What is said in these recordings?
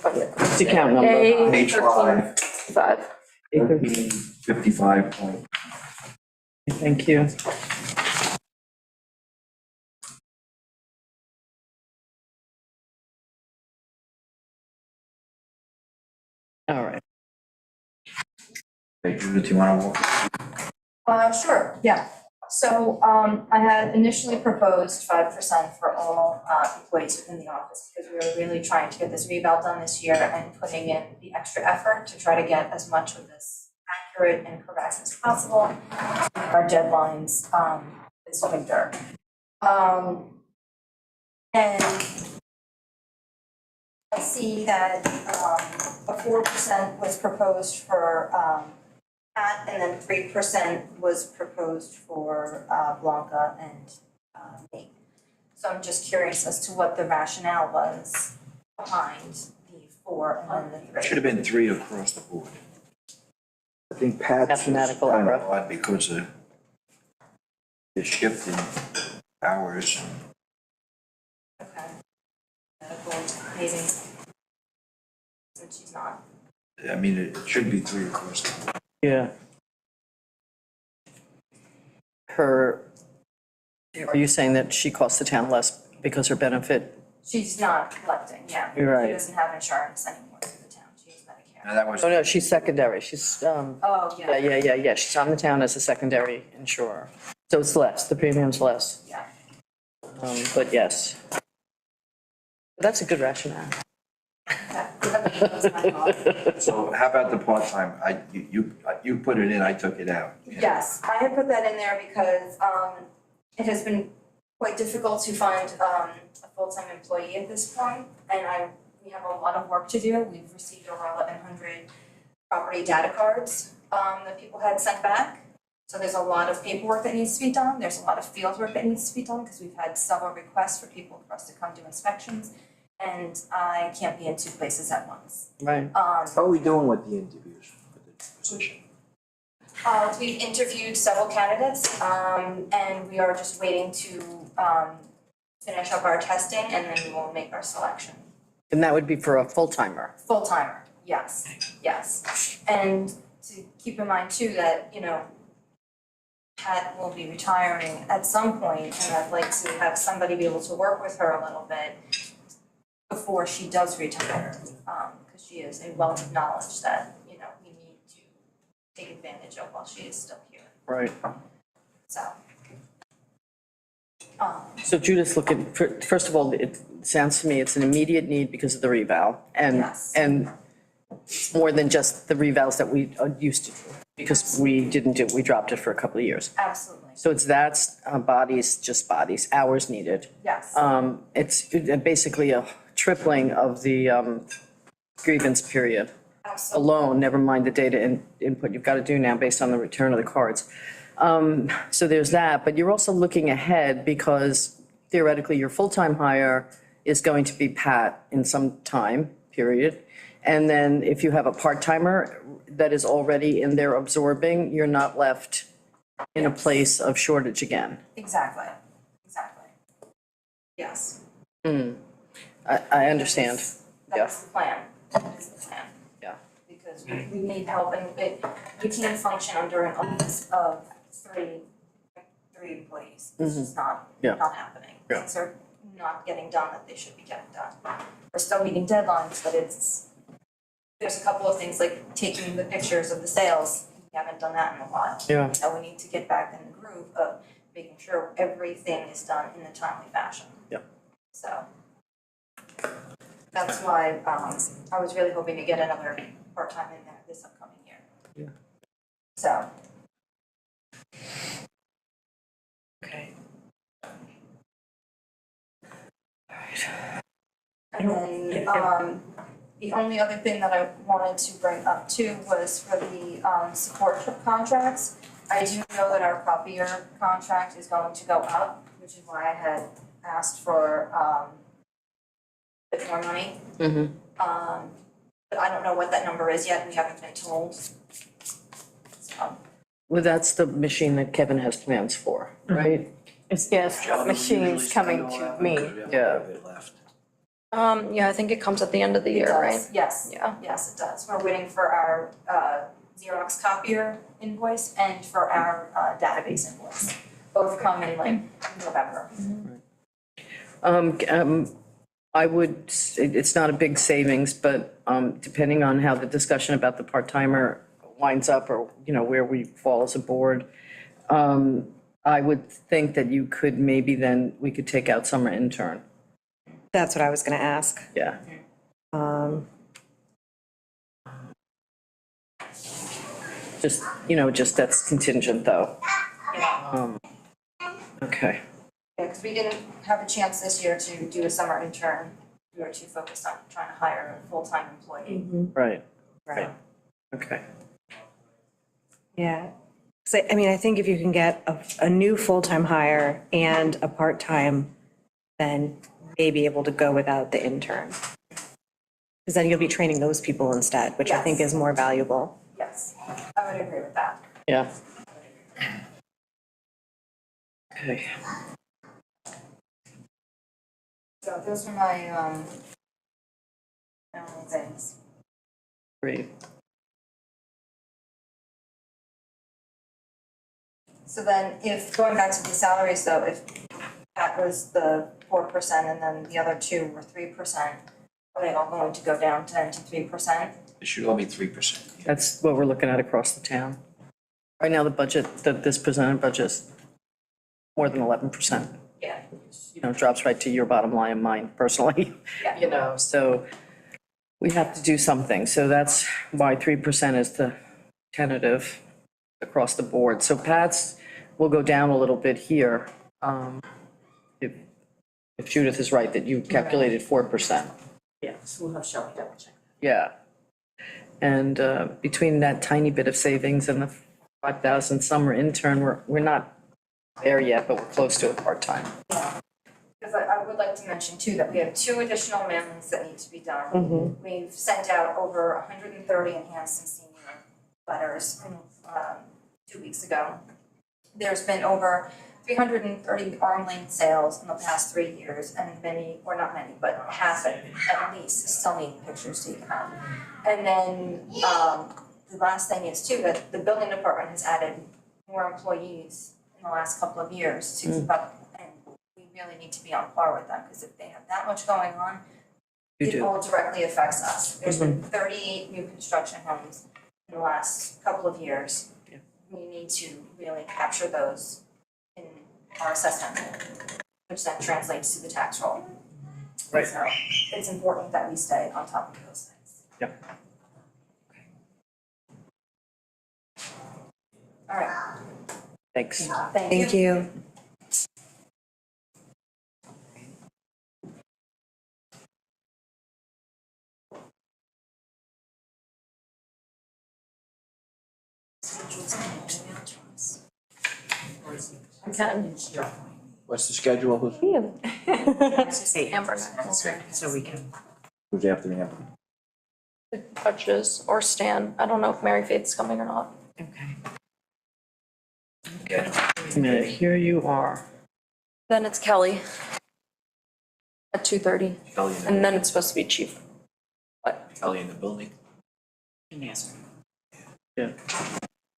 What's the account number? A Page 5, 5. 55 point. Thank you. All right. Okay, Judith, do you want to walk? Sure, yeah. So, I had initially proposed 5% for all, employees within the office, because we were really trying to get this reval done this year and putting in the extra effort to try to get as much of this accurate and correct as possible, to meet our deadlines, this winter. And I see that, a 4% was proposed for, Pat, and then 3% was proposed for Blanca and me. So I'm just curious as to what the rationale was behind the 4 and then the 3. Should have been 3 across the board. I think Pat's was Mathematical Kind error. of odd because of the shift in hours. Okay. Medical, maybe. Since she's not. I mean, it should be 3 across the board. Yeah. Are you saying that she costs the town less because her benefit? She's not collecting, yeah. You're right. She doesn't have insurance anymore through the town, she has Medicare. Now, that was, Oh, no, she's secondary. She's, Oh, yeah. She's on the town as a secondary insurer. So it's less, the premium's less, Yeah. but yes. That's a good rationale. Okay. That was my thought. so how about the part-time? You put it in, I took it out. Yes, I had put that in there because it has been quite difficult to find a full-time employee at this point, and we have a lot of work to do. We've received over 1,100 property data cards that people had sent back. So there's a lot of paperwork that needs to be done. There's a lot of field work that needs to be done because we've had several requests for people for us to come do inspections, and I can't be in 2 places at once. Right. How are we doing with the interviews for the position? We've interviewed several candidates, and we are just waiting to finish up our testing, and then we will make our selection. And that would be for a full-timer. Full timer, yes. And to keep in mind too that, Pat will be retiring at some point, and I'd like to have somebody be able to work with her a little bit before she does retire, because she is a wealth of knowledge that, we need to take advantage of while she is still here, Right. so. So Judith's looking, first of all, it sounds to me it's an immediate need because of the reval. Yes. And it's more than just the revals that we used to do, because we dropped it for a couple of years. Absolutely, So it's bodies, hours needed. yes, It's basically a tripling of the grievance period absolutely, alone, never mind the data input you've got to do now based on the return of the cards. So there's that, but you're also looking ahead because theoretically your full-time hire is going to be Pat in some time period. And then if you have a part-timer that is already in there absorbing, you're not left in a place of shortage again. exactly, yes. I understand. That's the plan, that is the plan. Yeah. Because we need help, and we can't function under an office of three employees. It's just not Yeah. happening. Yeah. Things are not getting done that they should be getting done. We're still meeting deadlines, but there's a couple of things like taking the pictures of the sales. We haven't done that in a while. Yeah. So we need to get back in the groove of making sure everything is done in a timely fashion. Yeah. So that's why I was really hoping to get another part-time in there this upcoming year. Yeah. So, Okay. and then the only other thing that I wanted to bring up too was for the support contracts. I do know that our copier contract is going to go up, which is why I had asked for a bit more money. Mm-hmm. But I don't know what that number is yet, and we haven't been told. So, Well, that's the machine that Kevin has plans for, right? It's, yes, machines coming to me. Yeah. Yeah, I think it comes at the end of the It year, does, right? yes. Yeah. Yes, it does. We're waiting for our Xerox copier invoice and for our database invoice. Both come in like November. I would, it's not a big savings, but depending on how the discussion about the part-timer winds up, or, you know, where we fall as a board, I would think that you could maybe then, we could take out summer intern. That's what I was gonna ask. Yeah. Just, you know, just that's contingent though. Okay, Yeah, because we didn't have a chance this year to do a summer intern. We were too focused on trying to hire a full-time employee. right, Right. okay. Yeah. So, I mean, I think if you can get a new full-time hire and a part-time, then maybe able to go without the intern. Because then you'll be training those people instead, which I think Yes. is more valuable. Yes, I would agree with that. Yeah. Okay, So those are my only things. great. So then if, going back to the salaries though, if that was the 4% and then the other two were 3%, are they all going to go down to 3%? It should all be 3%. That's what we're looking at across the town. Right now, the budget, this presented budget is more than 11%. Yeah. You know, drops right to your bottom line and mine personally. Yeah. You know, so we have to do something. So that's why 3% is the tentative across the board. So Pat's will go down a little bit here. If Judith is right, that you calculated 4%. Yes, we'll have Shelley double check. Yeah. And between that tiny bit of savings and the 5,000 summer intern, we're not there yet, but we're close to a part-time. Because I would like to mention too, that we have 2 additional mailings that need to be done. We've sent out over 130 enhanced and senior letters from 2 weeks ago. There's been over 330 arm length sales in the past 3 years, and many, or not many, but half at least still need pictures taken out. And then the last thing is too, that the building department has added more employees in the last couple of years to keep up, and we really need to be on par with them, because if they have that much going on, You it do. all directly affects us. There's been 38 new construction homes in the last couple of years. Yeah. We need to really capture those in our assessment, which then translates to the tax roll. Right. So it's important that we stay on top of those things. Yep. All right, Thanks. thank you. Thank you. I can. What's the schedule? Amber. So we can. Who's after Amber? Touches or Stan. I don't know if Mary Faith's coming or not. Okay. A minute, here you are. Then it's Kelly at 2:30, Kelly in and then it's supposed to be Chief. Kelly in the building. Can ask her. Yeah.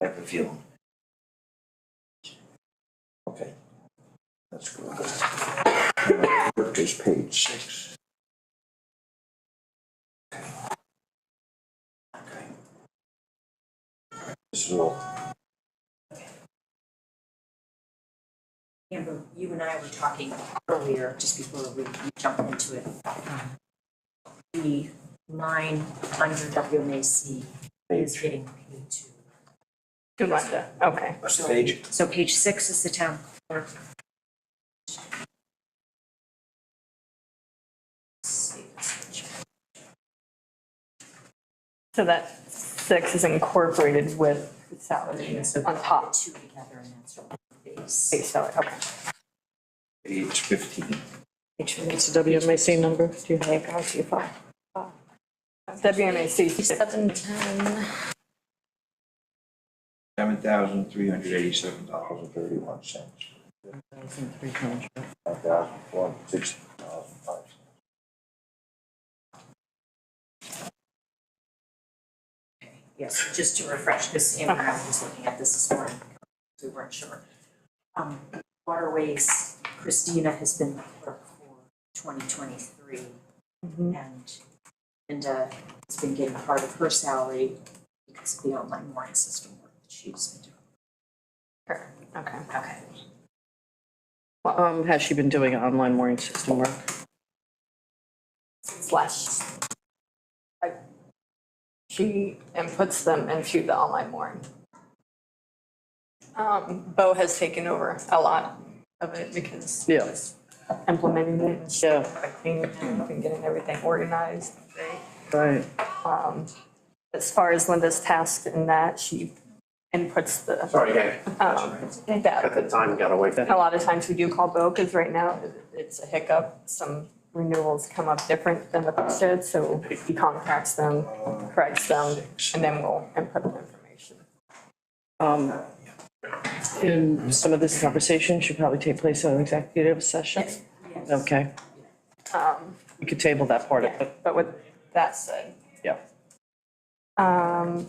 I have a feeling. Okay. That's good. Work is page 6. Okay. This is all. Amber, you and I were talking earlier, just before we jumped into it. The line under WMAC is hitting P2. Good Linda. Okay. What's the page? So page 6 is the town clerk. So that 6 is incorporated with the salary So on top. Two together and that's what base. Base salary, okay. Page 15. It's a WMAC number, do you have? I'll see if WMAC 710. $7,387.31. 1,300. 5,460.05. Yes, just to refresh, because Amber and I was looking at this this morning, we weren't sure. Waterways, Christina has been the clerk for 2023. And Linda has been getting part of her salary because of the online mooring system work that she's been doing. Okay. Okay. Has she been doing online mooring system work? She inputs them into the online mooring. Bo has taken over a lot of it because Yeah. she's implementing it and Yeah. cleaning it up and getting everything organized. Right. As far as Linda's task in that, she inputs the, Sorry, gang. that. At the time, got away. A lot of times we do call Bo, because right now it's a hiccup. Some renewals come up different than the posted, so he contacts them, corrects them, and then we'll input the information. And some of this conversation should probably take place in an executive session? Okay, we could table that part of it, But with that said, yeah. I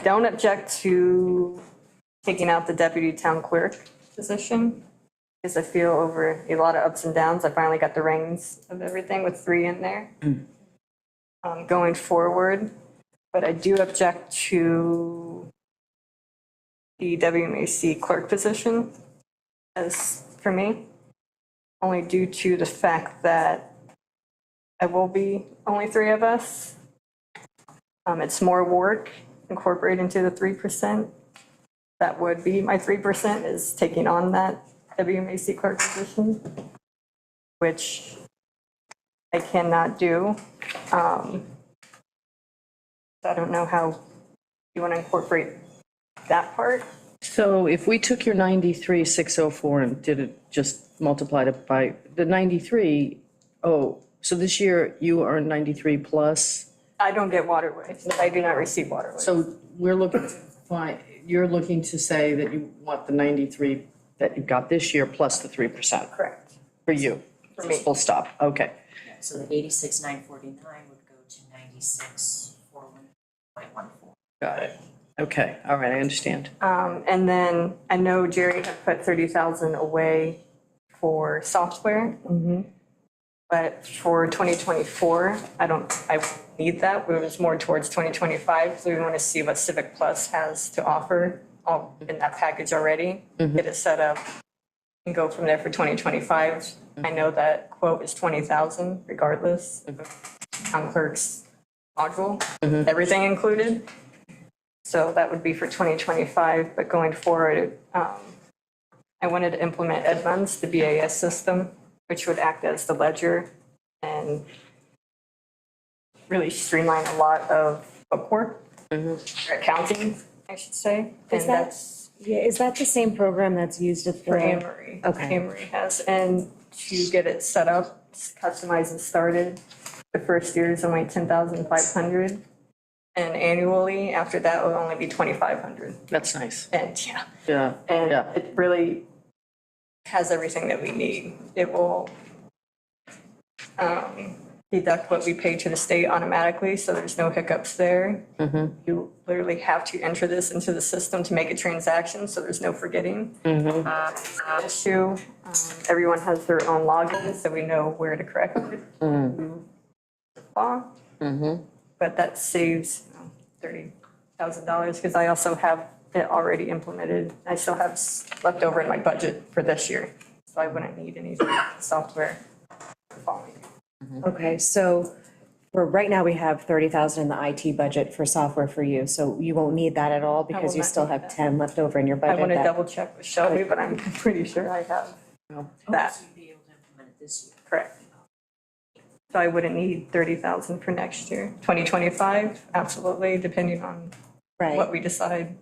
don't object to taking out the deputy town clerk position, because I feel over a lot of ups and downs, I finally got the reins of everything with 3 in there. Going forward, but I do object to the WMAC clerk position as, for me, only due to the fact that I will be only 3 of us. It's more work incorporated into the 3%. That would be my 3%, is taking on that WMAC clerk position, which I cannot do. I don't know how you want to incorporate that part. So if we took your 93,604 and did it, just multiplied it by the 93, so this year you earned 93 plus? I don't get waterways. I do not receive waterways. So we're looking to find, you're looking to say that you want the 93 that you got this year plus the 3% Correct. for you? For me. Full stop, okay. So the 86,949 would go to 96,411.14. Got it. Okay, all right, I understand. And then I know Jerry had put 30,000 away for software. But for 2024, I won't need that. It was more towards 2025, so we want to see what Civic Plus has to offer all in that package already. Get it set up and go from there for 2025. I know that quote is 20,000 regardless of the town clerk's module, everything included. So that would be for 2025, but going forward, I wanted to implement Edmunds, the BAS system, which would act as the ledger and really streamline a lot of bookwork, or accounting, I should say. Is And that- that's Is that the same program that's used at the? for Amory. Okay. Amory has, and to get it set up, customized and started, the first year is only 10,500. And annually, after that, it will only be 2,500. That's nice. And Yeah, And yeah. it really has everything that we need. It will deduct what we pay to the state automatically, so there's no hiccups there. You literally have to enter this into the system to make a transaction, so there's no forgetting. Issue, everyone has their own login, so we know where to correct it. Law. But that saves $30,000, because I also have it already implemented. I still have left over in my budget for this year, so I wouldn't need any software the following year. Okay, so for right now, we have 30,000 in the IT budget for software for you, so you won't need that at all because you not still need have that. 10 left over in your I budget. want to that- double check with Shelby, but I'm pretty sure I have that, So you'd be able to implement it this year. correct. So I wouldn't need 30,000 for next year. 2025, absolutely, depending on what Right, we decide.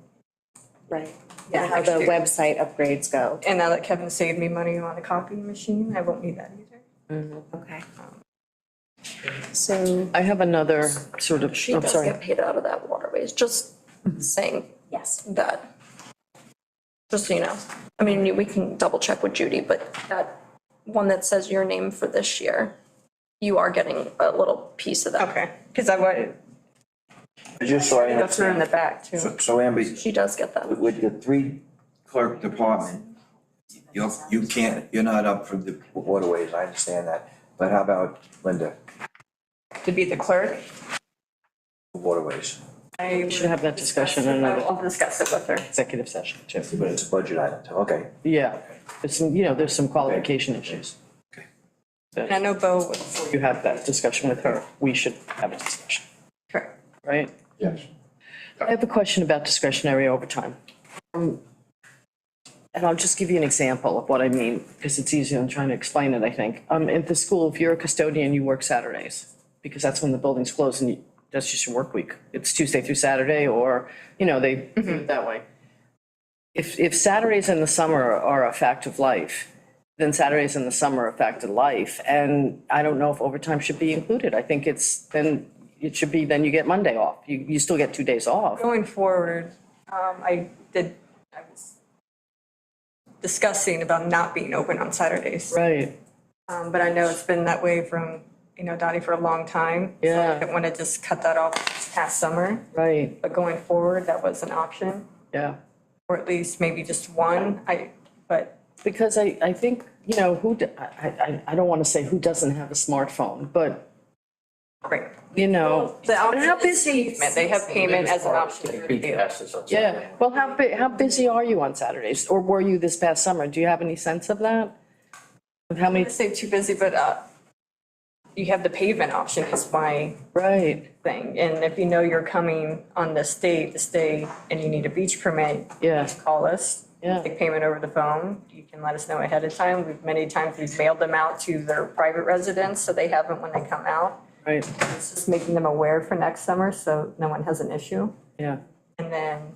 right. Yeah, And how next the year. website upgrades go. And now that Kevin saved me money on the copying machine, I won't need that either. Okay. So, I have another sort of, She I'm does sorry. get paid out of that waterways, just saying Yes. that. Just so you know. I mean, we can double check with Judy, but that one that says your name for this year, you are getting a little piece of that. Okay, because I wanted, Just so I That's her in understand. the back too. So Amber, She does get that. With the three clerk department, you're not up for the, waterways, I understand that, but how about Linda, To be the clerk, waterways? I We should have that discussion in another I'll discuss it with her. executive session too. But it's a budget item, too. Okay. Yeah, there's some, there's some qualification issues. And I know Bo would, You have that discussion with her, we should have a discussion, correct. right? Yes. I have a question about discretionary overtime. And I'll just give you an example of what I mean, because it's easier than trying to explain it, I think. At the school, if you're a custodian, you work Saturdays, because that's when the building's closed and that's just your work week. It's Tuesday through Saturday, or, they do it that way. If Saturdays in the summer are a fact of life, then Saturdays in the summer are a fact of life. And I don't know if overtime should be included. I think then you get Monday off. You still get 2 days off. Going forward, I was discussing about not being open on Saturdays. Right. But I know it's been that way from, Dottie for a long time. So Yeah. I didn't want to just cut that off this past summer, Right, but going forward, that was an option, yeah. or at least maybe just one. But Because I think, I don't want to say who doesn't have a smartphone, but, right. The option how is busy, payment. They have payment as an option to review. yeah, well, how busy are you on Saturdays? Or were you this past summer? Do you have any sense of that? Of how I many, would say too busy, but you have the pavement option is my right, thing. And if you're coming on this date to stay and you need a beach permit, yeah, call us. yeah, Take payment over the phone. You can let us know ahead of time. Many times we've mailed them out to their private residence, so they have it when they come out. right, It's just making them aware for next summer, so no one has an issue. yeah, And then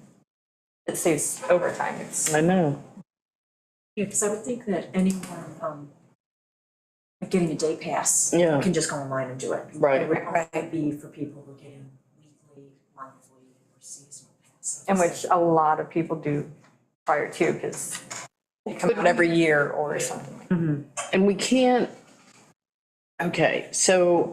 it saves overtime. It's, I know, Yeah, because I would think that anyone, getting a day pass. Yeah. Can just go online and do it. Right. It would probably be for people who are getting weekly, monthly, or seasonal passes. and which a lot of people do prior to, because they come out every year or something like that. and we can't, okay, so,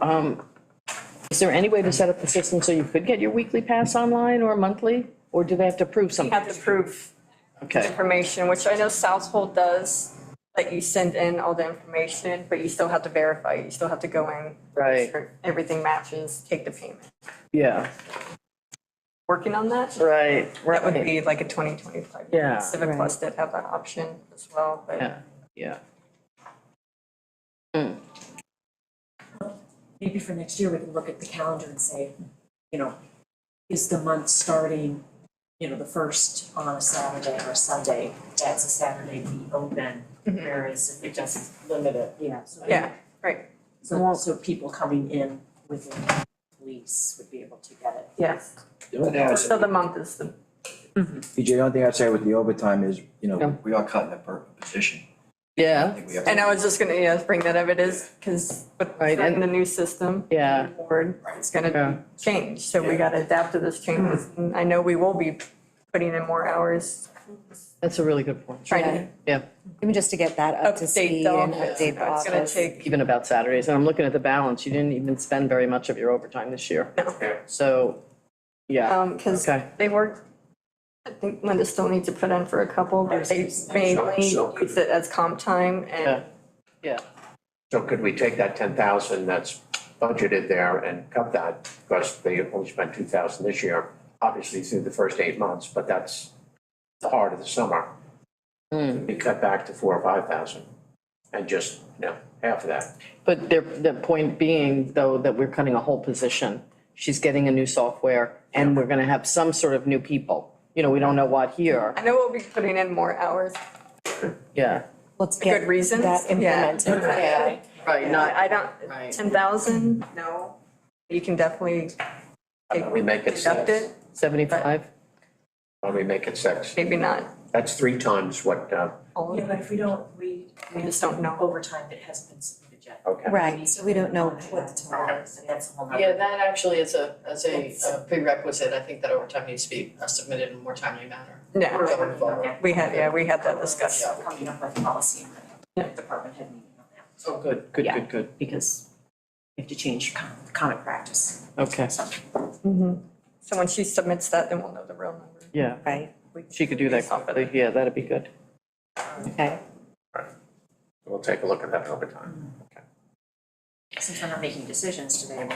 is there any way to set up the system so you could get your weekly pass online or monthly? Or do they have to prove You something? have to prove Okay, information, which I know Southhold does, that you send in all the information, but you still have to verify. You still have to go in. Right. make sure everything matches, take the payment. yeah, Working on that. right, That would right, be like a 2025. Yeah, Civic right. Plus did have that option as well, but yeah, yeah. Maybe for next year, we can look at the calendar and say, is the month starting, the first on a Saturday or a Sunday, that's a Saturday be open, whereas if it just limit it, yeah. yeah, right, So people coming in with a lease would be able to get it. yes. The only thing I would So say, the month is the, PJ, the only thing I'd say with the overtime is, we are cutting a position. I Yeah, think we have and I was just gonna, bring that up, it is, because with Right, and- the new system. Yeah. Board, it's Yeah. gonna change, so we gotta adapt to this change. And I know we will be putting in more hours, that's a really good point. trying to Yeah, Even just to get that up to update speed the and office. update the It's gonna office. take, even about Saturdays, and I'm looking at the balance, you didn't even spend very much of your overtime this year. No. So, yeah, because okay, they worked, I think Linda still needs to put in for a couple, but they mainly use it as comp time yeah, and yeah, So could we take that 10,000 that's budgeted there and cut that, because they only spent 2,000 this year, obviously through the first 8 months, but that's the heart of the summer. Be cut back to 4,000 or 5,000 and just, half of that. but the point being, though, that we're cutting a whole position. She's getting a new software, and we're gonna have some sort of new people, we don't know what here, I know we'll be putting in more hours, yeah. Let's for get good reasons. that implemented. Yeah. Right, I don't, Right. 10,000, no, you can definitely Why don't we make it deduct 6? it, 75? Why don't we make it 6? maybe not That's 3 times what, all of Yeah, it. but if we don't, we just don't know. overtime that hasn't been submitted yet. okay. Right, so we don't know What the total is, and that's a whole nother. Yeah, that actually is a prerequisite, I think that overtime needs to be submitted in a more timely manner. Yeah, Going forward. we had that discussion. Coming up with policy and the department head meeting on that. Oh, good, good, Yeah. good, good, Because you have to change your common practice. okay. So when she submits that, then we'll know the real number. Yeah, Right, she could do that Based off of quickly, yeah, that'd be good. okay. We'll take a look at that over time. Okay. Since we're not making decisions today,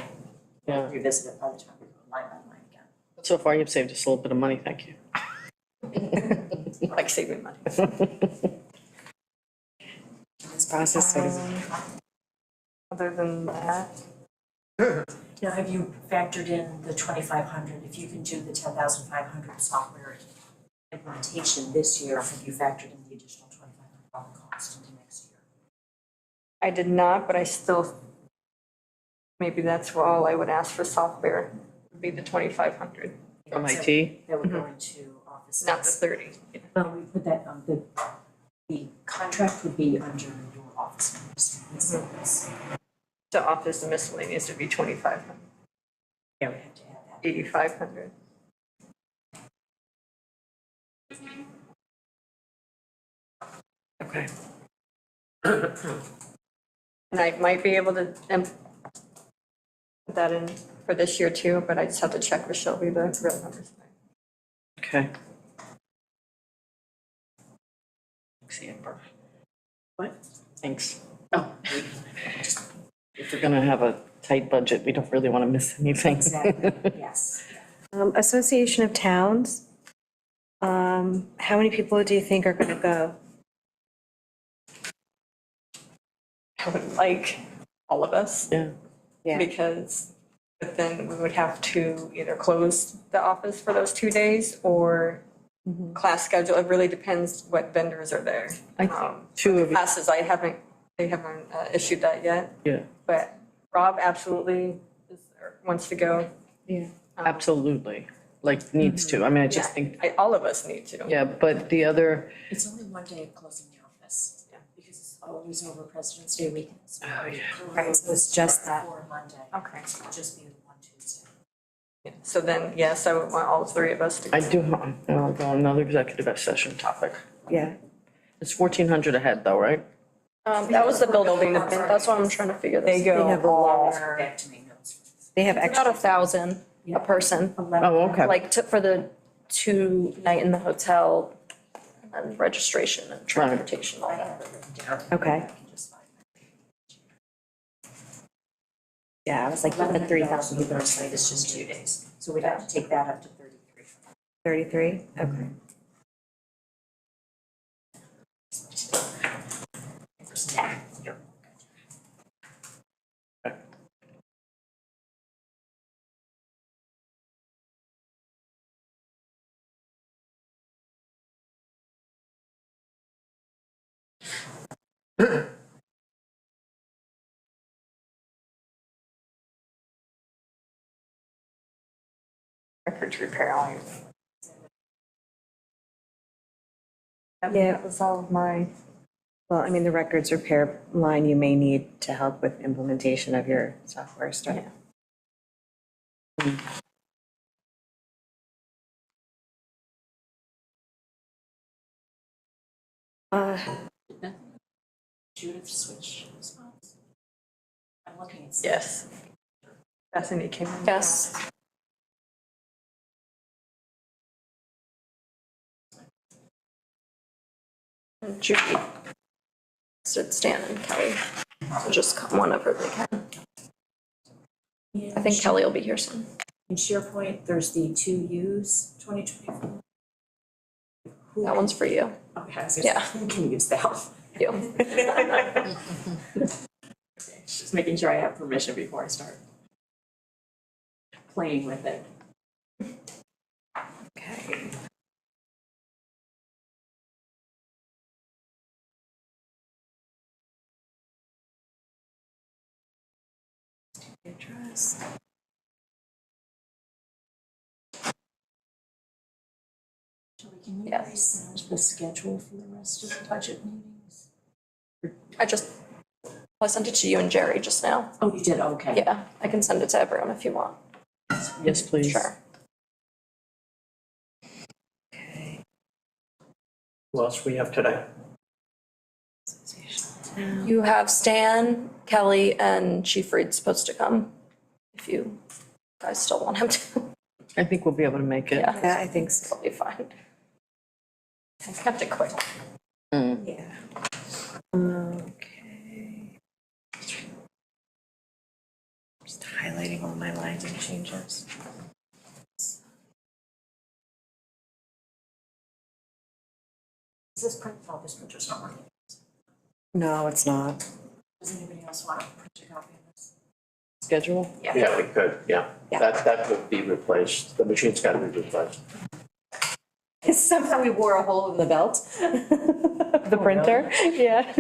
Yeah. we'll revisit it by the time we go line by line again. So far, you've saved us a little bit of money, thank you. Like saving money. This process is, Other than that, Now, have you factored in the 2,500, if you can do the 10,500 software implementation this year, have you factored in the additional $2,500 cost into next year? I did not, but I still, maybe that's all I would ask for software, would be the 2,500, From So IT? That would go into offices. not the 30. Well, we put that, the contract would be under your office numbers. The office and miscellaneous would be 2,500, Yeah, we have to add that. 8,500. Okay. And I might be able to put that in for this year too, but I just have to check with Shelby the real numbers. Okay. See Amber. What? Thanks. Oh, If we're gonna have a tight budget, we don't really wanna miss anything. exactly, yes. Association of Towns, how many people do you think are gonna go? I would like all of us. Yeah. Yeah. Because, but then we would have to either close the office for those 2 days or class schedule. It really depends what vendors are there. I think two of you, Classes, they haven't issued that yet, yeah, but Rob absolutely wants to go. Yeah. absolutely, like, needs to, I mean, I just think, All of us need to. yeah, but the other, It's only one day of closing the office, because it's always over President's Day weekend. So we already approved Right, so it's just that. For Monday. Okay. So it'll just be one Tuesday. So then, yes, I would want all three of us to go. I do, I'll go on another executive session topic. Yeah. It's 1,400 ahead though, right? That was the building, that's what I'm trying to figure They this. go have all, Back to me notes. They have About extra, 1,000 a person, Oh, okay. like for the 2 night in the hotel and registration and transportation, all I that. have it written down. Okay. I can just find it. yeah, I was like, the 3,000 people are saying it's just 2 days, so we'd have to take that up to 33. 33, okay. records repair only. Yeah. That was all of my, Well, I mean, the records repair line you may need to help with implementation of your software stuff. Yeah. Judith switch spots? I'm looking at. yes. Bethany came in. Yes, and Judy, so Stan and Kelly, so just come whenever they can. I think Kelly will be here soon. In SharePoint, there's the 2Us 2024. Who That one's for you. Okay, I was gonna say, Yeah. who can use that? You. Just making sure I have permission before I start playing with it. Okay. Address. Julie, can you Yes. resend the schedule for the rest of the budget meetings? I sent it to you and Jerry just now. Oh, you did, okay. Yeah, I can send it to everyone if you want. Yes, please. Sure. Who else we have today? You have Stan, Kelly, and Chief Reed's supposed to come, if you guys still want him to. I think we'll be able to make it. Yeah, I think so. It'll be fine. I kept it quick. Yeah. Okay. Just highlighting all my lines and changes. Is this print, oh, this printer's not working. No, it's not. Does anybody else want to print a copy of this? Schedule? Yeah, we could, yeah. Yeah. That would be replaced. The machine's got to be replaced. Somehow we wore a hole in the belt. The printer, yeah.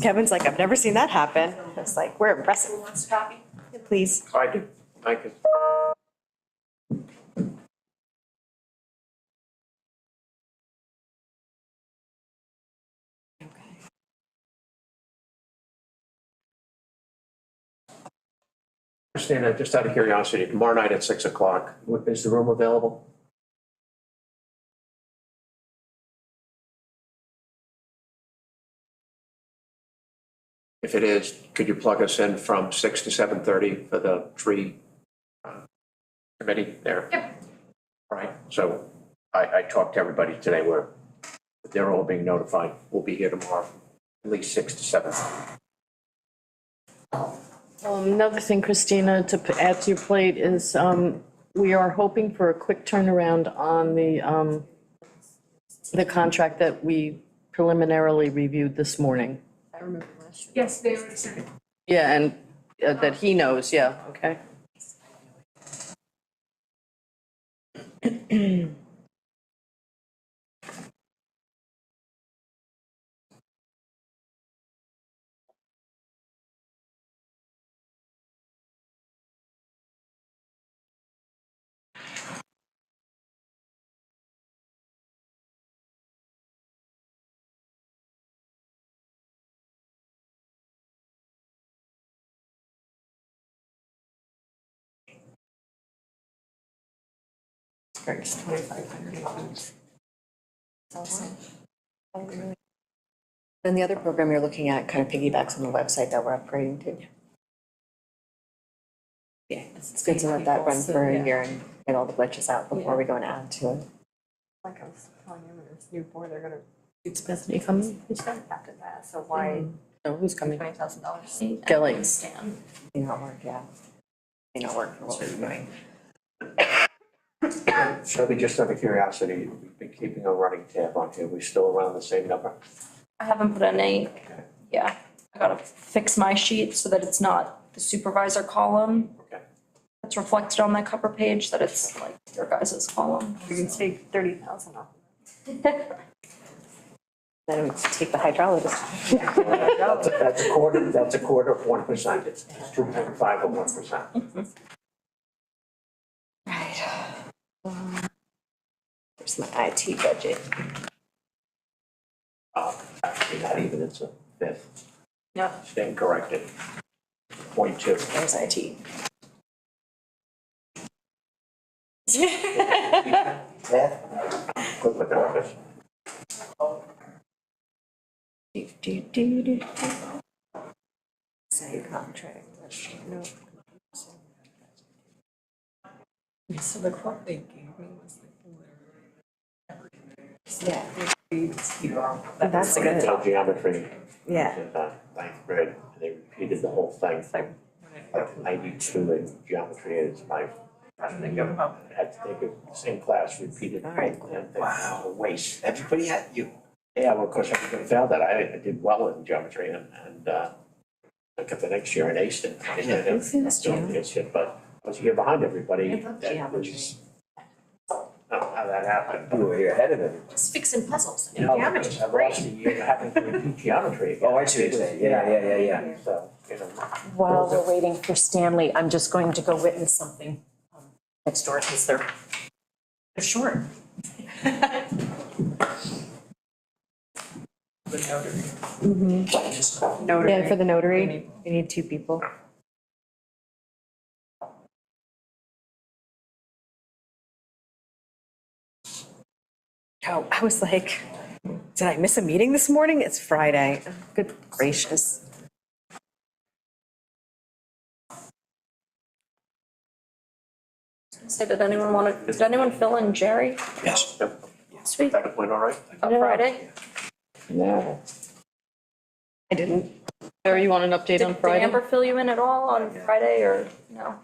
Kevin's like, I've never seen that happen. I was like, we're impressive. Who wants a copy? Please. I do, I could. Christina, just out of curiosity, tomorrow night at 6 o'clock, is the room available? If it is, could you plug us in from 6 to 7:30 for the tree committee there? Yep. All right, so I talked to everybody today where they're all being notified. We'll be here tomorrow, at least 6 to 7. Another thing, Christina, to add to your plate is, we are hoping for a quick turnaround on the contract that we preliminarily reviewed this morning. I remember last year. Yes, they were excited. Yeah, and that he knows, yeah, okay. It's 2,500. Then the other program you're looking at kind of piggybacks on the website that we're upgrading to. Yeah, it's good to let that run for a year and get all the glitches out before we go and add to it. Like I was telling you, with this new board, they're gonna, Is Bethany coming? it's done after that, so why No, who's coming? $20,000? Kelly. Stan. May not work, yeah. May not work for what we're doing. Shelby, just out of curiosity, we've been keeping a running tab on here. We still around the same number? I haven't put any, yeah, I gotta fix my sheet so that it's not the supervisor column. Okay. It's reflected on that cover page, that it's like your guys' column. You can take 30,000 off. Then we take the hydrologist. That's a quarter of 1%. It's 2.5 of 1%. Right. There's my IT budget. Actually, not even, it's a fifth. Yeah. Stand corrected. 0.2. There's IT. Good with the numbers. Say contract. No. So the quote they gave me was Yeah, like, that's good. Tell geometry. Yeah. In ninth grade, they repeated the whole thing. Like 92 in geometry is my, I had to take the same class, repeated the whole damn thing. Wow, waste. Everybody had you. Yeah, well, of course, everybody failed that. I did well in geometry and took it the next year and aced it. I didn't Who's aced it, but I was a year behind everybody. I love That geometry. was- I don't know how that happened. You were ahead of it. Just fixing puzzles. You know, Geometry's I've lost a year having to repeat geometry. Oh, I see what you're saying. Yeah. So, you know. While we're waiting for Stanley, I'm just going to go witness something next door because they're short. notary. Yeah, for the notary, you need 2 people. Oh, I was like, did I miss a meeting this morning? It's Friday. Good gracious. So did anyone fill in Jerry? Yes. Sweet, That went all right? on Friday? No. I didn't. Sarah, you want an update on Did Friday? Amber fill you in at all on Friday or no?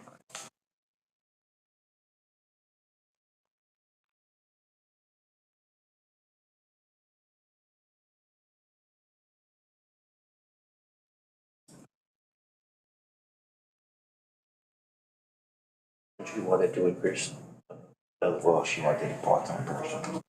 She wanted to increase. Well, she wanted a part-time person.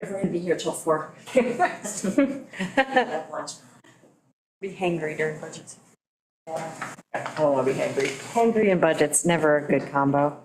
If we're gonna be here till 4. Be hangry during budgets. I don't wanna be hungry. Hangry and budgets, never a good combo.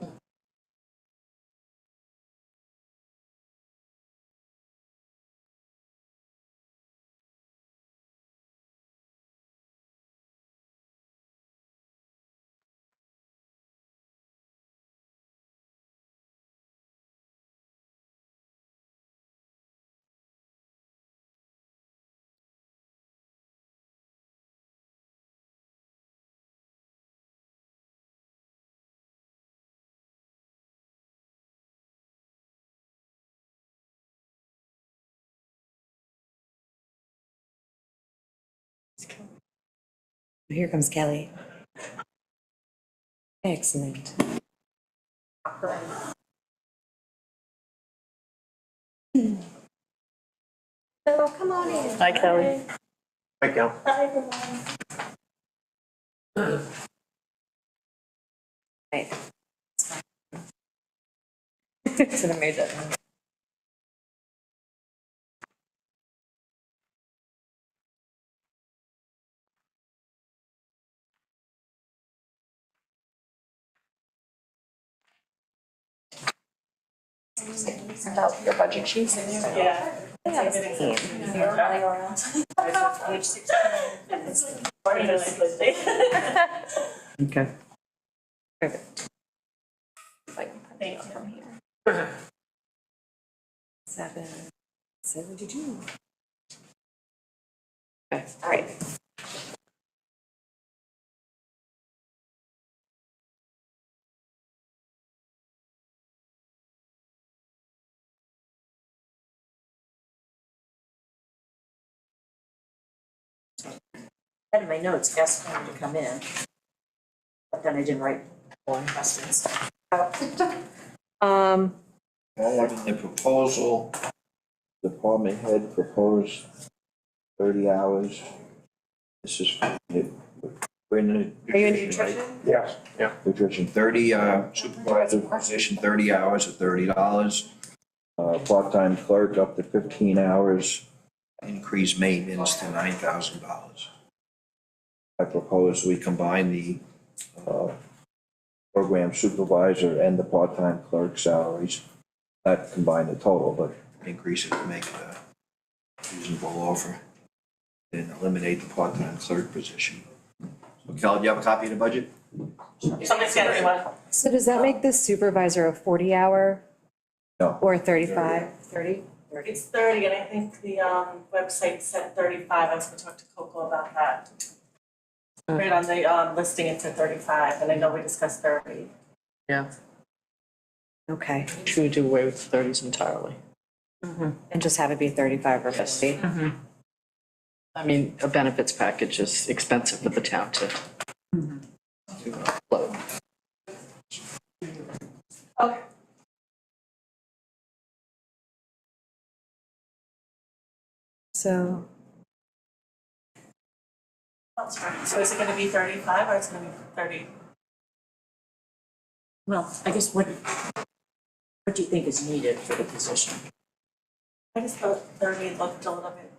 Here comes Kelly. Excellent. Oh, come on in. Hi, Kelly. Hi, Cal. Hi, good morning. Right. Should have made that. About your budget sheets. Yeah. You're running around. Page 16. Organized Okay. Perfect. If I can print it out from here. 7:72. Okay. All right. I had in my notes, asked him to come in. But then I didn't write more questions. The proposal, department head proposed 30 hours. This is, we're in the. Are you in nutrition, right? nutrition? Yes, yeah. Nutrition, 30, supervisor position, 30 hours at $30. Part-time clerk up to 15 hours, increase maintenance to $9,000. I propose we combine the, program supervisor and the part-time clerk salaries. Not combine the total, but increase it to make it a reasonable offer. And eliminate the part-time clerk position. So Kel, do you have a copy of the budget? Somebody's got to do one. So does that make the supervisor a 40-hour No. or 35? 30? It's 30, and I think the website said 35. I was gonna talk to Coco about that. Right on the listing, it said 35, and I know we discussed 30. Yeah. Okay. Should we do away with the 30s entirely? And just have it be 35 or 50? I mean, a benefits package is expensive for the town to load. Okay. So, Oh, sorry. So is it gonna be 35 or it's gonna be 30? Well, I guess what do you think is needed for the position? I just thought 30 looked a little bit.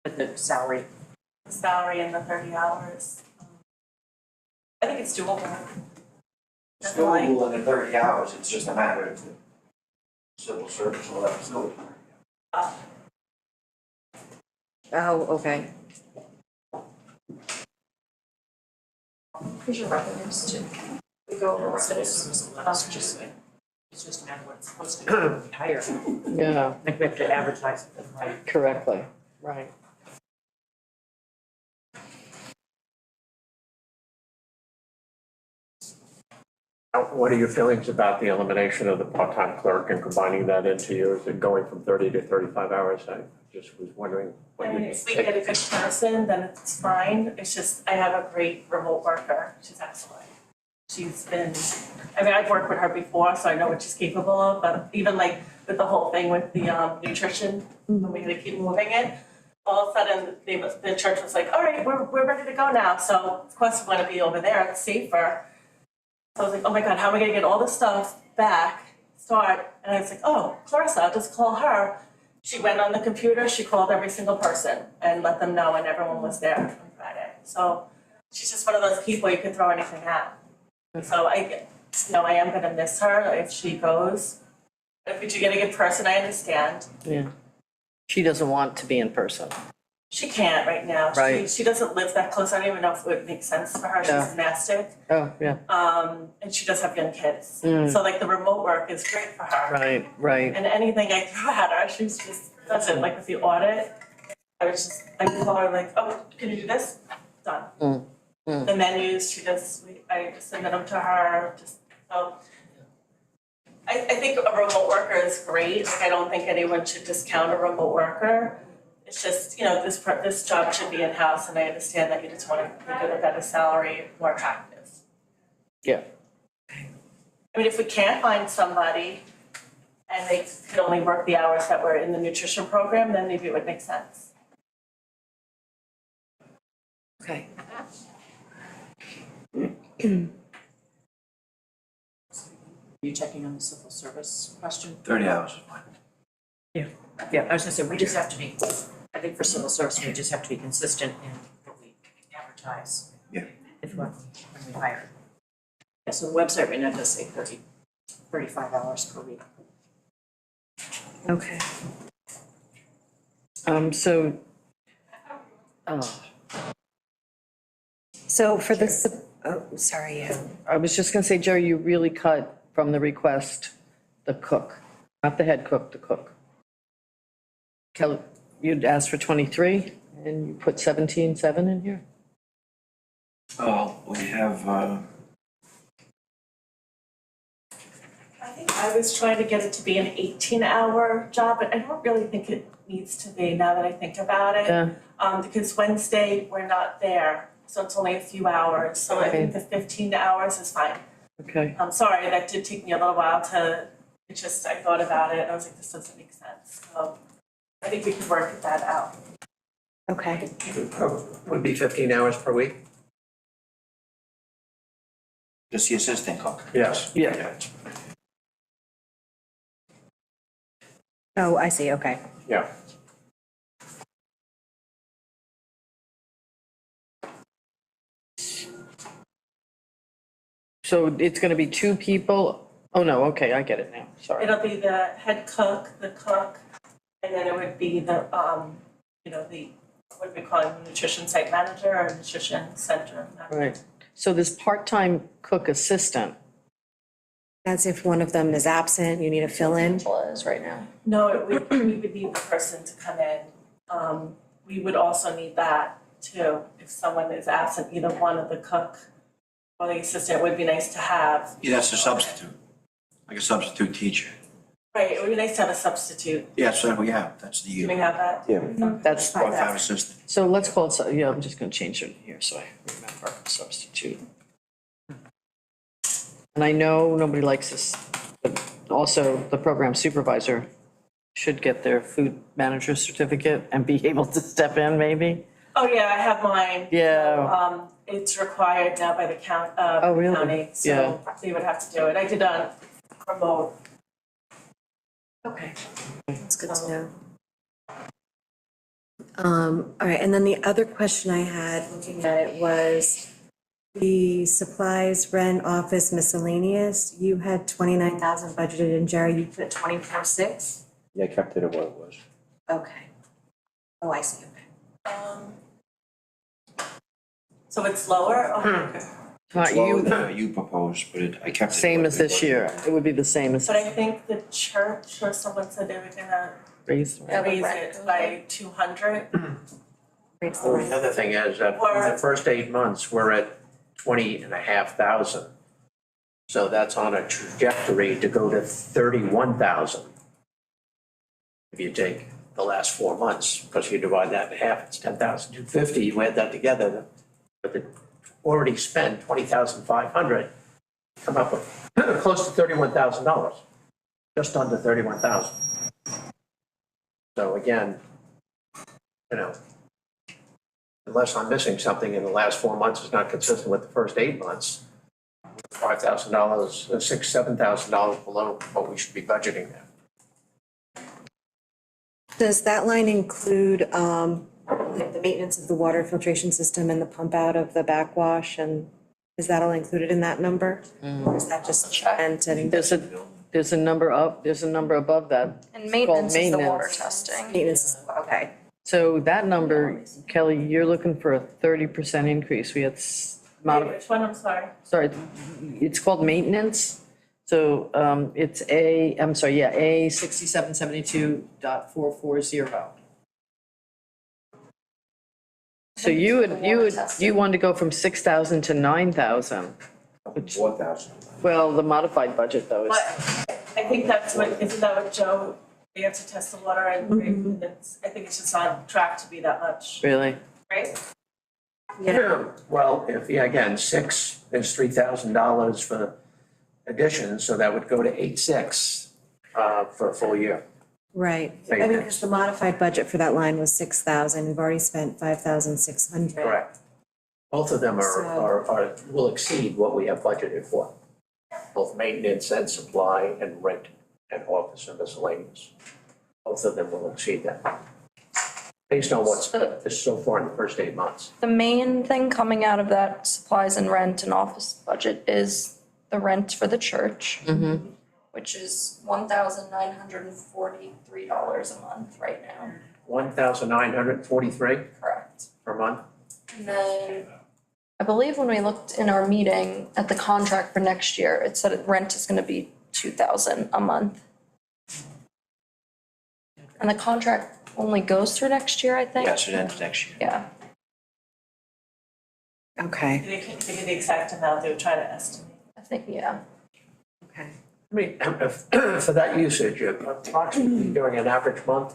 With the salary? The salary and the 30 hours. I think it's doable. It's doable in the 30 hours, it's just a matter of the civil service will have to. Oh, okay. Here's your revenues to. We go over revenues. It's just a matter of what it's supposed to be higher. Yeah, Like we have to advertise it right. correctly, right. What are your feelings about the elimination of the part-time clerk and combining that into yours and going from 30 to 35 hours? I just was wondering what I you mean, if we think. get a good person, then it's fine. It's just, I have a great remote worker. She's excellent. She's been, I mean, I've worked with her before, so I know what she's capable of, but even like with the whole thing with the nutrition, when we had to keep moving it, all of a sudden, the church was like, all right, we're ready to go now. So of course, we want to be over there, it's safer. So I was like, oh my God, how am I gonna get all this stuff back, start? And I was like, oh, Clarissa, I'll just call her. She went on the computer, she called every single person and let them know, and everyone was there on Friday. So she's just one of those people you can throw anything at. So I am gonna miss her if she goes. If we do get a good person, I understand. Yeah. She doesn't want to be in person. She can't right now. Right. She doesn't live that close. I don't even know if it would make sense for her. Yeah. She's gymnastic. Oh, yeah, And she does have young kids. Mm. So like the remote work is great for her. right, right. And anything I throw at her, she's just does it. Like with the audit, I call her like, oh, can you do this? Done. The menus, I just submit them to her, so. I think a remote worker is great. Like, I don't think anyone should discount a remote worker. It's just, this job should be in-house, and I understand that you just want to get a better salary, more attractive. Yeah. I mean, if we can't find somebody and they could only work the hours that were in the nutrition program, then maybe it would make sense. Okay. You checking on the civil service question? 30 hours is fine. Yeah, I was gonna say, we just have to be, I think for civil service, we just have to be consistent in what we advertise. Yeah. If when we hire. Yeah, so the website right now does say 35 hours per week. Okay. So, So for this, oh, sorry, yeah. I was just gonna say, Jerry, you really cut from the request, the cook, not the head cook, the cook. Kelly, you'd asked for 23 and you put 17.7 in here? Oh, we have, I think I was trying to get it to be an 18-hour job, but I don't really think it needs to be now that I think about it. Yeah. Because Wednesday, we're not there, so it's only a few hours, so I think the 15 hours is fine. Okay, I'm sorry, that did take me a little while I thought about it, and I was like, this doesn't make sense, so I think we could work that out. Okay. Would be 15 hours per week? just the assistant cook. Yes. yeah, Oh, I see, okay. Yeah. so it's gonna be 2 people? Oh, no, okay, I get it now, sorry. It'll be the head cook, the cook, and then it would be the, what do we call it, nutrition site manager or nutrition center manager. Right, so this part-time cook assistant, That's if one of them is absent, you need to fill in. Is right now. No, we would need the person to come in. We would also need that too, if someone is absent, either one of the cook or the assistant, it would be nice to have. Yeah, that's a substitute, like a substitute teacher. Right, it would be nice to have a substitute. Yeah, so we have, that's the, Do we have that? Yeah. that's, part-time assistant. so let's call it, yeah, I'm just gonna change it here so I remember, substitute. And I know nobody likes this, but also the program supervisor should get their food manager certificate and be able to step in maybe. Oh, yeah, I have mine. Yeah. it's required now by the Oh, really? county, Yeah. so they would have to do it. I did a remote. Okay. That's good to know. All right, and then the other question I had looking at it was the supplies, rent, office, miscellaneous. You had 29,000 budgeted, and Jerry, you put 24,600? Yeah, I kept it at what it was. Okay. Oh, I see, okay. So it's lower? Okay. Not Well, you, you proposed, but I kept it. same as this year. It would be the same as But I think the church or someone said they were gonna raise. Yeah, the raise rent it goes by 200. The other thing is that for the first 8 months, we're at 20,500. So that's on a trajectory to go to 31,000. If you take the last 4 months, because you divide that in half, it's 10,250, you add that together, but the already spent 20,500, come up with close to $31,000, just under 31,000. So again, unless I'm missing something in the last 4 months is not consistent with the first 8 months, $5,000, $6,000, $7,000 below what we should be budgeting now. Does that line include like the maintenance of the water filtration system and the pump out of the backwash, and is that all included in that number? Or is that just rent and There's a number above that. And It's called maintenance is the water maintenance. testing. maintenance? Okay. So that number, Kelly, you're looking for a 30% increase. We had Which one, I'm sorry? sorry, it's called maintenance. So it's A 6772.440. So you wanted to go from 6,000 to 9,000. 4,000. Well, the modified budget though is, But I think that's what, isn't that what Joe, they have to test the water and it's, I think it's just on track to be that much, really, right? Well, again, 6 is $3,000 for additions, so that would go to 8,600 for a full year. Right. I mean, because the modified budget for that line was 6,000, we've already spent 5,600. Correct. Both of them will exceed what we have budgeted for, both maintenance and supply and rent and office and miscellaneous. Both of them will exceed that, based on what's spent so far in the first 8 months. The main thing coming out of that supplies and rent and office budget is the rent for the church, which is $1,943 a month right now. 1,943 Correct. per month. And then I believe when we looked in our meeting at the contract for next year, it said rent is gonna be $2,000 a month. And the contract only goes through next year, I think? Yes, it ends next year. Yeah. Okay, They can't give you the exact amount they were trying to estimate. I think, yeah. okay. I mean, for that usage, approximately during an average month,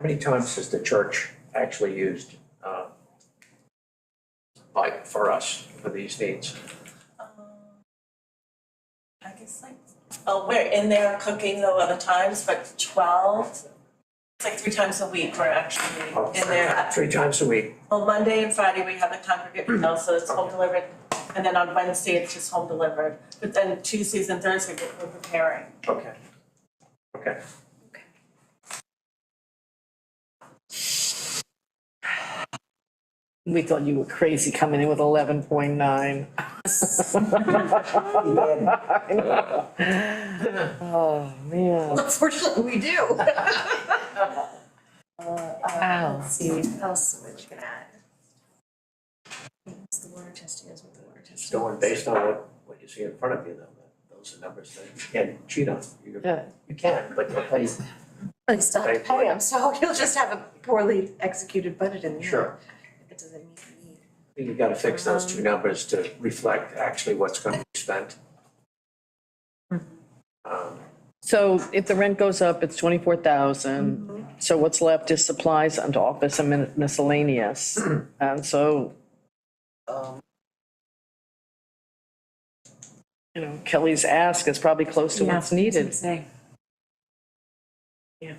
how many times has the church actually used, for us, for these needs? I guess we're in there cooking though other times, but 12, it's like 3 times a week we're actually in there. 3 times a week. Well, Monday and Friday we have the congregate meal, so it's home delivered, and then on Wednesday it's just home delivered. But then Tuesdays and Thursdays we're preparing. Okay. Okay. we thought you were crazy coming in with 11.9. Oh, man. Unfortunately, we do. Wow. Let's see, what else are we looking at? What's the water testing is with the water testing? So based on what you see in front of you, though, those are numbers that you can't cheat on. Yeah. You can, but you'll pay. But still have to pay them, so you'll just have a poorly executed budget in the end. Sure. If it doesn't meet the need. You gotta fix those 2 numbers to reflect actually what's gonna be spent. So if the rent goes up, it's 24,000. So what's left is supplies and office and miscellaneous. And so, Kelly's ask is probably close to what's needed. Yeah.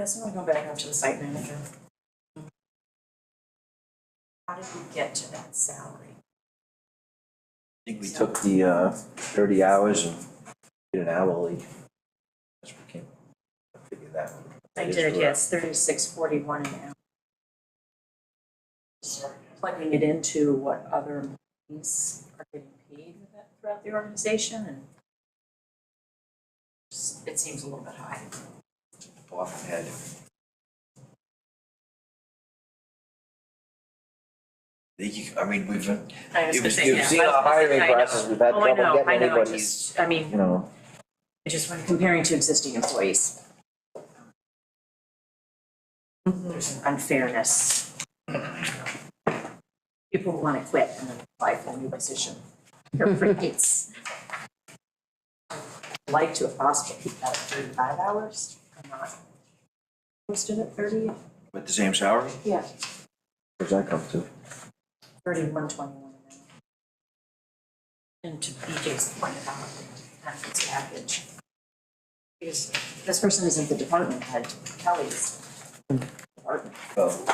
So I go back up to the site manager. How did we get to that salary? I think we took the 30 hours and did an hourly. That's what came, I figured that one. I That is did, correct. yes, 36.41 an hour. Plugging it into what other employees are getting paid with that throughout the organization, and it seems a little bit high. Department head. I mean, we've, I was gonna say, you've yeah, seen I was our gonna say, hiring I know. process, we've had Oh, I trouble know, getting I know, anybody, just, I mean, you know. I just when comparing to existing employees. There's an unfairness. People wanna quit and then apply for a new position. Their rates. I'd like to, if possible, keep that at 35 hours, I'm not posted at 30, With the same salary? yeah, Where's that come to? 31.21 an hour. And to BJ's point about the benefits package. Because this person isn't the department head, Kelly's department. Well,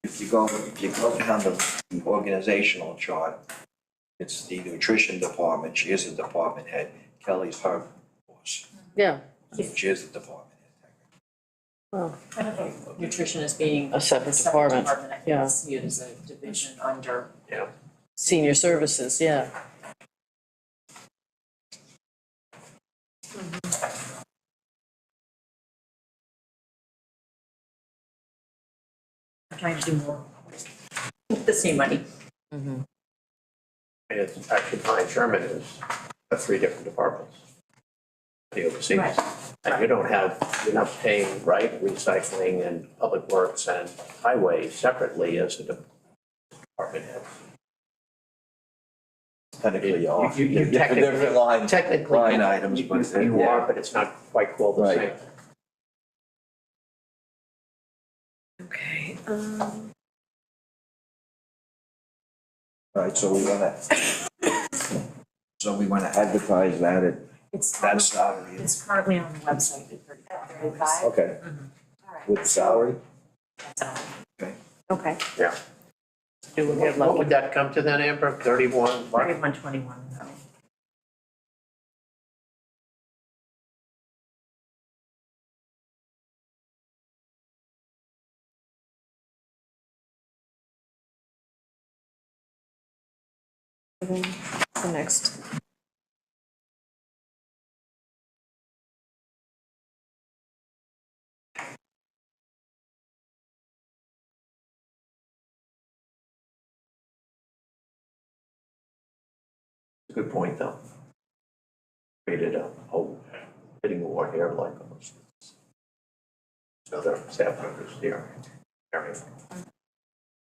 if you go down the organizational chart, it's the nutrition department, she is the department head, Kelly's her boss, Yeah, she is the department head. well, I don't think nutrition is being. A separate department, I think yeah. it's viewed as a division under. senior services, yeah. I'm trying to do more with the same money. And it's actually Brian Sherman is got 3 different departments. He oversees. Right. And you're not paying, right, recycling and public works and highway separately as a department head. Technically, you are, You different technically- line, Technically, line items, but you yeah. are, but it's not quite called the Right. same. Okay, Right, so we wanna advertise that at It's that salary. It's currently on the website at 35. Okay, All right. with the salary? okay. Yeah. You will get What lucky. would that come to then, Amber? 31, what? 31.21 though. The next. Good point, though. Created a whole bidding war here, like almost. Other staff members here, carrying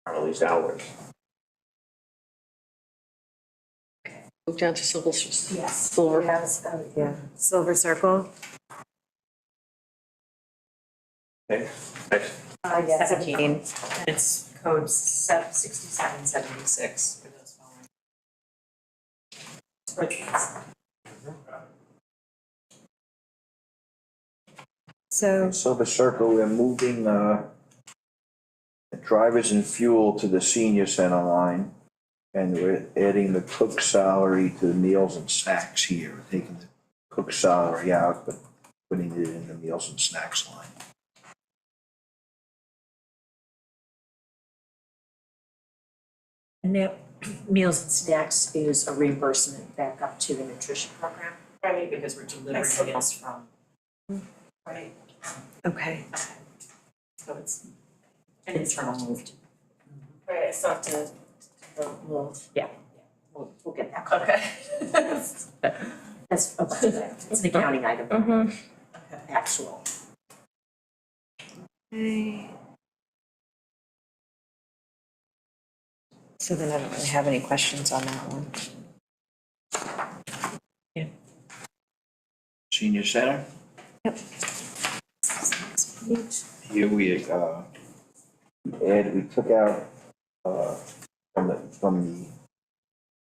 all these hours. Move down to Silver. Yes. Silver. Yeah, Silver Circle. Okay, next. 17, and it's code 6776 for those following. Spreadsheets. So, Silver Circle, we're moving, the drivers and fuel to the senior center line. And we're adding the cook salary to the meals and snacks here, taking the cook salary out, but putting it in the meals and snacks line. And now, meals and snacks is a reimbursement back up to the nutrition program, right? Because we're delivering meals from. Right. okay, So it's an internal move. Right, it's not to, Yeah, we'll get that covered. okay. That's, it's an accounting item, actual. okay. So then I don't really have any questions on that one. Senior center, Yep. here we took out, from the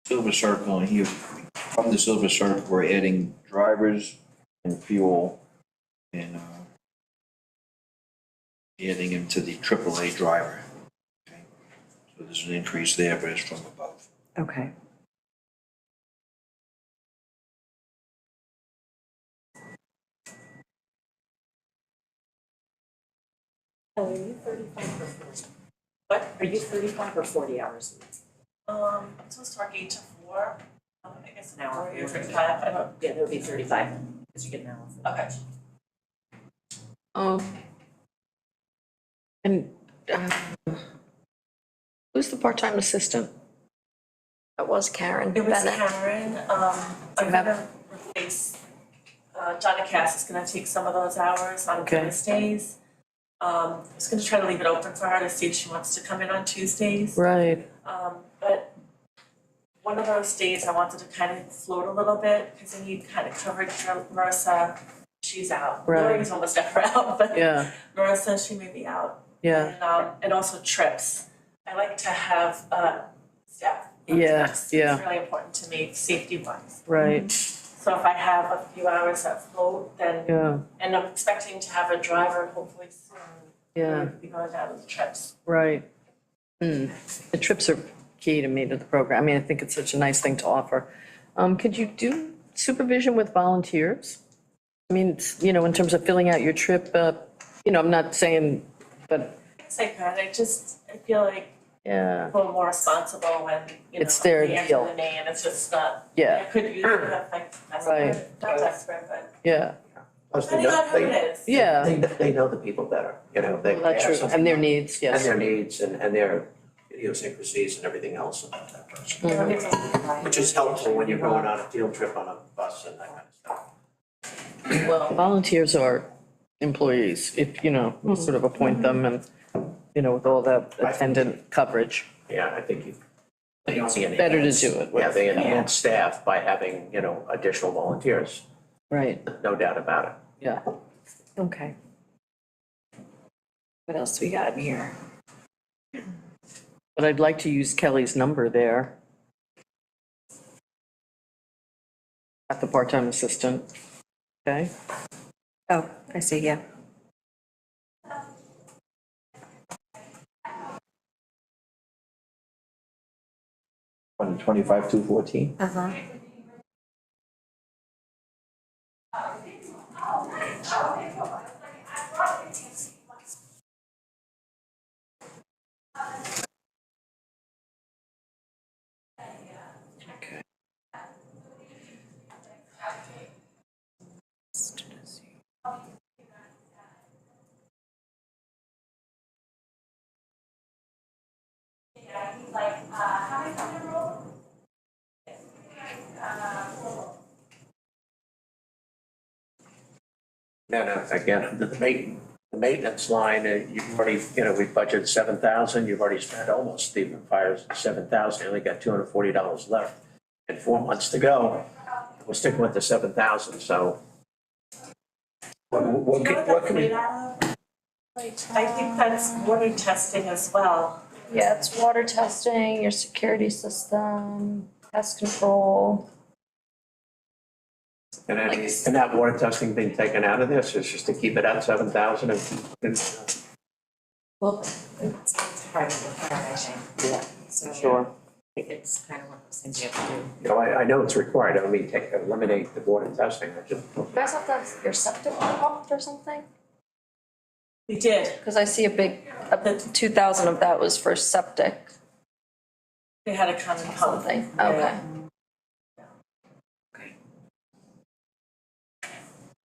Silver Circle, and here, from the Silver Circle, we're adding drivers and fuel and, adding him to the AAA driver. Okay. So there's an increase there, but it's from above. Okay. Oh, are you 35 or 40? What, are you 35 or 40 hours a week? I'm supposed to work 8 to 4, I guess an hour, Or you're 35, I don't, Yeah, that'll be 35, because you get an hour. okay. And who's the part-time assistant? That was Karen It was Bennett. Karen, I'm gonna replace, Donna Cass is gonna take some of those hours on Okay. Wednesdays. I was gonna try to leave it open for her to see if she wants to come in on Tuesdays. Right. But one of those days I wanted to kind of float a little bit, because I need kind of coverage for Marissa, she's out. Right. Lori's almost never out, but Yeah, Marissa, she may be out. yeah, And also trips. I like to have staff on Yeah, trips. yeah. It's really important to me, safety wise. right, So if I have a few hours that float, then, yeah, and I'm expecting to have a driver hopefully soon. yeah, We'll be going down on the trips. right. The trips are key to me to the program. I mean, I think it's such a nice thing to offer. Could you do supervision with volunteers? I mean, it's, you know, in terms of filling out your trip, you know, I'm not saying, but, Yes, I could, I feel like yeah, people are more responsible when, you know, It's their they answer deal. the name, and it's just not, Yeah. I could use it if I, Right. not desperate, but yeah, Plus, they depending know, on who it is. yeah. they know the people better, you know, they That's have true, some- and their needs, and yes. their needs and their idiosyncrasies and everything else about that person. Which is helpful when you're going on a field trip on a bus and that kind of stuff. Well, volunteers are employees, if, you know, we sort of appoint them and, you know, with all that attendant coverage. Yeah, I think they only enhance. Better to do it with. Yeah, they enhance staff by having, you know, additional volunteers, Right, no doubt about it. yeah. Okay. What else do we got in here? But I'd like to use Kelly's number there. At the part-time assistant, okay? Oh, I see, yeah. On 25,214? Uh-huh. Okay. No, again, the maintenance line, you've already, you know, we budgeted 7,000, you've already spent almost, Stephen fires 7,000, you only got $240 left. And 4 months to go, we're sticking with the 7,000, so. What can we? I think that's water testing as well. Yeah, it's water testing, your security system, pest control. And that water testing being taken out of this, is just to keep it at 7,000 and. Well, it's part of the plan, I think. Yeah, So sure. it's kind of one of those things you have to do. You know, I know it's required, I don't mean eliminate the water testing, I just. You guys have to have your septic pumped or something? We did, Cause I see a big, 2,000 of that was for septic, they had a common pump. something, okay.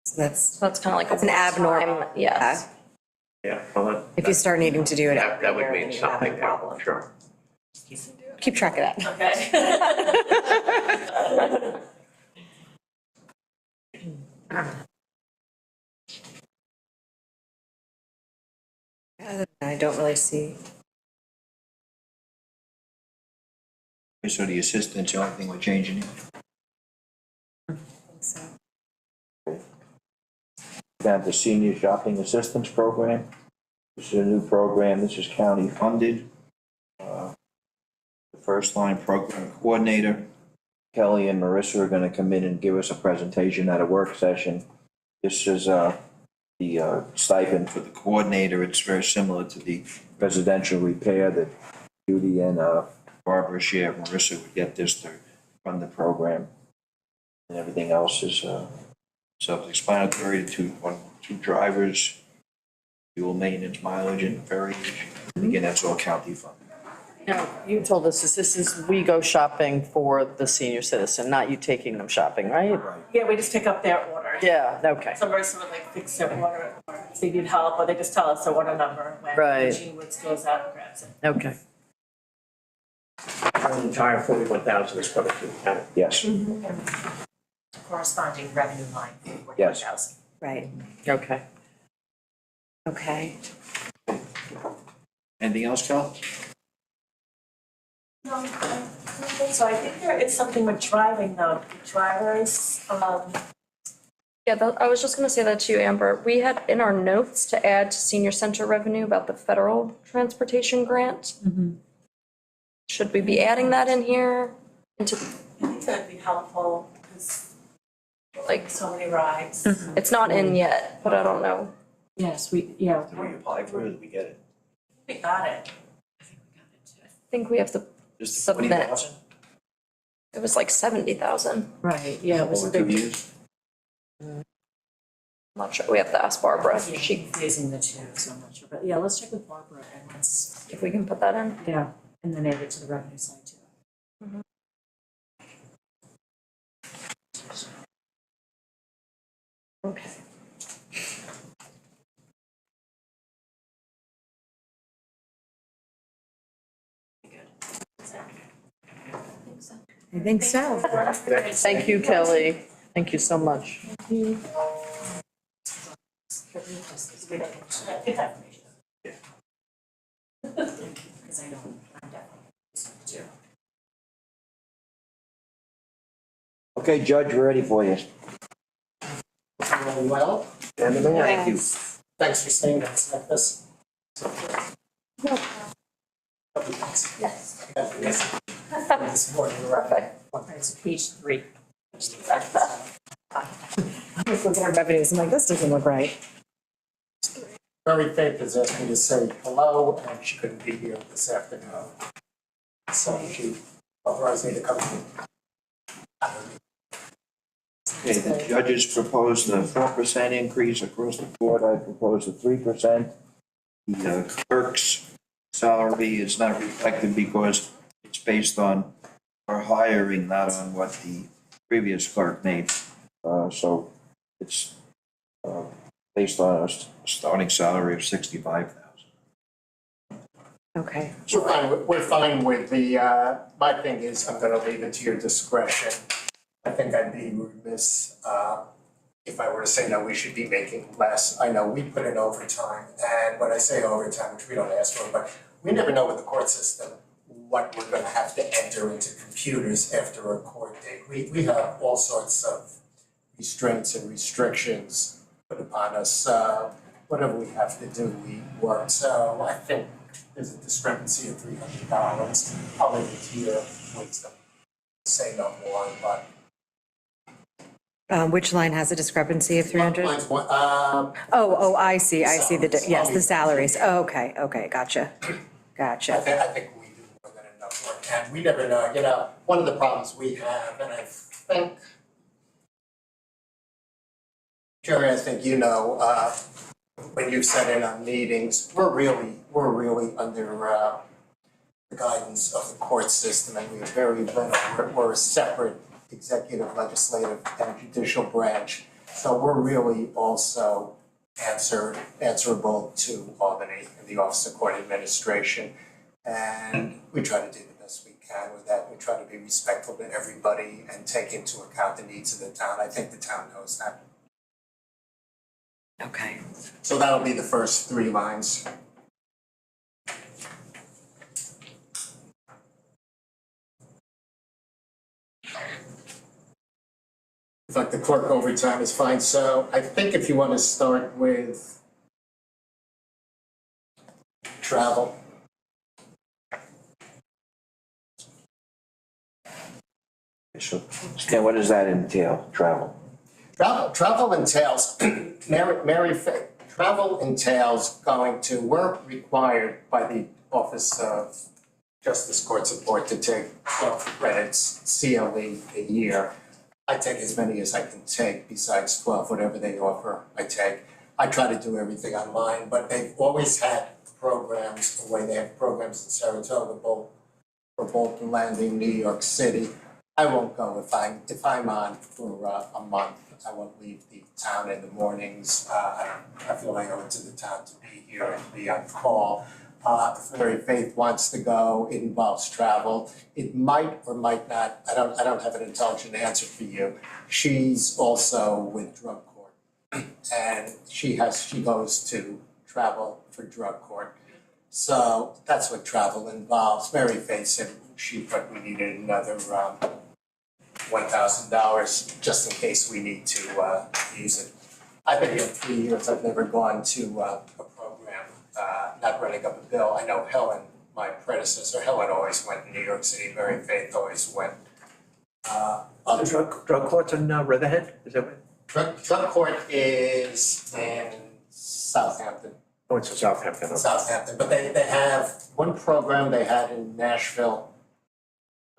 So that's, So that's kinda like a It's an abnormal- one-time, yes. Yeah, well, if you start needing to do it that every would year, mean then you have a something, yeah, problem. sure. Keep track of that. Okay. Other than that, I don't really see. So the assistant's the only thing we're changing it. So, Down to Senior Shopping Assistance Program. This is a new program, this is county funded. The First Line Program Coordinator, Kelly and Marissa are gonna come in and give us a presentation at a work session. This is, the the stipend for the coordinator, it's very similar to the residential repair that Judy and Barbara share. Marissa would get this to run the program. And everything else is self-explanatory, two drivers, fuel maintenance, mileage, and ferriage. And again, that's all county funded. Now, you told us this is, we go shopping for the senior citizen, not you taking them shopping, right? Yeah, we just pick up their order. Yeah, okay. Some person would like fix their order, or if they need help, or they just tell us their order number when Right. Gene Woods goes out and grabs it. Okay. The entire 41,000 is covered through the county. Yes. Corresponding revenue line, Yes. 41,000. Right, Okay. okay. Anything else, Cal? No, I don't think so. I think there is something with driving though, drivers, Yeah, I was just gonna say that to you, Amber. We had in our notes to add to senior center revenue about the federal transportation grant. Should we be adding that in here into, I think that'd be helpful, because like, so many rides. it's not in yet, but I don't know. Yes, Did we apply for it, or did we get it? We got it. I think we have to Just the submit. 20,000? It was like 70,000. right, yeah, it was a Over 2 big. years? I'm not sure. We have to ask Barbara. Yeah, She, confusing the two, so I'm not sure, but yeah, let's check with Barbara and let's, if we can put that in. yeah, and then add it to the revenue side too. Okay. I think so. Thank you, Kelly. Thank you so much. Because I know I'm definitely too. Okay, Judge, we're ready for you. Really well. Thank you. Thanks for staying with us like this. Yes. This morning, right? Perfect. Alright, so page 3. I was looking at revenues, I'm like, this doesn't look right. Mary Faith has asked me to say hello, and she couldn't be here this afternoon. So she authorized me to come in. Okay, the judges proposed a 4% increase across the board. I propose a 3%. The clerk's salary is not reflected because it's based on our hiring, not on what the previous clerk made. So it's based on a starting salary of 65,000. Okay. We're fine with the, my thing is, I'm gonna leave it to your discretion. I think I'd be remiss, if I were to say, no, we should be making less. I know we put in overtime, and when I say overtime, which we don't ask for, but we never know with the court system what we're gonna have to enter into computers after a court date. We have all sorts of restraints and restrictions put upon us. Whatever we have to do, we work. So I think there's a discrepancy of $300. I'll leave it to your wisdom. Say no more, but. Which line has a discrepancy of 300? Mine's one, Oh, I see, yes, the salaries, oh, okay, gotcha, I gotcha. think we do more than enough work, and we never know, one of the problems we have, and I think, Jerry, I think you know, when you've sat in on meetings, we're really under, the guidance of the court system, and we're very little, we're a separate executive, legislative, and judicial branch. So we're really also answerable to Albany and the Office of Court Administration. And we try to do the best we can with that. We try to be respectful to everybody and take into account the needs of the town. I think the town knows that. Okay. So that'll be the first 3 lines. In fact, the clerk overtime is fine, so I think if you want to start with travel. So, Stan, what does that entail, travel? Travel entails, Mary Faith, Travel entails going to, we're required by the Office of Justice Court Support to take 12 credits CLE a year. I take as many as I can take besides 12, whatever they offer, I take. I try to do everything online, but they've always had programs, the way they have programs in Saratoga, for Bolton Landing, New York City. I won't go if I'm on for a month. I won't leave the town in the mornings. I feel I owe it to the town to be here and be on call. If Mary Faith wants to go, it involves travel. It might or might not, I don't have an intelligent answer for you. She's also with drug court. And she goes to travel for drug court. So that's what travel involves. Mary Faith said she thought we needed another $1,000 just in case we need to use it. I've been here 3 years, I've never gone to a program, not running up a bill. I know Helen, my predecessor, Helen always went to New York City, Mary Faith always went. The drug courts in Riverhead, is that what? Drug court is in Southampton. Oh, it's in Southampton, okay. Southampton, but they have one program they had in Nashville,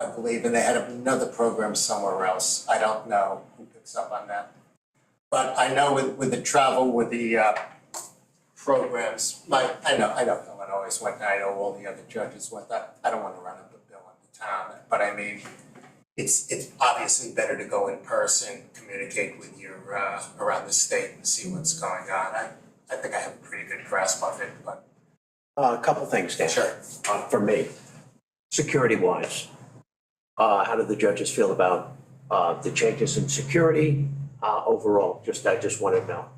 I believe, and they had another program somewhere else. I don't know who picks up on that. But I know with the travel, with the programs, I know Helen always went, and I know all the other judges went. I don't want to run up a bill on the town, but I mean, it's obviously better to go in person, communicate with your around the state and see what's going on. I think I have a pretty good grasp of it, but. A couple things, Dan. Sure. For me, security-wise, how do the judges feel about the changes in security overall? I just want to know.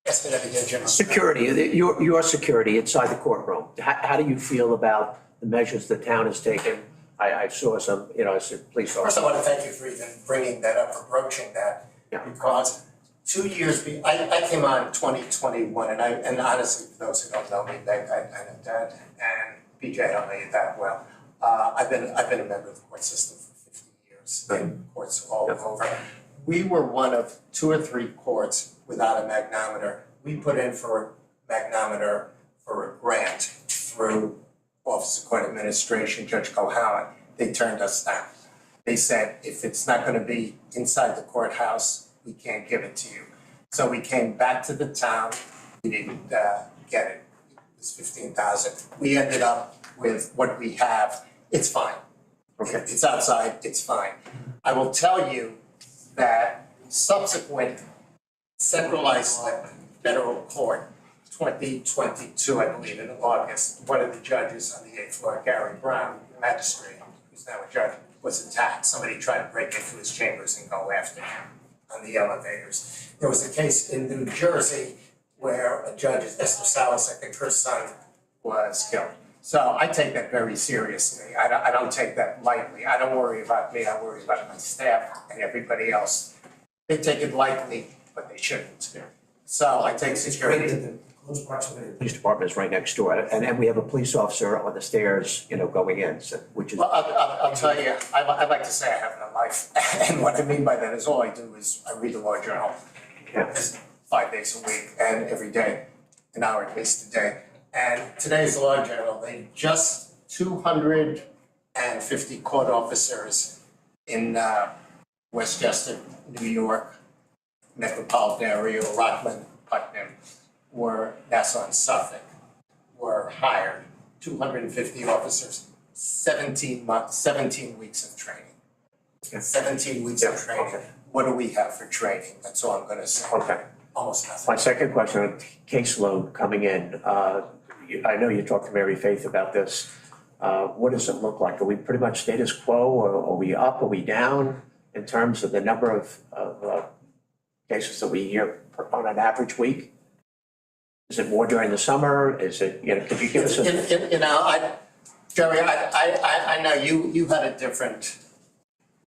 Yes, but again, Jim. Security, your security inside the courtroom. How do you feel about the measures the town has taken? I saw some, as a police First, officer. I want to thank you for even bringing that up, for broaching that. Yeah. Because 2 years, I came on in 2021, and honestly, for those who don't know me, I know Dad and PJ, I don't know you that well. I've been a member of the court system for 50 years, in courts all over. We were one of 2 or 3 courts without a magnometer. We put in for a magnometer for a grant through Office of Court Administration, Judge Cohowen. They turned us down. They said, if it's not going to be inside the courthouse, we can't give it to you. So we came back to the town. We didn't get it. It was $15,000. We ended up with what we have. It's fine. Okay. It's outside, it's fine. I will tell you that subsequent centralized federal court, 2022, I believe, in August, one of the judges on the 8th floor, Gary Brown, magistrate, who's now a judge, was attacked. Somebody tried to break into his chambers and go after him on the elevators. There was a case in New Jersey where a judge, Esther Salas, I think her son was killed. So I take that very seriously. I don't take that lightly. I don't worry about me, I worry about my staff and everybody else. They take it lightly, but they shouldn't. So I take security. Police department is right next door, and then we have a police officer on the stairs, going in, which is. Well, I'll tell you, I like to say I have no life. And what I mean by that is all I do is I read the Law Journal. Yeah. It's 5 days a week and every day, an hour at least a day. And today's Law Journal, they just 250 court officers in Westchester, New York, metropolitan area, Rockland, Putnam, Nassau and Suffolk, were hired. 250 officers, 17 weeks of training. 17 weeks of training. Okay. What do we have for training? That's all I'm gonna say. Okay. Almost nothing. My second question, caseload coming in. I know you talked to Mary Faith about this. What does it look like? Are we pretty much status quo, or are we up, are we down in terms of the number of cases that we hear on an average week? Is it more during the summer? Is it, could you give us a? Jerry, I know you had a different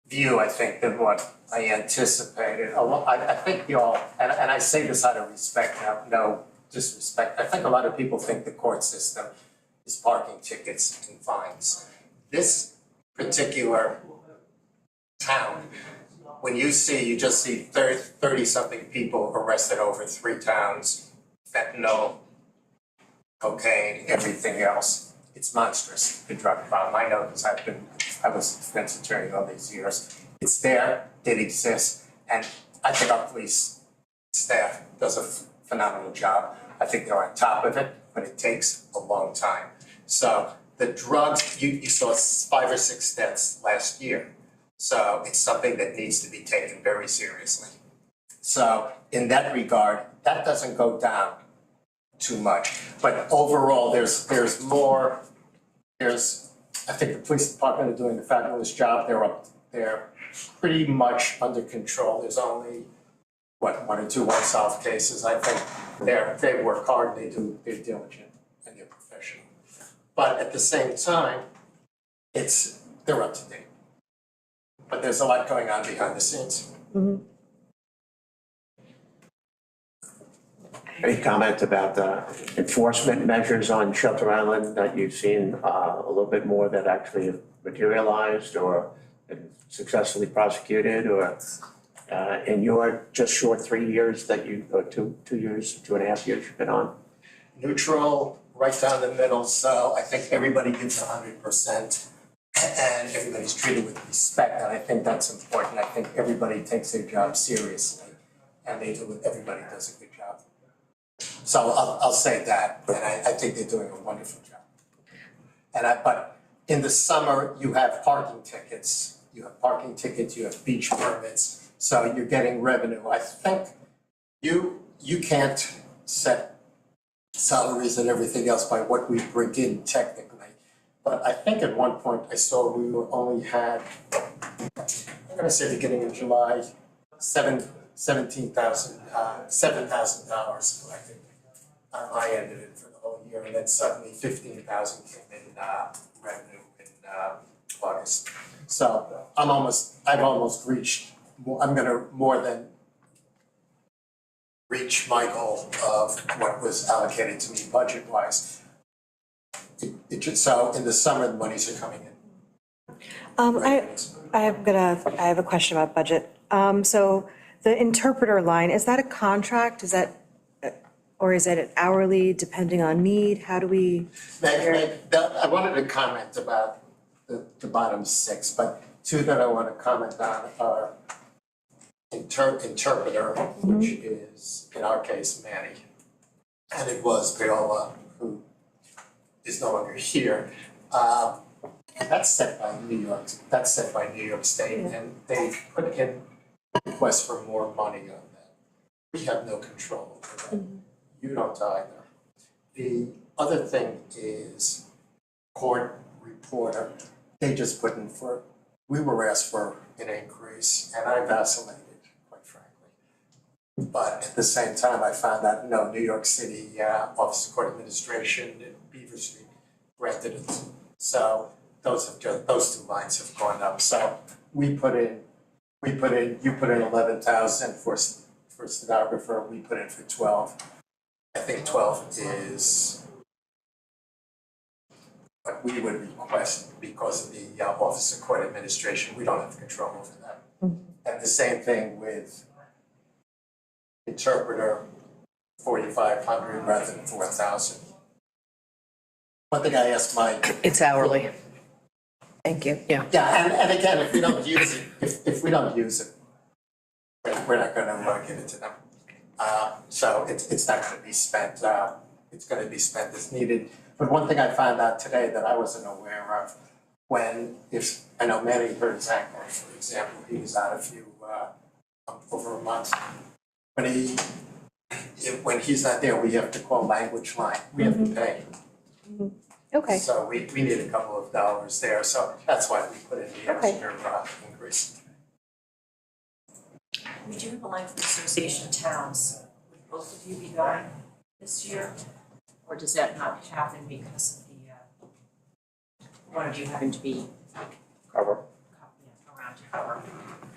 view, I think, than what I anticipated. I think y'all, and I say this out of respect, no disrespect, I think a lot of people think the court system is parking tickets and fines. This particular town, when you just see 30-something people arrested over 3 towns, fentanyl, cocaine, everything else. It's monstrous, the drug problem. I know because I was a defense attorney all these years. It's there, it exists, and I think our police staff does a phenomenal job. I think they're on top of it, but it takes a long time. So the drugs, you saw 5 or 6 deaths last year. So it's something that needs to be taken very seriously. So in that regard, that doesn't go down too much. But overall, there's more, I think the police department are doing a fabulous job. They're pretty much under control. There's only, 1 or 2 unsolved cases. I think they work hard, they're diligent, and they're professional. But at the same time, they're up to date. But there's a lot going on behind the scenes. Any comment about the enforcement measures on Shelter Island that you've seen a little bit more that actually have materialized or been successfully prosecuted, or in your just short 3 years that or 2 years, 2.5 years you've been on? Neutral, right down the middle, so I think everybody gives 100%. And everybody's treated with respect, and I think that's important. I think everybody takes their job seriously, and everybody does a good job. So I'll say that, and I think they're doing a wonderful job. But in the summer, you have parking tickets, you have beach permits, so you're getting revenue. I think you can't set salaries and everything else by what we bring in technically. But I think at one point I saw we only had, I'm gonna say beginning of July, $7,000 collected on my end of it for the whole year, and then suddenly 15,000 came in revenue in August. So I've almost reached, I'm gonna more than reach my goal of what was allocated to me budget-wise. So in the summer, the monies are coming in. I have a question about budget. So the interpreter line, is that a contract? Or is it an hourly depending on need? How do we? I wanted to comment about the bottom 6, but 2 that I want to comment on are interpreter, which is, in our case, Manny. And it was Paola, who is no longer here. That's set by New York State, and they put in requests for more money on that. We have no control over that. You don't either. The other thing is court reporter. They just put in we were asked for an increase, and I vacillated, quite frankly. But at the same time, I found out, no, New York City Office of Court Administration in Beaver Street granted it. So those 2 lines have gone up. So you put in 11,000 for stenographer, we put in for 12. I think 12 is what we would request because of the Office of Court Administration. We don't have control over that. And the same thing with interpreter, 4,500 rather than 4,000. One thing I asked Mike. It's hourly. Thank you. Yeah. Yeah, and again, if we don't use it, if we don't use it, we're not gonna give it to them. So it's not gonna be spent, it's gonna be spent as needed. But one thing I found out today that I wasn't aware of, I know Manny hurt his ankle, for example, he was out over a month. When he's not there, we have to call language line, we have to pay. Okay. So we need a couple of dollars there, so that's why we put in the extra increase. We do have a line from Association of Towns. Would both of you be going this year? Or does that not happen because of one of you having to be Cover. around to cover?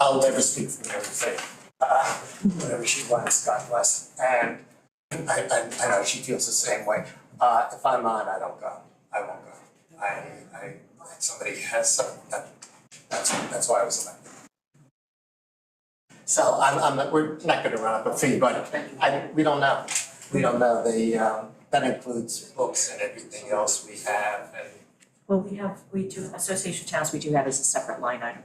I'll never speak for Mary Faye. Whatever she wants, God bless. And I know she feels the same way. If I'm on, I don't go. I won't go. Somebody has some, that's why I was elected. So we're not gonna run up a fee, but we don't know. we don't know, that includes books and everything else we have and. Well, we do, Association of Towns, we do have as a separate line item.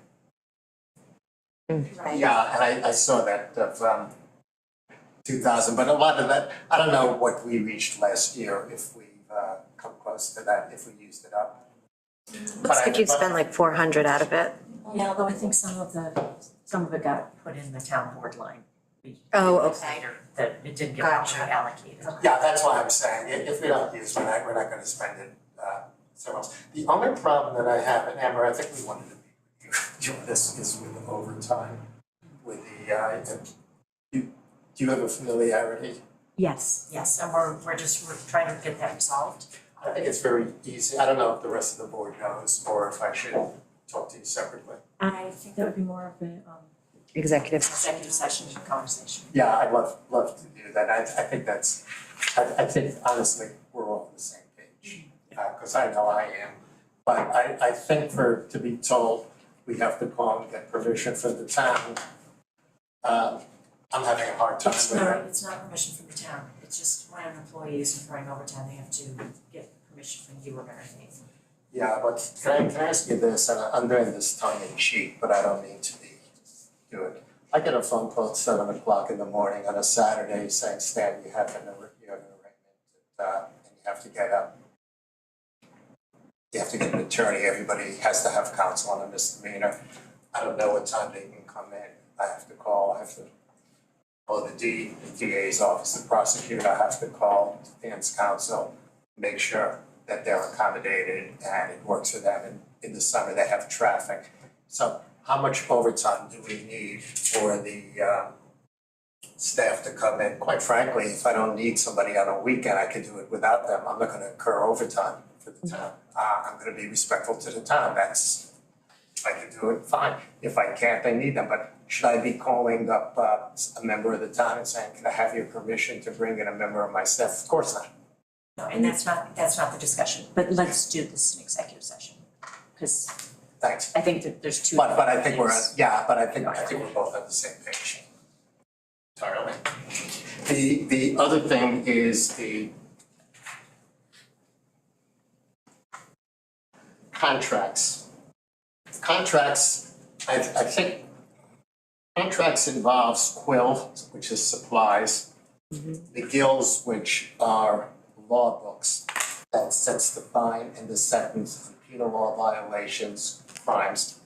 Right. Yeah, and I saw that of 2,000, but a lot of that, I don't know what we reached last year, if we've come close to that, if we used it up. Looks like you'd spend like 400 out of it. Yeah, although I think some of it got put in the town board line. Oh, okay. Later, that it didn't get Gotcha. properly allocated. Yeah, that's why I'm saying, if we don't use it, we're not gonna spend it somewhere else. The only problem that I have, and Amber, I think we wanted to be with you, this is with the overtime, with the, do you have a familiarity? Yes, and we're trying to get that resolved. I think it's very easy, I don't know if the rest of the board knows, or if I should talk to you separately. I think that would be more of a Executive. executive session conversation. Yeah, I'd love to do that, I think that's, I think honestly, we're all on the same page, cause I know I am. But I think to be told, we have to call and get permission from the town. I'm having a hard time with it. It's not permission from the town, it's just when an employee is incurring overtime, they have to get permission from you or anything. Yeah, but can I ask you this, and I'm doing this tongue in cheek, but I don't mean to do it. I get a phone call at 7:00 in the morning on a Saturday saying, Stan, you have an arraignment, and you have to get an attorney, everybody has to have counsel on a misdemeanor. I don't know what time they can come in, I have to call the DA's office, the prosecutor, I have to call defense counsel, make sure that they're accommodated and it works for them. And in the summer, they have traffic. So how much overtime do we need for the staff to come in? Quite frankly, if I don't need somebody on a weekend, I could do it without them. I'm not gonna incur overtime for the town. I'm gonna be respectful to the town. That's, if I can do it, fine. If I can't, I need them. But should I be calling up a member of the town and saying, can I have your permission to bring in a member of my staff? Of course not. No, and that's not the discussion, but let's do this in executive session, because Thanks. I think that there's two. But I think we're, things. I think we're both on the same page. Entirely. The other thing is the contracts. Contracts, I think contracts involves Quill, which is supplies. The gills, which are law books, that sets the fine and the sentence on penal law violations, crimes,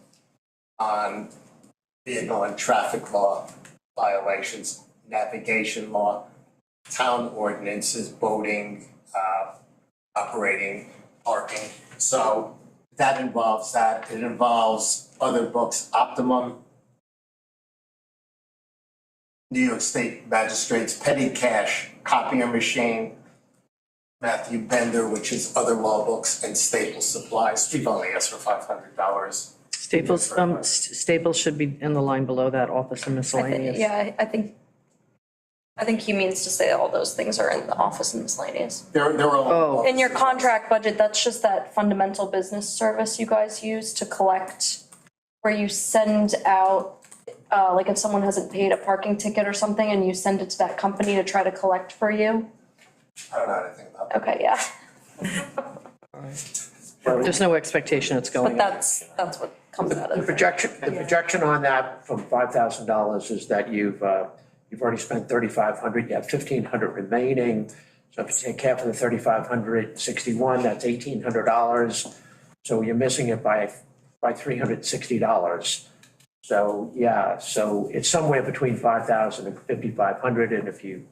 on vehicle and traffic law violations, navigation law, town ordinances, boating, operating, parking. So that involves that. It involves other books, Optimum, New York State Magistrates, Petty Cash, Copying Machine, Matthew Bender, which is other law books, and Staples Supplies. We've only asked for $500. Staples should be in the line below that, office and miscellaneous. Yeah, I think he means to say all those things are in the office and miscellaneous. They're all. Oh. In your contract budget, that's just that fundamental business service you guys use to collect, where you send out, like if someone hasn't paid a parking ticket or something and you send it to that company to try to collect for you. I don't know anything about that. Okay, yeah, There's no expectation it's going but up. that's what comes out The of it. projection on that from $5,000 is that you've already spent $3,500, you have $1,500 remaining. So if you take half of the $3,561, that's $1,800. So you're missing it by $360. So, yeah, so it's somewhere between $5,000 and $5,500, and if you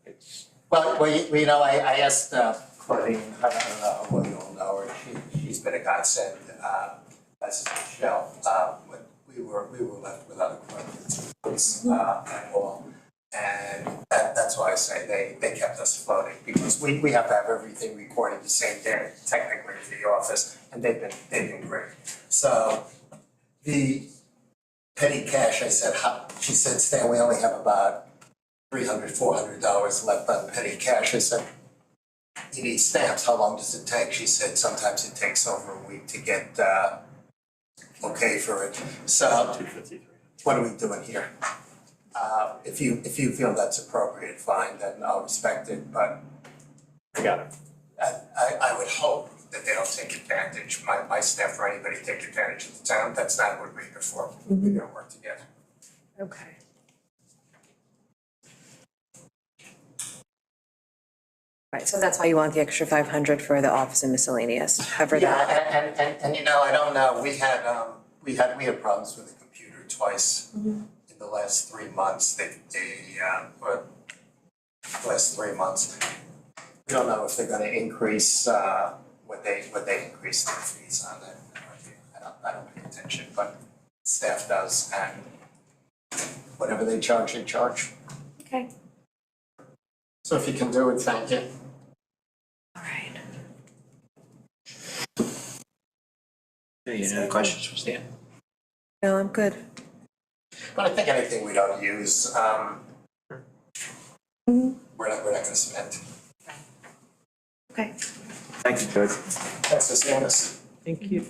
it's. Well, I asked Claudine, I don't know whether you all know her, she's been a godsend, as is Michelle, when we were left without equipment, and all. And that's why I say they kept us floating, because we have to have everything recorded the same day, technically in the office, and they've been great. So the petty cash, she said, Stan, we only have about $300, $400 left on petty cash. I said, you need stamps, how long does it take? She said, sometimes it takes over a week to get okay for it. So what are we doing here? If you feel that's appropriate, fine, then I'll respect it, but I got it. I would hope that they don't take advantage, my staff or anybody take advantage of the town, that's not what we're here for, we're gonna work together. Okay. Right, so that's why you want the extra 500 for the office and miscellaneous, cover Yeah, that. and you know, I don't know, we had problems with the computer twice in the last 3 months, last 3 months. We don't know if they're gonna increase, what they increase their fees on it. I don't pay attention, but staff does, and whatever they charge, they charge. Okay. So if you can do it, thank you. All right. Any other questions for Stan? No, I'm good. But I think anything we don't use, we're not gonna spend. Okay. Thank you, Judge. That's the status. Thank you.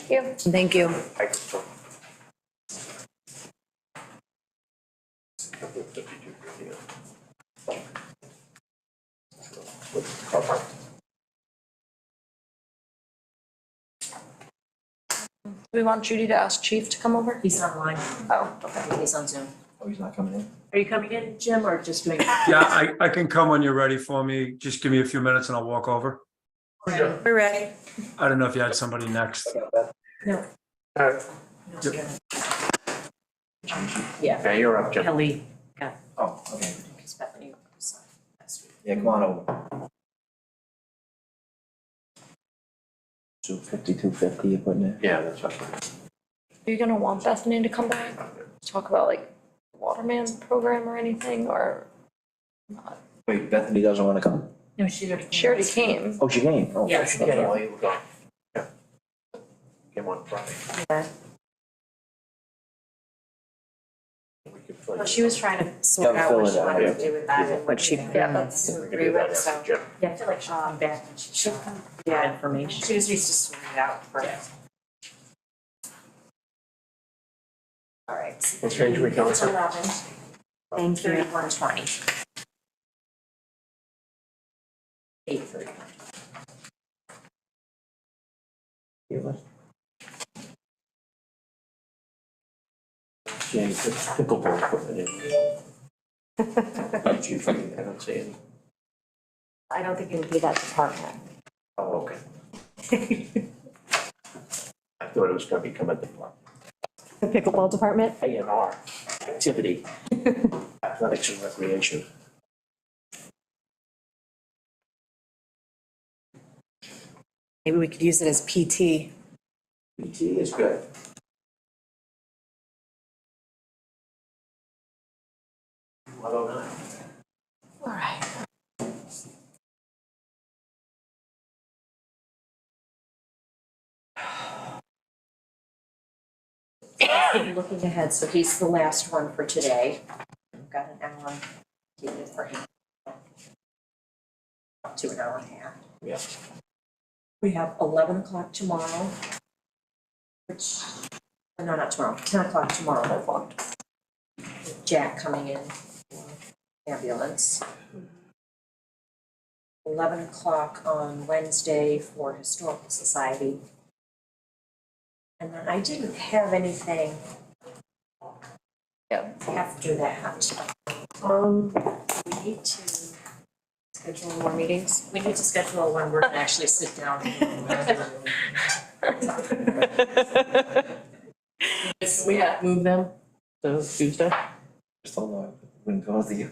Yeah. Thank you. Do we want Judy to ask Chief to come over? He's online, Oh, okay. he's on Zoom. Oh, he's not coming in? Are you coming in, Jim, or just doing? Yeah, I can come when you're ready for me. Just give me a few minutes and I'll walk over. We're ready. I don't know if you had somebody next. No. Uh, Yeah, Yeah, you're up, Jim. Kelly got, Oh, okay. because Bethany was last week. Yeah, come on over. So 5250 you're putting in? Yeah, that's right. Are you gonna want Bethany to come back, talk about like Waterman program or anything, or not? Wait, Bethany doesn't wanna come? No, she already. She already came. Oh, she came? Oh. Yeah, she did. Yeah, while you were gone. Yeah. Came on Friday. Yeah. We could fill Well, you she was trying to sort Gotta out fill what it she out, wanted yeah. to do with that and what she. Yeah, that's. in. We could do that after Jim. Yeah, I feel like she'll come back and she'll come, yeah, information. She just needs to sort it out first. All right. What page are we going to? 11, Thank you. 3120. 831. Yeah, you put pickleball equipment in. Not you, I don't see any. I don't think it would be that department. Oh, okay. I thought it was gonna become a department. The pickleball department? A&R, activity, athletics and recreation. Maybe we could use it as PT. PT is good. $109. All right. Looking ahead, so he's the last one for today. I've got an hour dated for him. Up to an hour and a half. Yeah. We have 11 o'clock tomorrow, which, no, not tomorrow, 10 o'clock tomorrow. Jack coming in for ambulance. 11 o'clock on Wednesday for Historical Society. And then I didn't have anything Yeah. after that. We need to Schedule more meetings. We need to schedule one where we can actually sit down. We have move them to Tuesday? Just hold on, when go to the,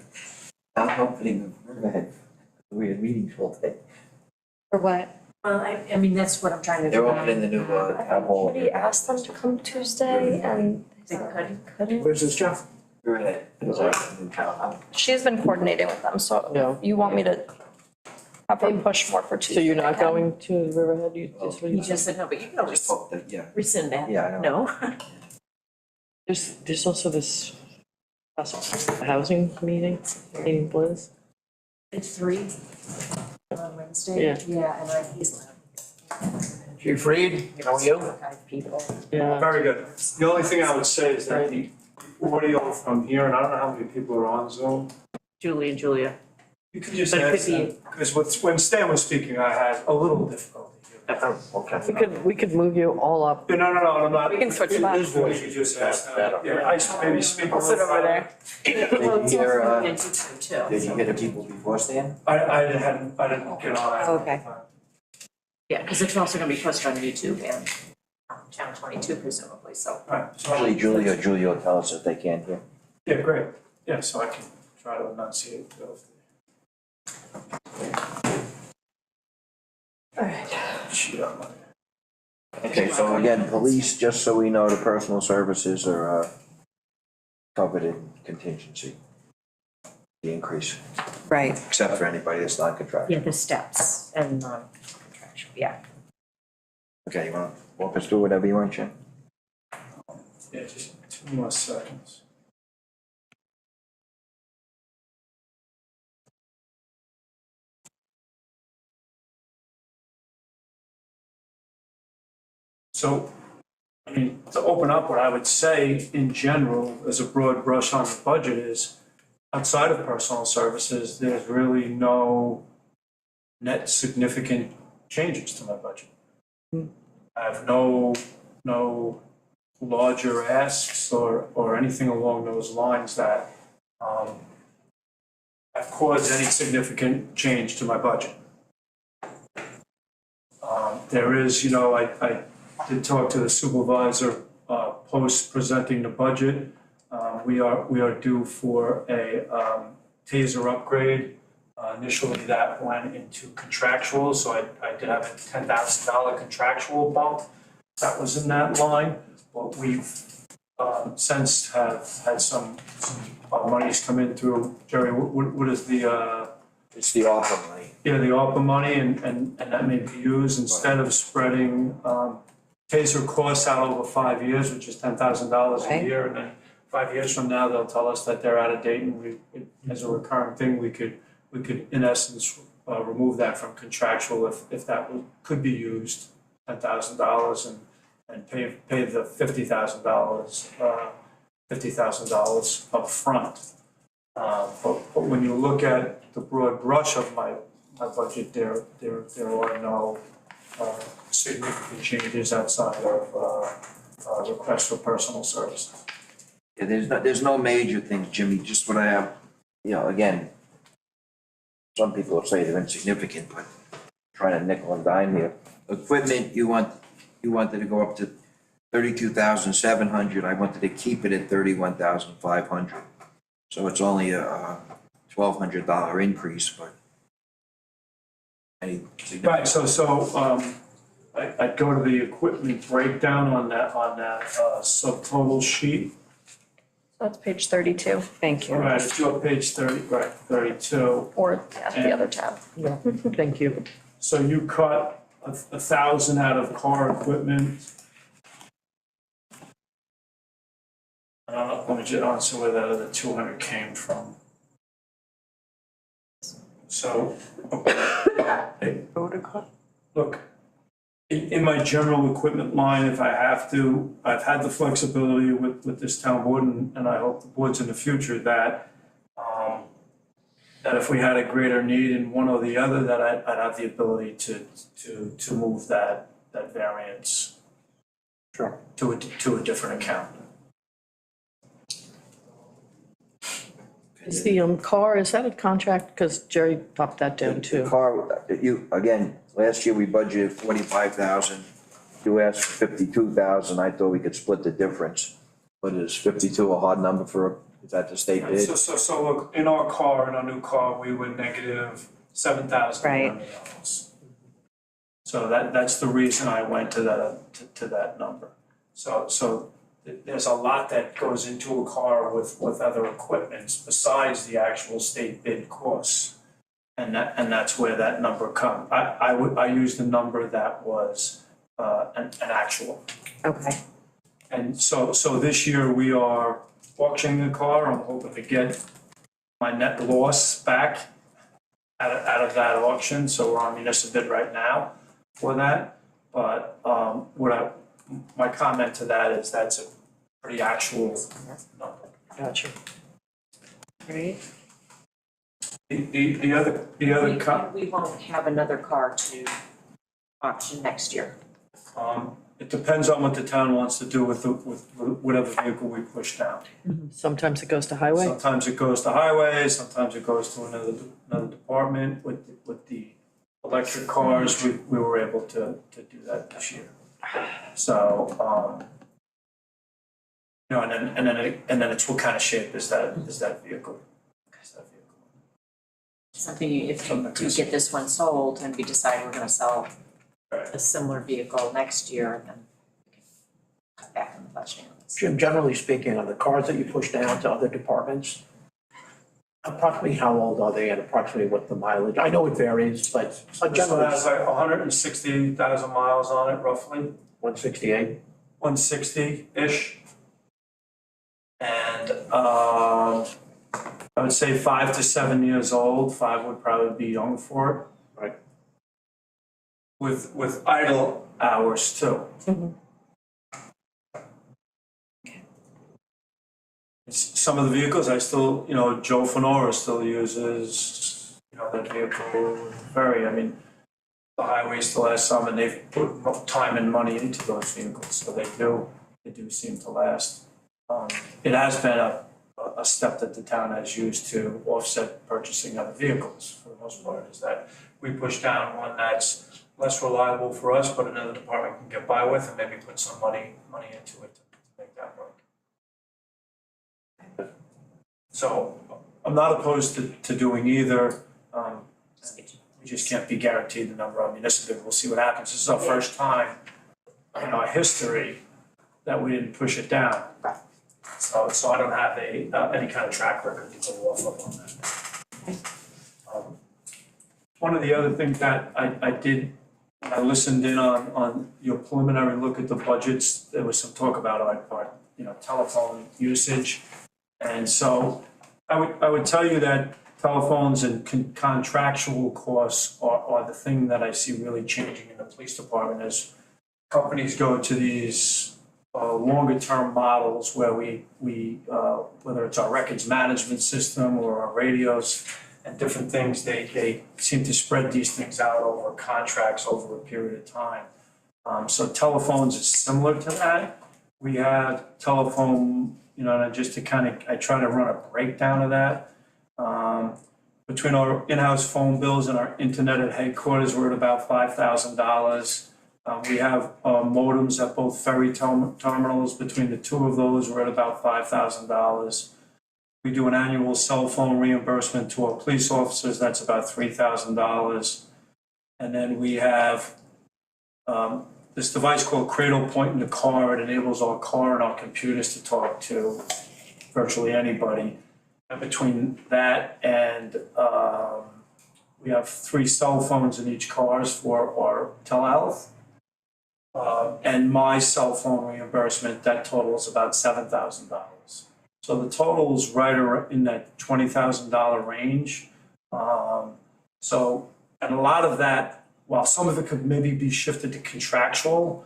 I'm opening the Riverhead, we had meetings all day. For what? Well, I mean, that's what I'm trying to do. They're opening the new, town hall. Somebody asked them to come Tuesday and They couldn't. couldn't. Where's this, Jeff? Riverhead, it's like a new town hall. She's been coordinating with them, so Yeah. you want me to have her push more for Tuesday? So you're not going to Riverhead, you just, He just said no, but you can I always just hope that, yeah. rescind that. Yeah, I know. No. there's also this housing meeting, meeting Liz. It's 3 on Wednesday. Yeah. Yeah, and he's Chief Reed, how are you? 5 people. Yeah. Very good. The only thing I would say is that the audio from here, and I don't know how many people are on Zoom. Julie and Julia. You could just But it ask could be- them, because when Stan was speaking, I had a little difficulty hearing. Okay. We could move you all up. No, I'm not. We can switch His spots. voice, you just ask them. Better. Yeah, maybe speak a I'll sit little over louder. there. Did you hear, Too. did you hear the people before Stan? I didn't get on. Oh, okay. Yeah, because it's also gonna be posted on YouTube and Channel 22 presumably, so. Right, Usually Julia will tell us if they can't hear. yeah, great, yeah, so I can try to enunciate. Shit, I'm like- Okay, so again, police, just so we know, the personal services are covered in contingency. The increase, Right. except for anybody that's non-contractual. Yeah, the steps and non-contractual, yeah. Okay, you wanna walk us through whatever you want, Jen? Yeah, just 2 more seconds. So, I mean, to open up, what I would say in general, as a broad brush on the budget is, outside of personal services, there's really no net significant changes to my budget. I have no larger asks or anything along those lines that have caused any significant change to my budget. There is, I did talk to the supervisor post presenting the budget. We are due for a TASER upgrade. Initially, that went into contractual, so I did have a $10,000 contractual bump that was in that line. But we've since have had some monies come in through, Jerry, what is the, It's the ARPA money. yeah, the ARPA money, and that may be used instead of spreading TASER costs out over 5 years, which is $10,000 a Right. year, and then 5 years from now, they'll tell us that they're out of date, and as a recurring thing, we could in essence remove that from contractual if that could be used, $10,000 and pay the $50,000 upfront. But when you look at the broad brush of my budget, there are no significant changes outside of requests for personal services. Yeah, there's no major things, Jimmy, just what I have, again, some people will say they're insignificant, but trying to nickel and dime here. Equipment, you wanted to go up to 32,700, I wanted to keep it at 31,500. So it's only a $1,200 increase, but any significant. Right, so I'd go to the equipment breakdown on that subtotal sheet. That's page 32, Thank you. Right, it's your page 32. or the other tab. Thank you. So you cut 1,000 out of car equipment. Let me just answer where that other 200 came from. So, look, in my general equipment line, if I have to, I've had the flexibility with this town board, and I hope the boards in the future that that if we had a greater need in one or the other, that I'd have the ability to move that variance. Sure. To a different account. Is the car, is that a contract? Because Jerry popped that down The too. car, again, last year we budgeted 45,000, you asked for 52,000, I thought we could split the difference. But is 52 a hard number is that the state bid? So look, in our new car, we were negative $7,000. So that's the reason I went to that number. So there's a lot that goes into a car with other equipment besides the actual state bid costs. And that's where that number comes. I used a number that was an actual. Okay. And so this year we are auctioning the car. I'm hoping to get my net loss back out of that auction. So we're on municipal bid right now for that. But my comment to that is that's a pretty actual number. Gotcha. Right? The other We won't have another car to auction next year. it depends on what the town wants to do with whatever vehicle we push down. Sometimes it goes to highway? Sometimes it goes to highway, sometimes it goes to another department. With the electric cars, we were able to do that this year. So, and then it's what kind of shape is that vehicle? Is that vehicle? Something, if you do get this one sold and we decide we're gonna sell Right. a similar vehicle next year, then we can cut back on the budget. Jim, generally speaking, on the cars that you push down to other departments, approximately how old are they and approximately what the mileage? I know it varies, but This one generally has like 160,000 miles on it roughly, 168. 160-ish. And I would say 5 to 7 years old, 5 would probably be young for it. Right. With idle hours too. Some of the vehicles I still, Joe Fenora still uses, that vehicle I mean, the highway still has some and they've put time and money into those vehicles, so they do seem to last. It has been a step that the town has used to offset purchasing other vehicles for the most part, is that we push down one that's less reliable for us, but another department can get by with, and maybe put some money into it to make that work. So I'm not opposed to doing either. We just can't be guaranteed the number of municipal. We'll see what happens. This is our first time in our history that we didn't push it down. So I don't have any kind of track record to go off of on that. One of the other things that I did, when I listened in on your preliminary look at the budgets, there was some talk about our telephone usage. And so I would tell you that telephones and contractual costs are the thing that I see really changing in the police department as companies go to these longer term models where we whether it's our records management system or our radios and different things, they seem to spread these things out over contracts over a period of time. So telephones is similar to that. We have telephone, and just to I try to run a breakdown of that. Between our in-house phone bills and our internet at headquarters, we're at about $5,000. We have modems at both ferry terminals. Between the two of those, we're at about $5,000. We do an annual cell phone reimbursement to our police officers, that's about $3,000. And then we have this device called Cradle Point in the car. It enables our car and our computers to talk to virtually anybody. And between that and we have 3 cell phones in each cars for our telehealth. And my cell phone reimbursement, that totals about $7,000. So the total's right in that $20,000 range. And a lot of that, while some of it could maybe be shifted to contractual,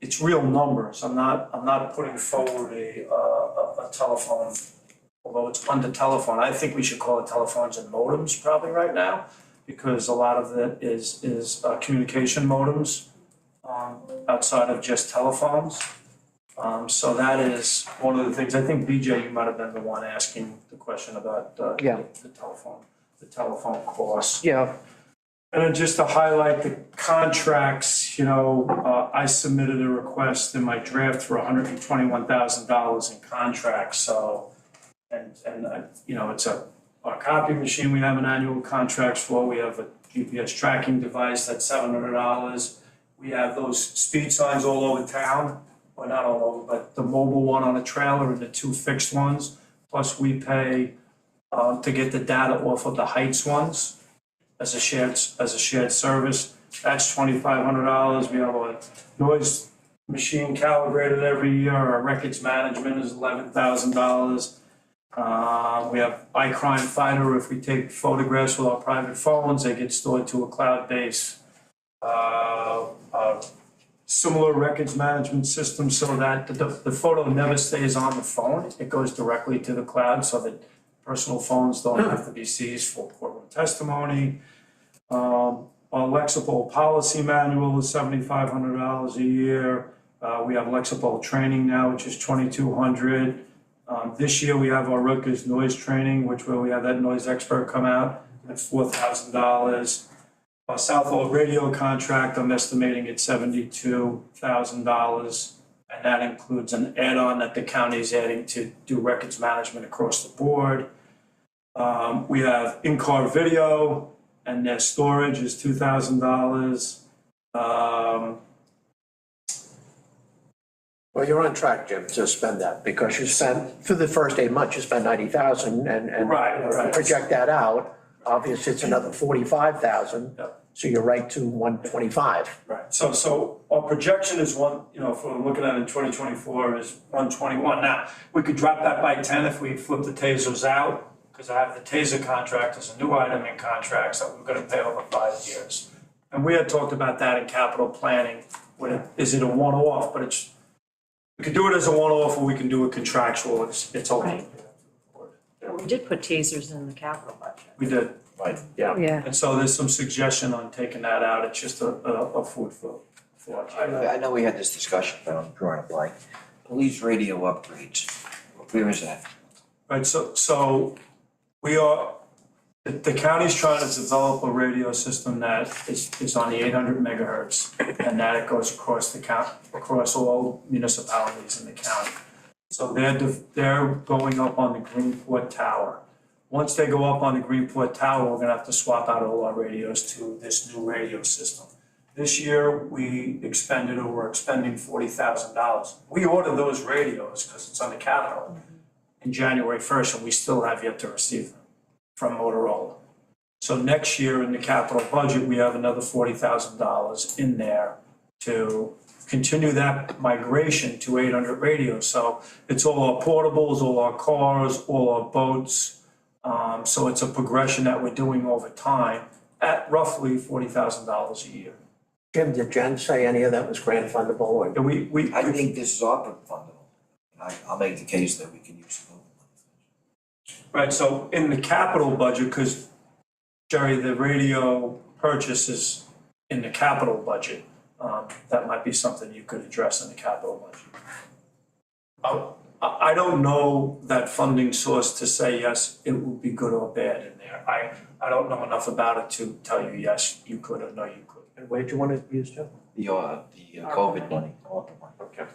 it's real numbers. I'm not putting forward a telephone, although it's under telephone. I think we should call it telephones and modems probably right now, because a lot of it is communication modems outside of just telephones. So that is one of the things. I think BJ, you might have been the one asking the question about the telephone costs. Yeah. And then just to highlight the contracts, I submitted a request in my draft for $121,000 in contracts. So, it's our copy machine we have an annual contracts for. We have a GPS tracking device that's $700. We have those speed signs all over town, well, not all over, but the mobile one on a trailer and the 2 fixed ones. Plus we pay to get the data off of the Heights ones as a shared service. That's $2,500. We have a noise machine calibrated every year. Our records management is $11,000. We have iCrime Finder. If we take photographs with our private phones, they get stored to a cloud-based similar records management system so that the photo never stays on the phone. It goes directly to the cloud so that personal phones don't have to be seized for courtroom testimony. Our Lexipol policy manual is $7,500 a year. We have Lexipol training now, which is $2,200. This year, we have our Rutgers noise training, which where we have that noise expert come out at $4,000. Our Southhold radio contract, I'm estimating at $72,000. And that includes an add-on that the county is adding to do records management across the board. We have in-car video, and their storage is $2,000. Well, you're on track, Jim, to spend that, because you spent, for the first 8 months, you spent 90,000, and Right. project that out, obviously it's another 45,000. Yep. So you're right to 125. Right, so our projection is if we're looking at in 2024 is 121. Now, we could drop that by 10 if we flip the tasers out, because I have the taser contract as a new item in contracts that we're gonna pay over 5 years. And we had talked about that in capital planning, is it a one-off, but we could do it as a one-off or we can do it contractual, it's open. Right. We did put tasers in the capital budget. We did, Right, yeah. Yeah. and so there's some suggestion on taking that out, it's just a food for thought. I know we had this discussion, but I'm drawing a blank. Police radio upgrades, where is that? Right, so we are, the county's trying to develop a radio system that is on the 800 megahertz, and that it goes across across all municipalities in the county. So they're going up on the Greenport Tower. Once they go up on the Greenport Tower, we're gonna have to swap out all our radios to this new radio system. This year, we're expending $40,000. We ordered those radios, because it's on the capital, in January 1st, and we still have yet to receive them from Motorola. So next year in the capital budget, we have another $40,000 in there to continue that migration to 800 radios. So it's all our portables, all our cars, all our boats. So it's a progression that we're doing over time at roughly $40,000 a year. Jim, did Jen say any of that was grant fundable, or? And we I think this is ARPA fundable. I'll make the case that we can use some of it. Right, so in the capital budget, because Jerry, the radio purchase is in the capital budget, that might be something you could address in the capital budget. I don't know that funding source to say, yes, it would be good or bad in there. I don't know enough about it to tell you, yes, you could, or no, you could. And where'd you want to use, Jim? The COVID money. Okay.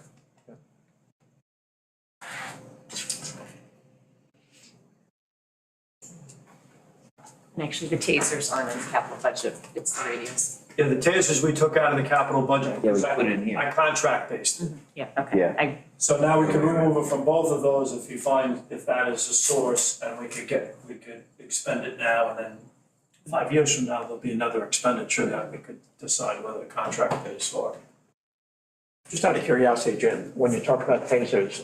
And actually, the tasers aren't in the capital budget, it's the radios. Yeah, the tasers we took out of the capital budget. Yeah, we put it in here. I contract based. Yeah, okay. Yeah. So now we can remove it from both of those if you find, if that is a source, and we could expend it now, and then 5 years from now, there'll be another expenditure that we could decide whether the contract pays for. Just out of curiosity, Jim, when you talk about tasers,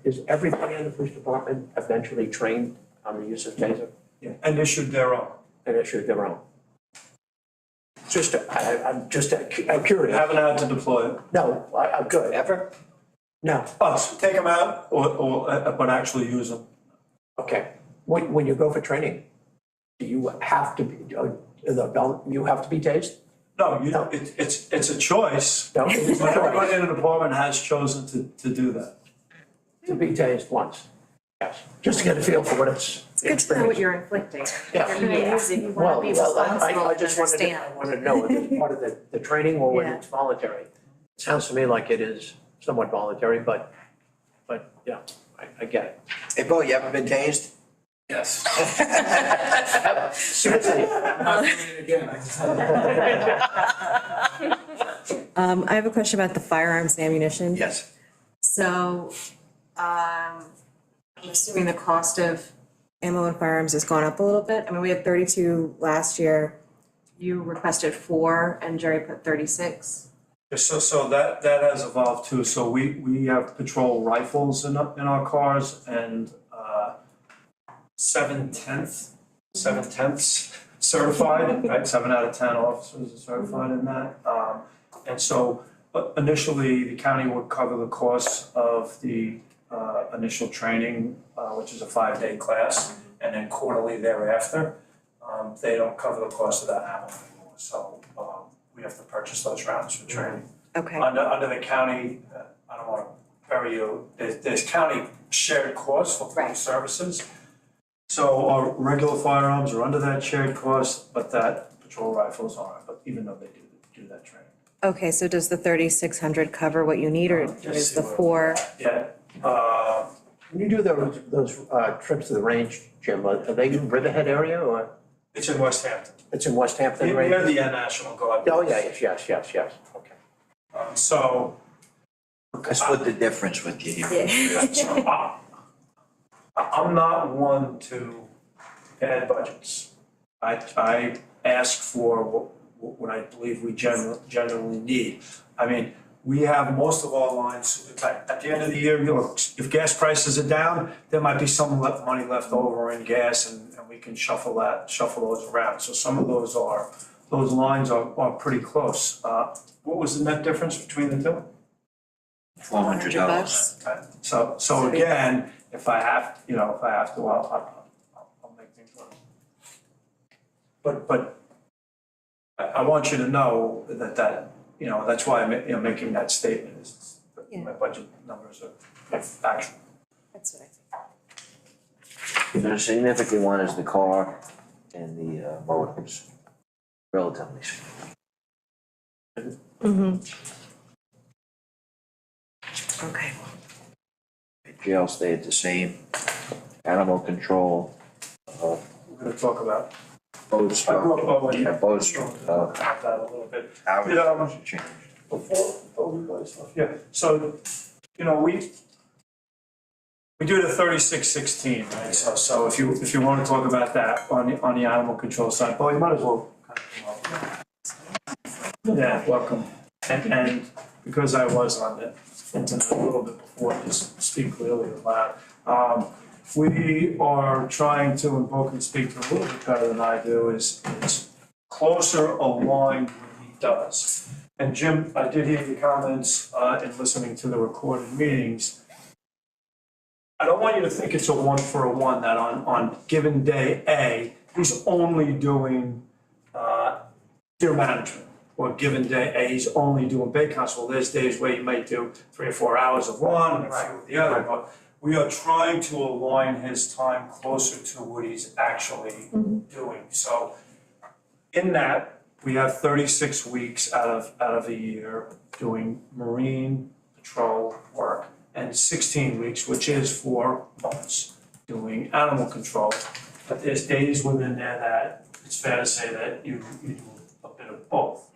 is everybody in the police department eventually trained on the use of taser Yeah, and issued their own. and issued their own? Just, I'm curious. Haven't had to deploy it. No, I'm good. Ever? No, Us, take them out, but actually use them. okay. When you go for training, do you have to be, you have to be tased? No, No. it's a choice. No, But everybody in the department has chosen to do that. to be tased once. Yes, just to get a feel for what it's. It's good to know what you're inflicting. Yeah. You're gonna use it, you wanna be I responsible and just wanted to, I understand. wanted to know whether it's part of the training or whether Yeah. it's voluntary. It sounds to me like it is somewhat voluntary, but yeah, I get it. Hey, Bo, you ever been tased? Yes. Seriously, I have a question about the firearms and ammunition. Yes. So, I'm assuming the cost of ammo and firearms has gone up a little bit. I mean, we had 32 last year. You requested 4 and Jerry put 36. So that has evolved too. So we have patrol rifles in our cars and 7/10ths certified, right? 7 out of 10 officers are certified in that. And so initially, the county would cover the costs of the initial training, which is a 5-day class, and then quarterly thereafter. They don't cover the cost of that animal anymore, so we have to purchase those rounds for training. Okay, Under the county, I don't wanna bury you, there's county shared costs for police services. So our regular firearms are under that shared cost, but that patrol rifles aren't, but even though they do that training. okay, so does the 3,600 cover what you need, or Just is see the where- 4? Yeah, When you do those trips to the range, Jim, are they in Riverhead area or it's in West Hampton. it's in West Hampton range? Near the National Guard. Oh, yeah, yes, okay. So, I split the difference with you here. I'm not one to add budgets. I ask for what I believe we generally need. I mean, we have most of our lines super tight. At the end of the year, you know, if gas prices are down, there might be some money left over in gas and we can shuffle those around. So some of those lines are pretty close. What was the net difference between the two? $400. Okay, so again, if I have to, I'll make things work. But I want you to know that, you know, that's why I'm, making that statement is Yeah. my budget numbers are actual. That's what I think. The significant one is the car and the motors, relatively speaking. Okay. Jail stayed the same, animal control, We're gonna talk about. boat I struck, grew up yeah, boat struck, about that a little bit. hours Yeah. changed. Before we go to stuff, yeah, so, you know, we do the 3616, right, so if you wanna talk about that on the animal control side, well, you might as well kind of come up. Yeah, welcome, and because I was on the internet a little bit before, just speak clearly and loud. We are trying to, and Bo can speak to a little bit better than I do, is closer aligned with he does. And Jim, I did hear your comments in listening to the recorded meetings. I don't want you to think it's a 1-for-1, that on given day A, he's only doing deer management. Or given day A, he's only doing bay council. There's days where you might do 3 or 4 hours of one and a few of the other, but we are trying to align his time closer to what he's actually doing. So in that, we have 36 weeks out of a year doing marine patrol work, and 16 weeks, which is 4 months, doing animal control. But there's days within there that it's fair to say that you do a bit of both.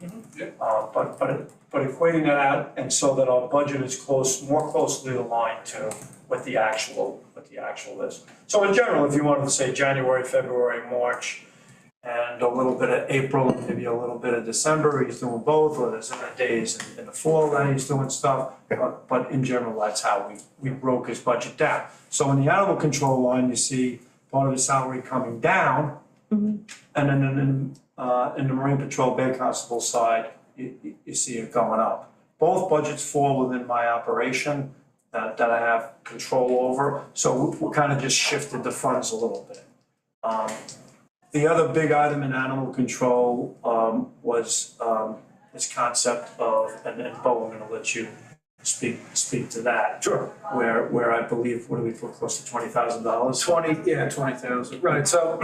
But equating that out, and so that our budget is more closely aligned to what the actual is. So in general, if you wanted to say January, February, March, and a little bit of April, maybe a little bit of December, he's doing both, or there's other days in the fall that he's doing stuff. But in general, that's how we broke his budget down. So in the animal control line, you see part of his salary coming down. And then in the Marine Patrol Bay Constable side, you see it going up. Both budgets fall within my operation that I have control over, so we kind of just shifted the funds a little bit. The other big item in animal control was this concept of, and Bo, I'm gonna let you speak to that. Sure. Where I believe, what do we put, close to $20,000? 20,000, right, so,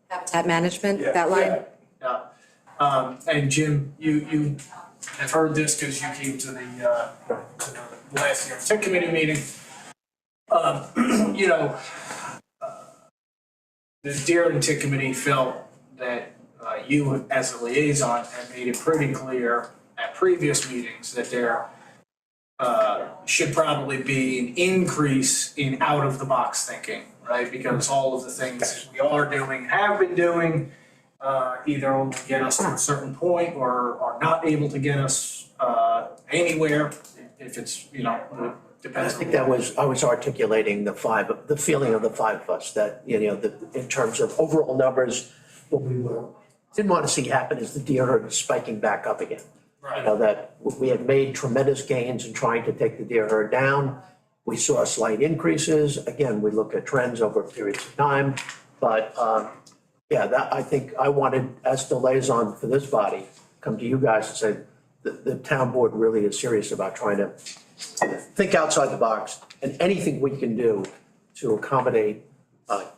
Habitat management, Yeah. that line? yeah. And Jim, you have heard this because you came to the last year's TIC committee meeting. You know, the Dearling TIC committee felt that you, as a liaison, had made it pretty clear at previous meetings that there should probably be an increase in out-of-the-box thinking, right? Because all of the things we are doing, have been doing, either only get us to a certain point or are not able to get us anywhere, if it's, you know, I depends. think I was articulating the feeling of the 5 of us, that, you know, in terms of overall numbers, what we didn't want to see happen is the deer herd spiking back up again. You know, that we had made tremendous gains in trying to take the deer herd down. We saw slight increases. Again, we look at trends over periods of time. But, yeah, that, I think I wanted, as the liaison for this body, come to you guys and say, the town board really is serious about trying to think outside the box and anything we can do to accommodate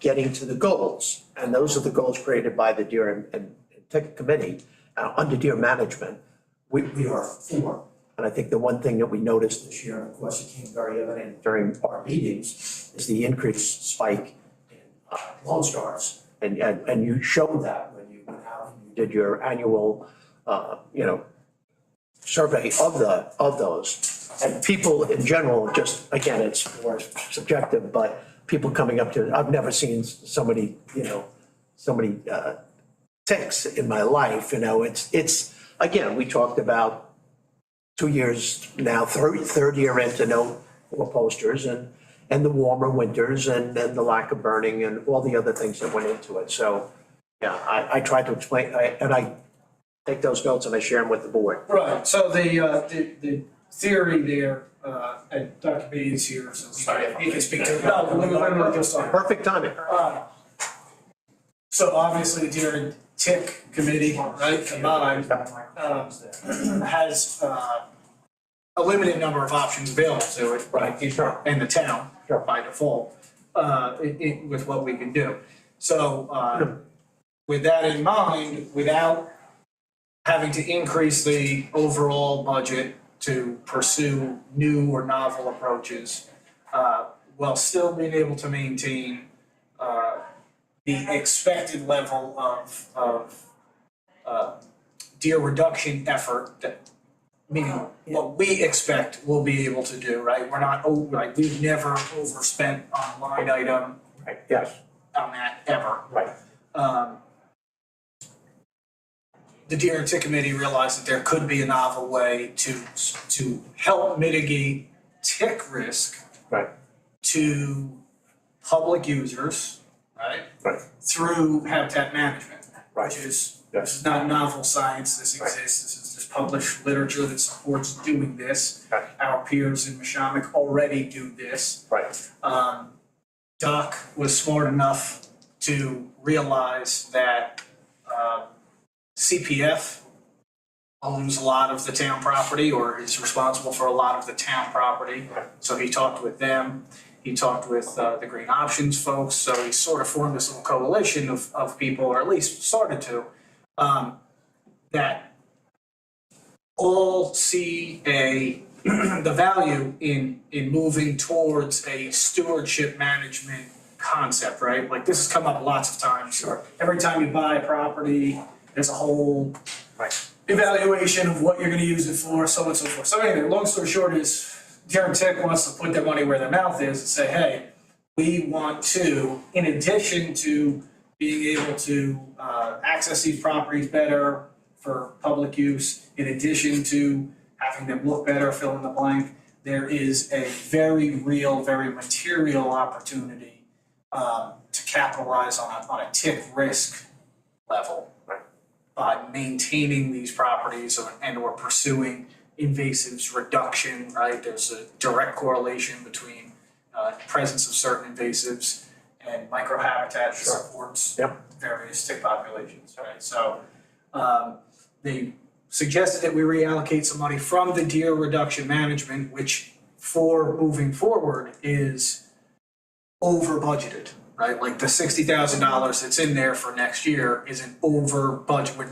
getting to the goals. And those are the goals created by the Deer and Tick Committee under deer management. We are for. And I think the one thing that we noticed this year, and of course it came very evident during our meetings, is the increased spike in Lone Stars. And you showed that when you went out and you did your annual, survey of those. And people in general, just, again, it's more subjective, but people coming up to, I've never seen so many ticks in my life, it's, again, we talked about 2 years now, third year into no more posters and the warmer winters and the lack of burning and all the other things that went into it. So, yeah, I tried to explain, and I take those notes and I share them with the board. Right, so the theory there, and Dr. B is here, so he can speak to it. No, we literally just on. Perfect timing. So obviously the Deer and Tick Committee, right, combined, has a limited number of options available to it, right, in the town, by default, with what we can do. So, with that in mind, without having to increase the overall budget to pursue new or novel approaches, while still being able to maintain the expected level of deer reduction effort, meaning what we expect we'll be able to do, right? We're not, we've never overspent on a line item. Right, yes. On that ever. Right. The Deer and Tick Committee realized that there could be a novel way to help mitigate tick risk. Right. To public users, right? Right. Through habitat management. Right. Which is, Yes. this is not novel science, this Right. exists, this is published literature that supports doing this. Right. Our peers in Mashonack already do this. Right. Doc was smart enough to realize that CPF owns a lot of the town property or is responsible for a lot of the town property. So he talked with them, he talked with the Green Options folks, so he sort of formed this little coalition of people, or at least started to, that all see the value in moving towards a stewardship management concept, right? Like this has come up lots of times. Sure. Every time you buy a property, there's a whole Right. evaluation of what you're gonna use it for, so on and so forth. So anyway, long story short is, Deer and Tick wants to put their money where their mouth is and say, hey, we want to, in addition to being able to access these properties better for public use, in addition to having them look better, fill in the blank, there is a very real, very material opportunity to capitalize on a tick risk level by maintaining these properties and/or pursuing invasives reduction, right? There's a direct correlation between presence of certain invasives and microhabitat that supports various tick populations, right? So they suggested that we reallocate some money from the deer reduction management, which for moving forward is over budgeted, right? Like the $60,000 that's in there for next year is an over budget. We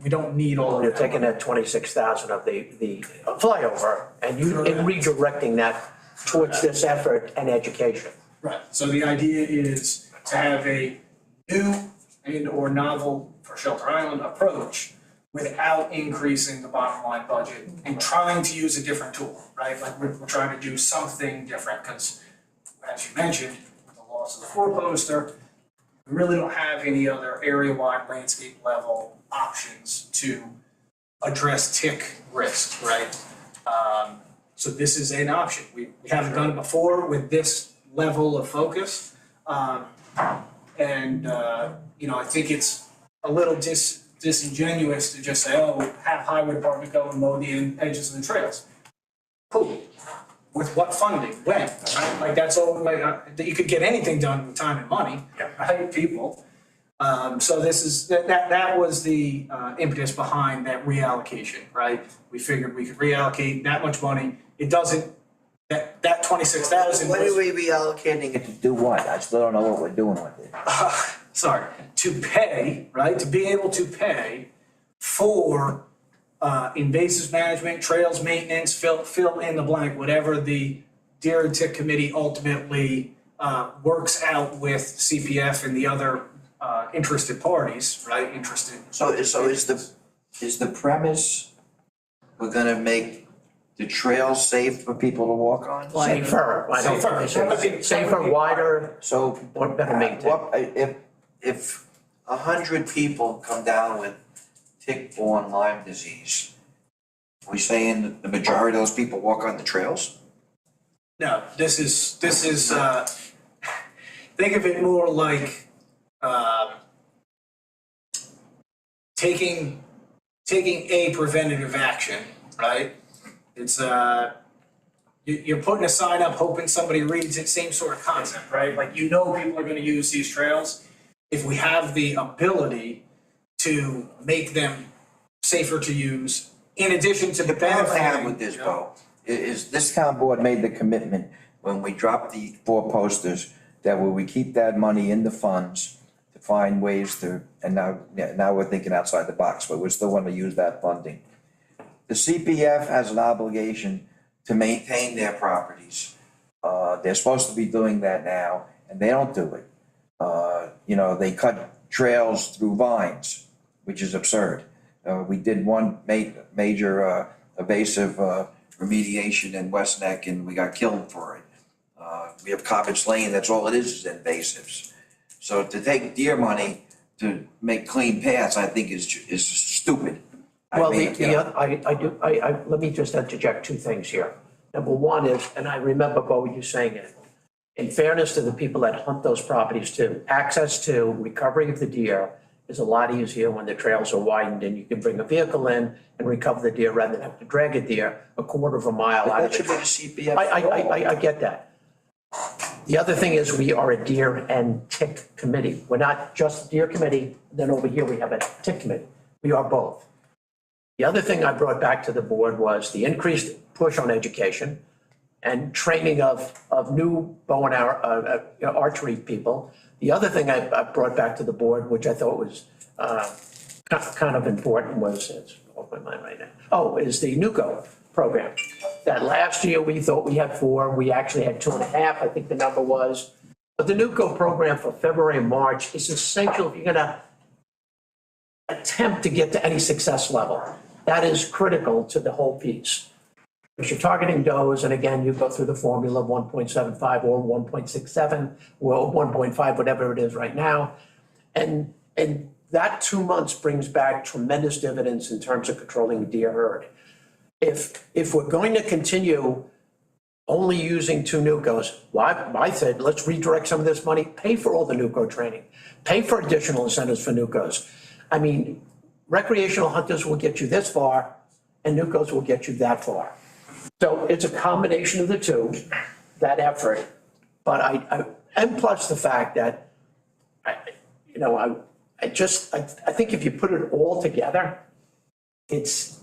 don't need all of You're that. taking that 26,000 of the flyover and redirecting that towards this effort and education. Right, so the idea is to have a new and/or novel for Shelter Island approach without increasing the bottom line budget and trying to use a different tool, right? Like we're trying to do something different, because as you mentioned, with the loss of the four-poster, we really don't have any other area-wide landscape level options to address tick risk, right? So this is an option. We haven't done it before with this level of focus. I think it's a little disingenuous to just say, oh, have highway department go and mow the edges of the trails. Cool. With what funding, when, right? Like, that's all, like, you could get anything done with time and money, right, people? So this is, that was the impetus behind that reallocation, right? We figured we could reallocate that much money. It doesn't, that 26,000 What was. are we reallocating it to do what? I still don't know what we're doing with it. Sorry, to pay, right, to be able to pay for invasive management, trails maintenance, fill in the blank, whatever the Deer and Tick Committee ultimately works out with CPF and the other interested parties, right, So is the premise, we're gonna make the trails safe for people to walk on? Safer, I don't think, safer, wider, So or better maintained. if 100 people come down with tick-borne Lyme disease, we saying that the majority of those people walk on the trails? No, this is, think of it more like, taking a preventative action, right? It's, you're putting a sign up, hoping somebody reads it, same sort of concept, right? Like, you know people are gonna use these trails. If we have the ability to make them safer to use, in addition to the The problem I have benefiting, with this, you know? Bo, is this town board made the commitment when we dropped the 4 posters, that we would keep that money in the funds to find ways to, and now we're thinking outside the box, but we still want to use that funding. The CPF has an obligation to maintain their properties. They're supposed to be doing that now, and they don't do it. They cut trails through vines, which is absurd. We did one major evasive remediation in West Neck, and we got killed for it. We have Cottage Lane, that's all it is invasives. So to take deer money to make clean paths, I think is stupid. Well, let me just interject 2 things here. Number one is, and I remember, Bo, you saying it, in fairness to the people that hunt those properties too, access to recovery of the deer is a lot easier when the trails are widened and you can bring a vehicle in and recover the deer rather than have to drag a deer a quarter of a mile out of That should the. be the CPF. I get that. The other thing is we are a deer and tick committee. We're not just a deer committee, then over here we have a tick committee. We are both. The other thing I brought back to the board was the increased push on education and training of new bow and arrow, archery people. The other thing I brought back to the board, which I thought was kind of important, was, it's off my mind right now, is the NUCO program. That last year we thought we had 4, we actually had 2.5, I think the number was. But the NUCO program for February and March is essential if you're gonna attempt to get to any success level. That is critical to the whole piece. If you're targeting does, and again, you go through the formula of 1.75 or 1.67, or 1.5, whatever it is right now. And that 2 months brings back tremendous dividends in terms of controlling the deer herd. If we're going to continue only using 2 NUCOs, I said, let's redirect some of this money, pay for all the NUCO training, pay for additional incentives for NUCOs. I mean, recreational hunters will get you this far, and NUCOs will get you that far. So it's a combination of the 2, that effort. But and plus the fact that, I think if you put it all together, it's,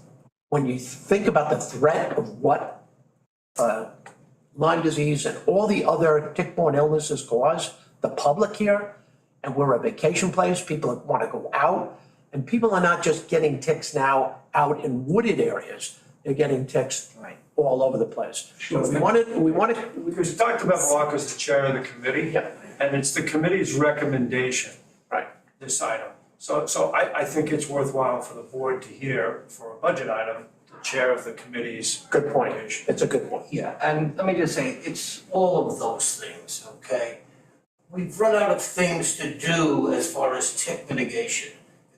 when you think about the threat of what Lyme disease and all the other tick-borne illnesses cause the public here, and we're a vacation place, people want to go out, and people are not just getting ticks now out in wooded areas, they're getting ticks all over the place. So we wanted. Because Dr. Bevilacqua is the chair of the committee. Yep. And it's the committee's recommendation. Right. This item. So I think it's worthwhile for the board to hear, for a budget item, the chair of the committee's. Good point. recommendation. It's a good point. Yeah, and let me just say, it's all of those things, okay? We've run out of things to do as far as tick mitigation.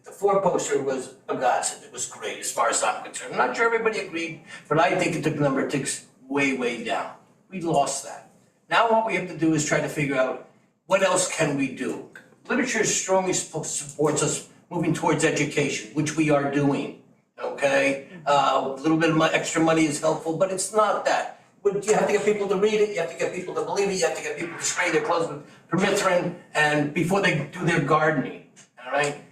The 4 poster was a godsend, it was great as far as I'm concerned. I'm not sure everybody agreed, but I think it took the number of ticks way, way down. We lost that. Now what we have to do is try to figure out what else can we do. Literature strongly supports us moving towards education, which we are doing, okay? A little bit of extra money is helpful, but it's not that. But you have to get people to read it, you have to get people to believe it, you have to get people to spray their clothes with permethrin and before they do their gardening, all right?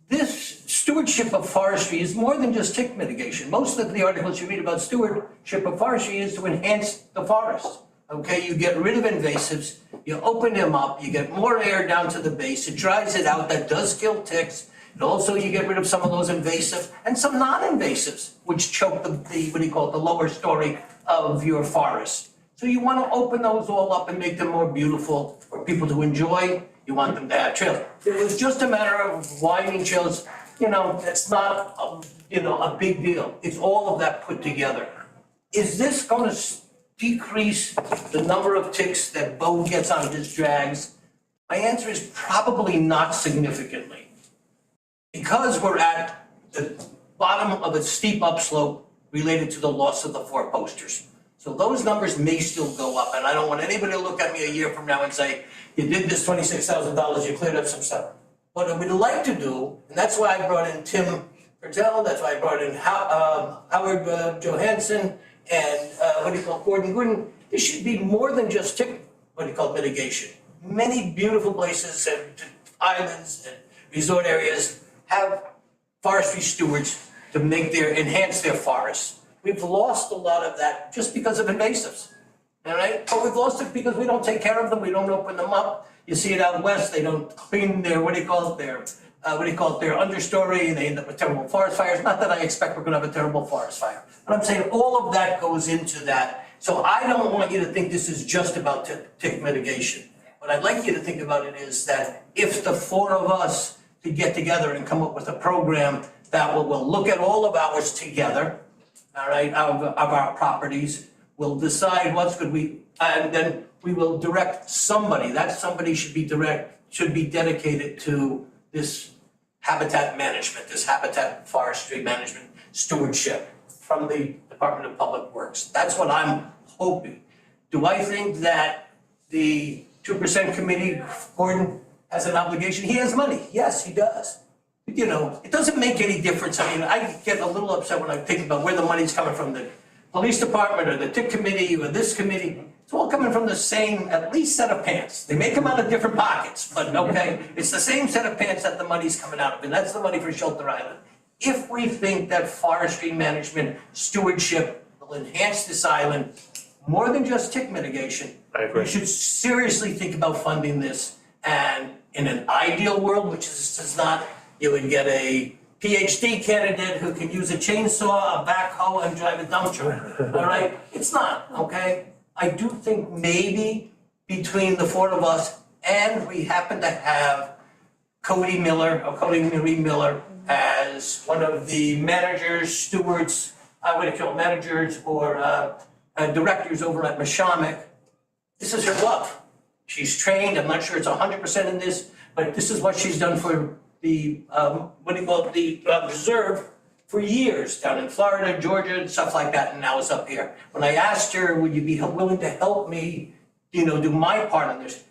This stewardship of forestry is more than just tick mitigation. Most of the articles you read about stewardship of forestry is to enhance the forest. Okay, you get rid of invasives, you open them up, you get more air down to the base, it dries it out, that does kill ticks. And also you get rid of some of those invasive and some non-invasives, which choke the what do you call it, the lower story of your forest. So you want to open those all up and make them more beautiful for people to enjoy. You want them to have trails. It was just a matter of widening trails, that's not, a big deal. It's all of that put together. Is this going to decrease the number of ticks that Bo gets on his drags? My answer is probably not significantly. Because we're at the bottom of a steep upslope related to the loss of the 4 posters. So those numbers may still go up, and I don't want anybody to look at me a year from now and say, you did this $26,000, you cleared up some stuff. What I would like to do, and that's why I brought in Tim Bertel, that's why I brought in Howard Johansson, and Gordon Gooden. This should be more than just tick, mitigation. Many beautiful places and islands and resort areas have forestry stewards to enhance their forests. We've lost a lot of that just because of invasives, all right? But we've lost it because we don't take care of them, we don't open them up. You see it out west, they don't clean their, their understory, and they end up with terrible forest fires. Not that I expect we're gonna have a terrible forest fire, but I'm saying all of that goes into that. So I don't want you to think this is just about tick mitigation. What I'd like you to think about it is that if the 4 of us could get together and come up with a program that will look at all of ours together, all right, of our properties, we'll decide what's good, and then we will direct somebody, that somebody should be dedicated to this habitat management, this habitat forestry management stewardship from the Department of Public Works. That's what I'm hoping. Do I think that the 2% committee, Gordon, has an obligation? He has money, yes, he does. It doesn't make any difference. I mean, I get a little upset when I think about where the money's coming from, the police department or the TIC committee or this committee. It's all coming from the same, at least, set of pants. They may come out of different pockets, but okay, it's the same set of pants that the money's coming out of, and that's the money for Shelter Island. If we think that forestry management stewardship will enhance this island more than just tick mitigation, I agree. we should seriously think about funding this. And in an ideal world, which is not, you would get a PhD candidate who can use a chainsaw, a backhoe, and drive a dump truck, all right? It's not, okay? I do think maybe between the 4 of us, and we happen to have Cody Marie Miller as one of the managers, stewards, managers or directors over at Mashomick. This is her love. She's trained, I'm not sure it's 100% in this, but this is what she's done for the, reserve for years down in Florida, Georgia, and stuff like that, and now it's up here. When I asked her, would you be willing to help me, do my part on this?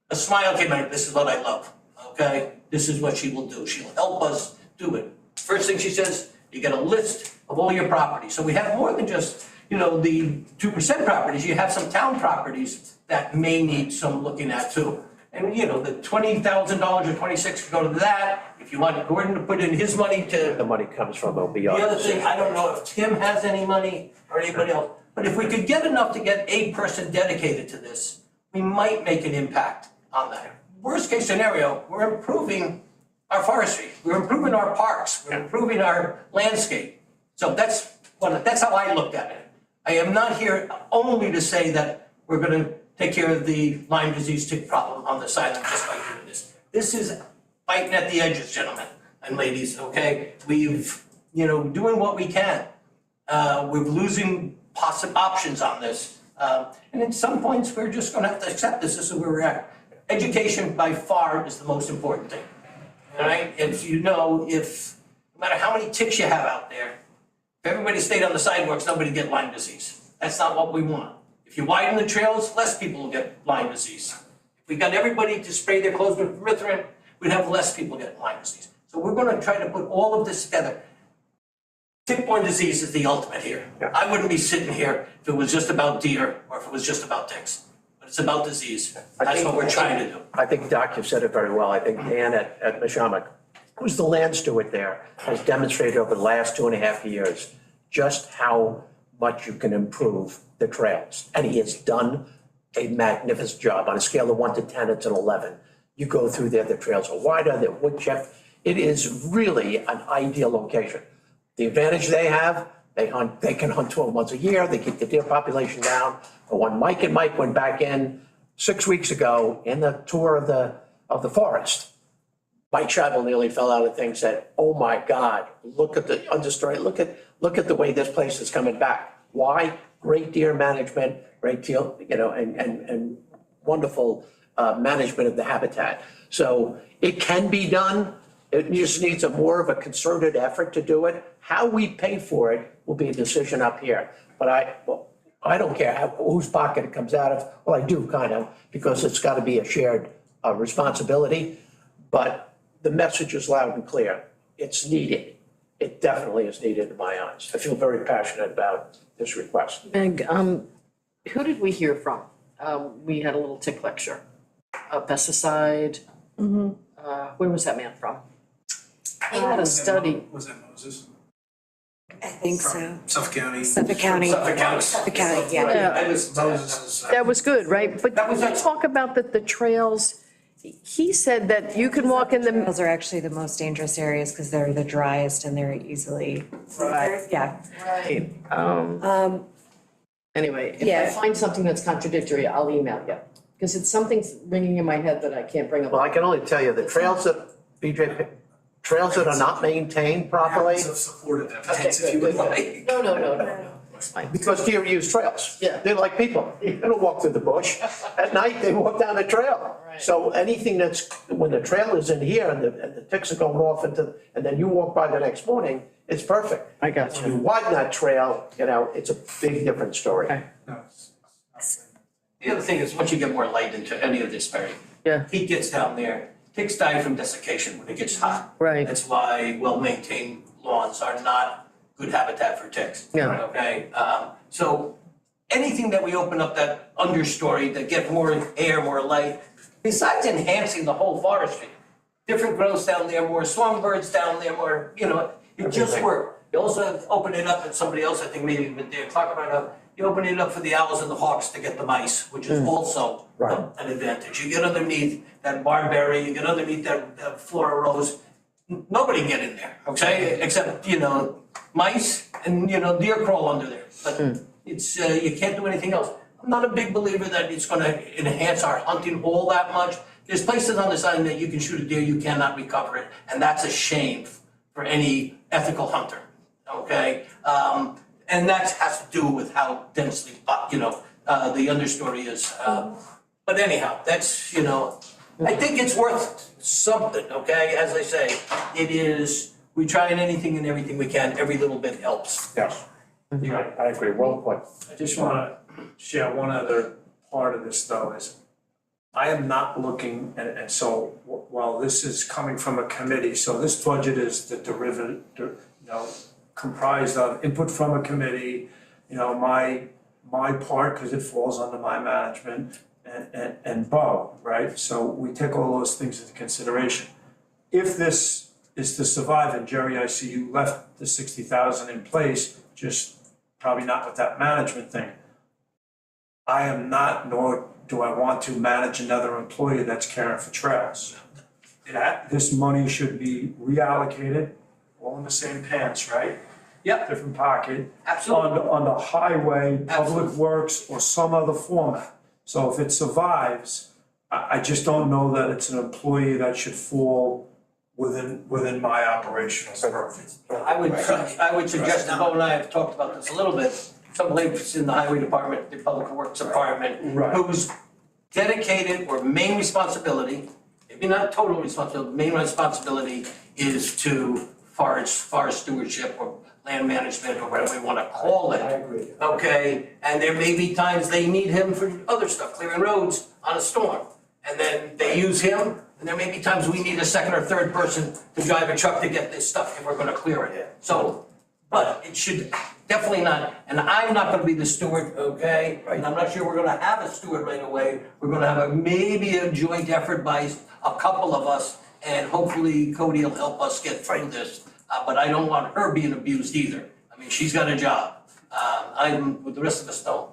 A smile came out, this is what I love, okay? This is what she will do. She'll help us do it. First thing she says, you get a list of all your properties. So we have more than just, the 2% properties. You have some town properties that may need some looking at too. And the $20,000 or $26,000 could go to that. If you want Gordon to put in his money to. The money comes from OBR. The other thing, I don't know if Tim has any money or anybody else, but if we could get enough to get a person dedicated to this, we might make an impact on that. Worst case scenario, we're improving our forestry, we're improving our parks, we're improving our landscape. So that's how I looked at it. I am not here only to say that we're gonna take care of the Lyme disease tick problem on this island just by doing this. This is fighting at the edges, gentlemen and ladies, okay? We've, doing what we can. We're losing possible options on this. And at some points, we're just gonna have to accept this is where we're at. Education by far is the most important thing, all right? If no matter how many ticks you have out there, if everybody stayed on the sidewalks, nobody would get Lyme disease. That's not what we want. If you widen the trails, less people will get Lyme disease. If we got everybody to spray their clothes with permethrin, we'd have less people get Lyme disease. So we're gonna try to put all of this together. Tick-borne disease is the ultimate here. Yeah. I wouldn't be sitting here if it was just about deer or if it was just about ticks. But it's about disease. That's what we're trying to do. I think, Doc, you said it very well. I think Dan at Mashamak, who's the land steward there, has demonstrated over the last 2.5 years just how much you can improve the trails. And he has done a magnificent job. On a scale of 1 to 10, it's an 11. You go through there, the trails are wider, they're wood chipped. It is really an ideal location. The advantage they have, they can hunt 12 months a year, they keep the deer population down. But when Mike and Mike went back in 6 weeks ago in the tour of the forest, Mike Scheibel nearly fell out of things, said, oh my God, look at the understory, look at the way this place is coming back. Why? Great deer management, great deal, and wonderful management of the habitat. So it can be done. It just needs more of a concerted effort to do it. How we pay for it will be a decision up here. But I don't care whose pocket it comes out of. Well, I do kind of, because it's got to be a shared responsibility. But the message is loud and clear. It's needed. It definitely is needed in my eyes. I feel very passionate about this request. Meg, who did we hear from? We had a little tick lecture, pesticide. Where was that man from? He had a study. Was that Moses? I think so. Suffolk County? Suffolk County. Suffolk County. Yeah. I listened to that. Moses. That was good, right? But That was can we talk about the trails? He said that you can walk in the, Those are actually the most dangerous areas because they're the driest and they're easily. Right. Yeah. right, anyway, if I Yeah. find something that's contradictory, I'll email you. Because it's something's ringing in my head that I can't bring up. Well, I can only tell you, the trails that, BJ, trails that are not maintained properly, Have supported them, hence if you would like. No, it's fine. because deer use trails. Yeah. They're like people. They don't walk through the bush. At night, they walk down the trail. Right. So anything that's, when the trail is in here and the ticks are going off into, and then you walk by the next morning, it's perfect. I got If you widen that trail, it's a big different story. Okay. No, The other thing is, once you get more light into any of this, Barry, Yeah, heat gets down there, ticks die from desiccation when it gets hot. right, That's why well-maintained lawns are not good habitat for ticks. Yeah. Okay, so anything that we open up that understory, that get more air, more light, besides enhancing the whole forestry, different growths down there, more songbirds down there, more, it just worked. You also open it up, and somebody else, I think maybe even there, talk about how you open it up for the owls and the hawks to get the mice, which is also Right. an advantage. You get underneath that barberry, you get underneath that flora rose, nobody can get in there, okay? Except, mice and, deer crawl under there. But it's, you can't do anything else. I'm not a big believer that it's gonna enhance our hunting all that much. There's places on this island that you can shoot a deer, you cannot recover it, and that's a shame for any ethical hunter, okay? And that has to do with how densely, the understory is. But anyhow, that's, I think it's worth something, okay? As I say, it is, we try and anything and everything we can, every little bit helps. Yes. I agree, well put. I just want to share one other part of this though is I am not looking, and so while this is coming from a committee, so this budget is the derivative, comprised of input from a committee, my part, because it falls under my management, and Bo, right? So we take all those things into consideration. If this is to survive, and Jerry, I see you left the 60,000 in place, just probably not with that management thing. I am not, nor do I want to manage another employee that's caring for trails. This money should be reallocated, all in the same pants, right? Yep. Different pocket. Absolutely. On the highway, public Absolutely. works, or some other format. So if it survives, I just don't know that it's an employee that should fall within my operational purview. I would suggest, and Bo and I have talked about this a little bit, somebody who's in the highway department, the public works department, Right. whose dedicated or main responsibility, maybe not total responsibility, main responsibility is to forest stewardship or land management or whatever we want to call it. I agree. Okay, and there may be times they need him for other stuff, clearing roads on a storm. And then they use him, And there may be times we need a second or third person to drive a truck to get this stuff if we're gonna clear it. So, but it should definitely not, and I'm not gonna be the steward, okay? And I'm not sure we're gonna have a steward right away. We're gonna have maybe a joint effort by a couple of us, and hopefully Cody will help us get through this. But I don't want her being abused either. I mean, she's got a job. I'm, with the rest of us don't.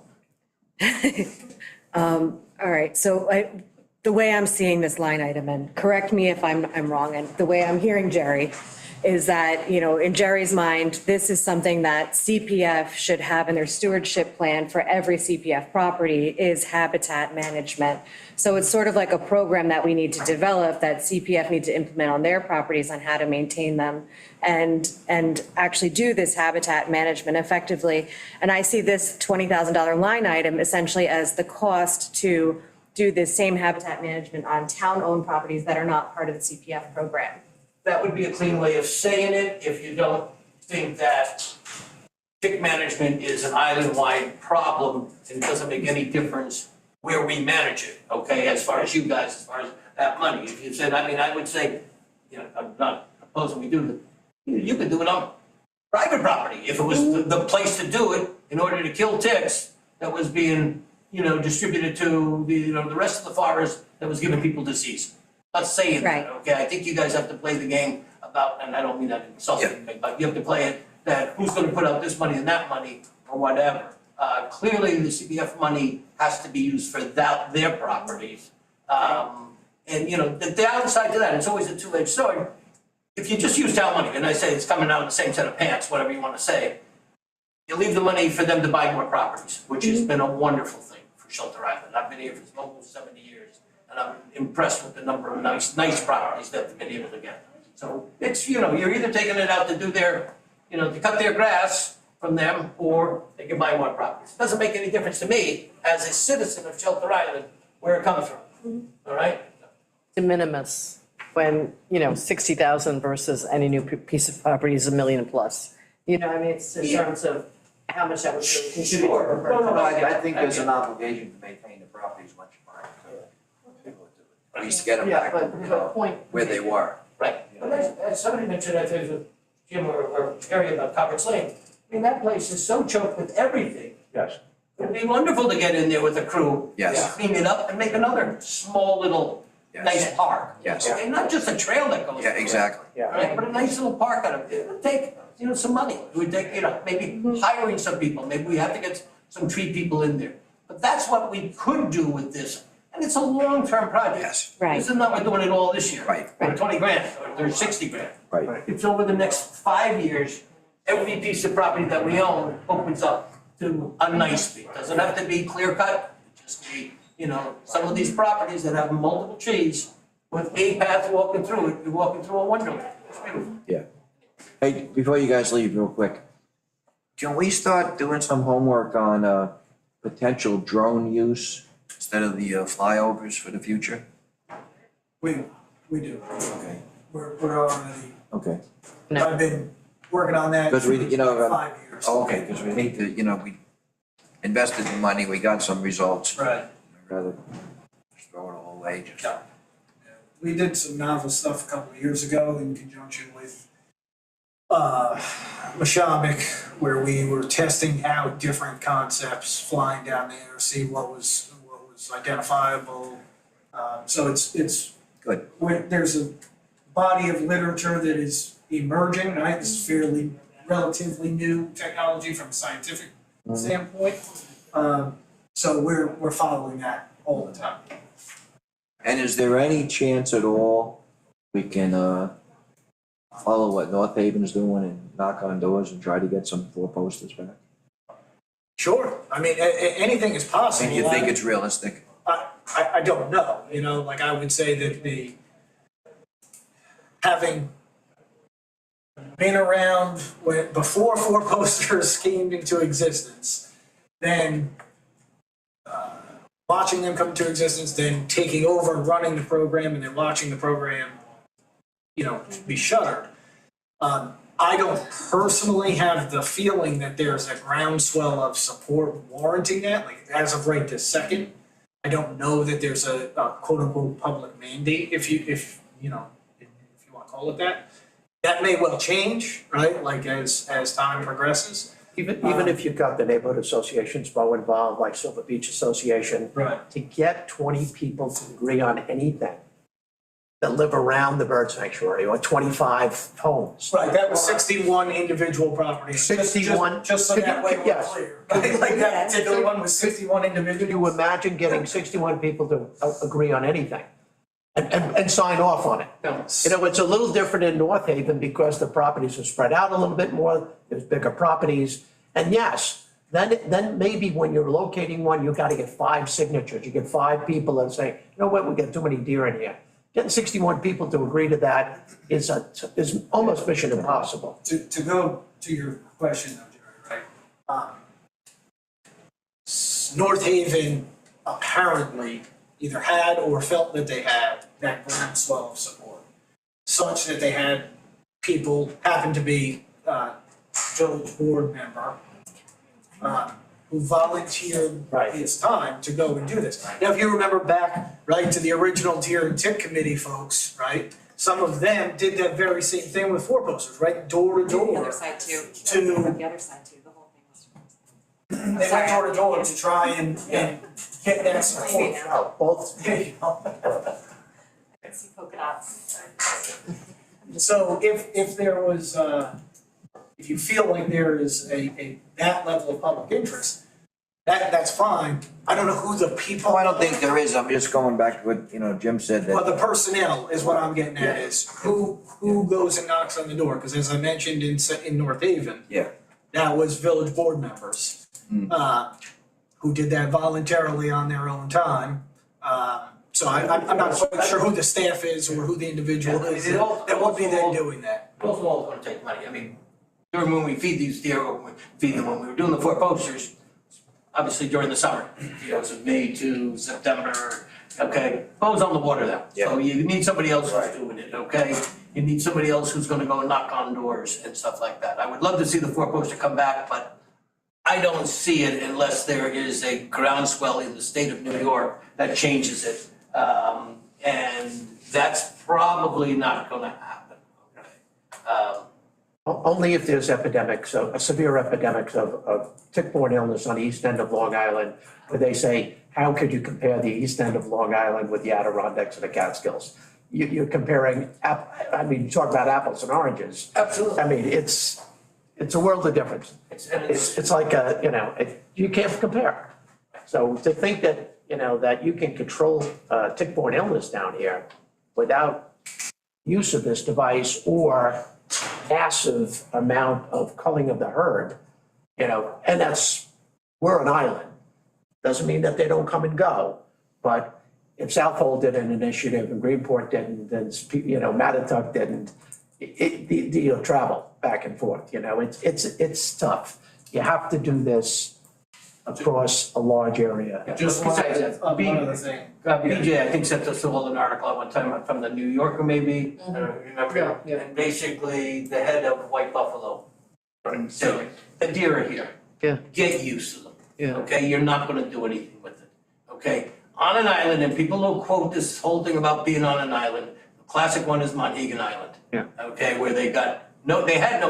All right, so the way I'm seeing this line item, and correct me if I'm wrong, and the way I'm hearing Jerry is that, you know, in Jerry's mind, this is something that CPF should have in their stewardship plan for every CPF property is habitat management. So it's sort of like a program that we need to develop that CPF need to implement on their properties on how to maintain them and actually do this habitat management effectively. And I see this $20,000 line item essentially as the cost to do this same habitat management on town-owned properties that are not part of the CPF program. That would be a clean way of saying it if you don't think that tick management is an island-wide problem and it doesn't make any difference where we manage it, okay, as far as you guys, as far as that money. If you said, I mean, I would say, you know, I'm not opposing we do it, you could do it on private property if it was the place to do it in order to kill ticks that was being, you know, distributed to the, you know, the rest of the forest that was giving people disease. Not saying that, okay, I think you guys have to play the game about, and I don't mean that insulting, but you have to play it that who's gonna put out this money and that money or whatever. Clearly, the CPF money has to be used for their properties. And, you know, the downside to that, it's always a two-edged sword. If you just use town money, and I say it's coming out in the same set of pants, whatever you wanna say, you leave the money for them to buy more properties, which has been a wonderful thing for Shelter Island. I've been here for almost 70 years. And I'm impressed with the number of nice properties that they've been able to get. So it's, you know, you're either taking it out to do their, you know, to cut their grass from them, or they can buy more properties. Doesn't make any difference to me as a citizen of Shelter Island where it comes from, all right? De minimis, when, you know, 60,000 versus any new piece of property is $1 million plus. You know, I mean, it's in terms of how much that would really contribute. I think there's an obligation to maintain the properties once you buy them. At least get them back to, you know, where they were. Right. But as somebody mentioned, I think, with Jim or Harry about Cobbard's Lane, I mean, that place is so choked with everything. Yes. It'd be wonderful to get in there with a crew. Yes. Clean it up and make another small little nice park. Yes. Okay, not just a trail that goes. Yeah, through it, exactly. Right, but a nice little park out of it. It would take, you know, some money. It would take, you know, maybe hiring some people. Maybe we have to get some tree people in there. But that's what we could do with this. And it's a long-term project. Yes. Right. This is not, we're doing it all this year. Right. Or 20 grand, or there's 60 grand. Right. It's over the next 5 years, every piece of property that we own opens up to a nice fee. Doesn't have to be clear cut, it just be, you know, some of these properties that have multiple trees with a path walking through it, you're walking through a wonderland. It's beautiful. Yeah. Hey, before you guys leave real quick, can we start doing some homework on potential drone use instead of the flyovers for the future? We do. Okay. We're already, Okay. I've been working on that Because we, you know, for 5 years. okay, because we need to, you know, we invested the money, we got some results. Right. I'd rather just throw it all away, just. Yeah. We did some novel stuff a couple of years ago in conjunction with Mashabik, where we were testing out different concepts, flying down there, see what was identifiable. So it's Good. there's a body of literature that is emerging, right? This is fairly relatively new technology from a scientific standpoint. So we're following that all the time. And is there any chance at all we can follow what North Haven's doing and knock on doors and try to get some four posters back? Sure, I mean, anything is possible. And you think it's realistic? I don't know, you know, like I would say that having been around before four posters came into existence, then watching them come into existence, then taking over, running the program, and then watching the program, you know, be shuttered. I don't personally have the feeling that there's a groundswell of support warranting that, like as of right this second. I don't know that there's a quote unquote public mandate, if you wanna call it that. That may well change, right, like as time progresses. Even if you've got the neighborhood associations more involved, like Silver Beach Association, Right. to get 20 people to agree on anything that live around the bird sanctuary, or 25 homes. Right, that was 61 individual properties. Just- 61. Just so that way we're Yes. clear, right? Like that particular one was 61 individuals. Could you imagine getting 61 people to agree on anything and sign off on it? You know, it's a little different in North Haven because the properties are spread out a little bit more, there's bigger properties. And yes, then maybe when you're locating one, you gotta get 5 signatures, you get 5 people that say, you know what, we got too many deer in here. Getting 61 people to agree to that is almost mission impossible. To go to your question though, Jerry, right? North Haven apparently either had or felt that they had that groundswell of support, such that they had people happen to be village board member who volunteered his time to go and do this. Now, if you remember back, right, to the original Deer and Tick Committee folks, right? Some of them did that very same thing with 4 posters, right, door to door. The other side too. To- The other side too, the whole thing was. They went door to door to try and get that support. Oh, both. There you go. I see polka dots. So if there was, if you feel like there is that level of public interest, that's fine. I don't know who the people. Oh, I don't think there is, I'm just going back to what, Jim said, Well, that the personnel is what I'm getting at, is who goes and knocks on the door, because as I mentioned in North Haven. Yeah. That was village board members, who did that voluntarily on their own time. So I'm not quite sure who the staff is or who the individual is that would be there doing that. Those all gonna take money, I mean, during when we feed these deer, or when we feed them, when we were doing the 4 posters, obviously during the summer, it's May to September, okay, bows on the water now. So you need somebody else who's doing it, okay? You need somebody else who's gonna go and knock on doors and stuff like that. I would love to see the 4 poster come back, but I don't see it unless there is a groundswell in the state of New York that changes it. And that's probably not gonna happen, okay? Only if there's epidemics, severe epidemics of tick-borne illness on the east end of Long Island, where they say, how could you compare the east end of Long Island with the Adirondacks and the Catskills? You're comparing, you talk about apples and oranges. Absolutely. I mean, it's a world of difference. It's like, you can't compare. So to think that, that you can control tick-borne illness down here without use of this device or massive amount of culling of the herd, and we're an island. Doesn't mean that they don't come and go, but if Southold did an initiative and Greenport didn't, then, Mattituck didn't, you'll travel back and forth, it's tough. You have to do this across a large area. Just One other thing. BJ, I think, sent us all an article at one time from the New Yorker maybe, I don't remember. And basically, the head of White Buffalo said, the deer are here. Yeah. Get used to them. Yeah. Okay, you're not gonna do anything with it, okay? On an island, and people will quote this whole thing about being on an island, the classic one is Monhegan Island. Yeah. Okay, where they had no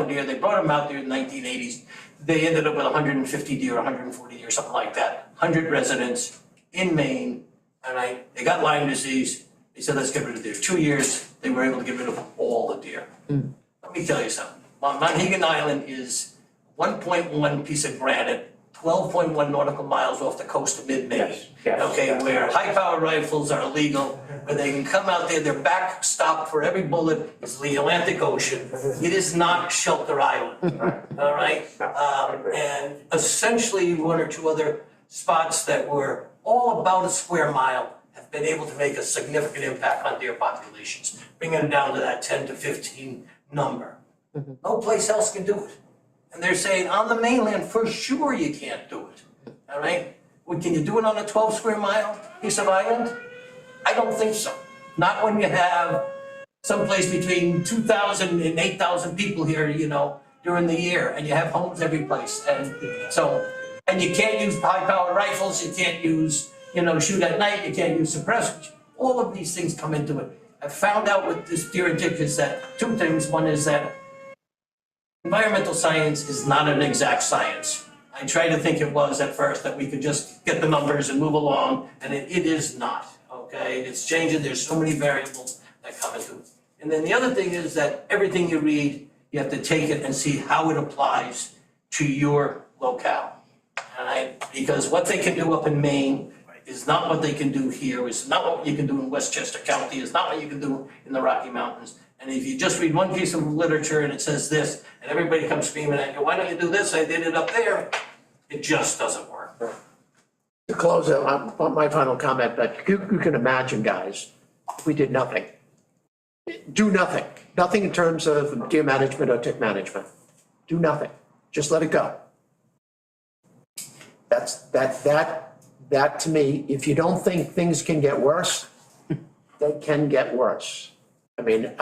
deer, they brought them out there in the 1980s. They ended up with 150 deer, 140 deer, something like that. 100 residents in Maine, and they got Lyme disease. They said, let's get rid of deer. 2 years, they were able to get rid of all the deer. Let me tell you something. Monhegan Island is 1.1 piece of granite, 12.1 nautical miles off the coast of mid-Maine. Okay, where high-powered rifles are illegal, where they can come out there, their backstop for every bullet is the Atlantic Ocean. It is not Shelter Island, all right? And essentially, 1 or 2 other spots that were all about a square mile have been able to make a significant impact on deer populations, bringing it down to that 10 to 15 number. No place else can do it. And they're saying on the mainland, for sure you can't do it, all right? Well, can you do it on a 12 square mile piece of island? I don't think so. Not when you have someplace between 2,000 and 8,000 people here, during the year, and you have homes every place. And so, and you can't use high-powered rifles, you can't use, you know, shoot at night, you can't use suppressants. All of these things come into it. I found out with this deer and tick is that two things. One is that environmental science is not an exact science. I tried to think it was at first, that we could just get the numbers and move along, and it is not, okay? It's changing, there's so many variables that come into it. And then the other thing is that everything you read, you have to take it and see how it applies to your locale. Because what they can do up in Maine is not what they can do here, is not what you can do in Westchester County, is not what you can do in the Rocky Mountains. And if you just read one piece of literature and it says this, and everybody comes screaming at you, why don't you do this, I did it up there, it just doesn't work. To close out, my final comment, but you can imagine, guys, if we did nothing. Do nothing, nothing in terms of deer management or tick management. Do nothing, just let it go. That to me, if you don't think things can get worse, they can get worse. I mean,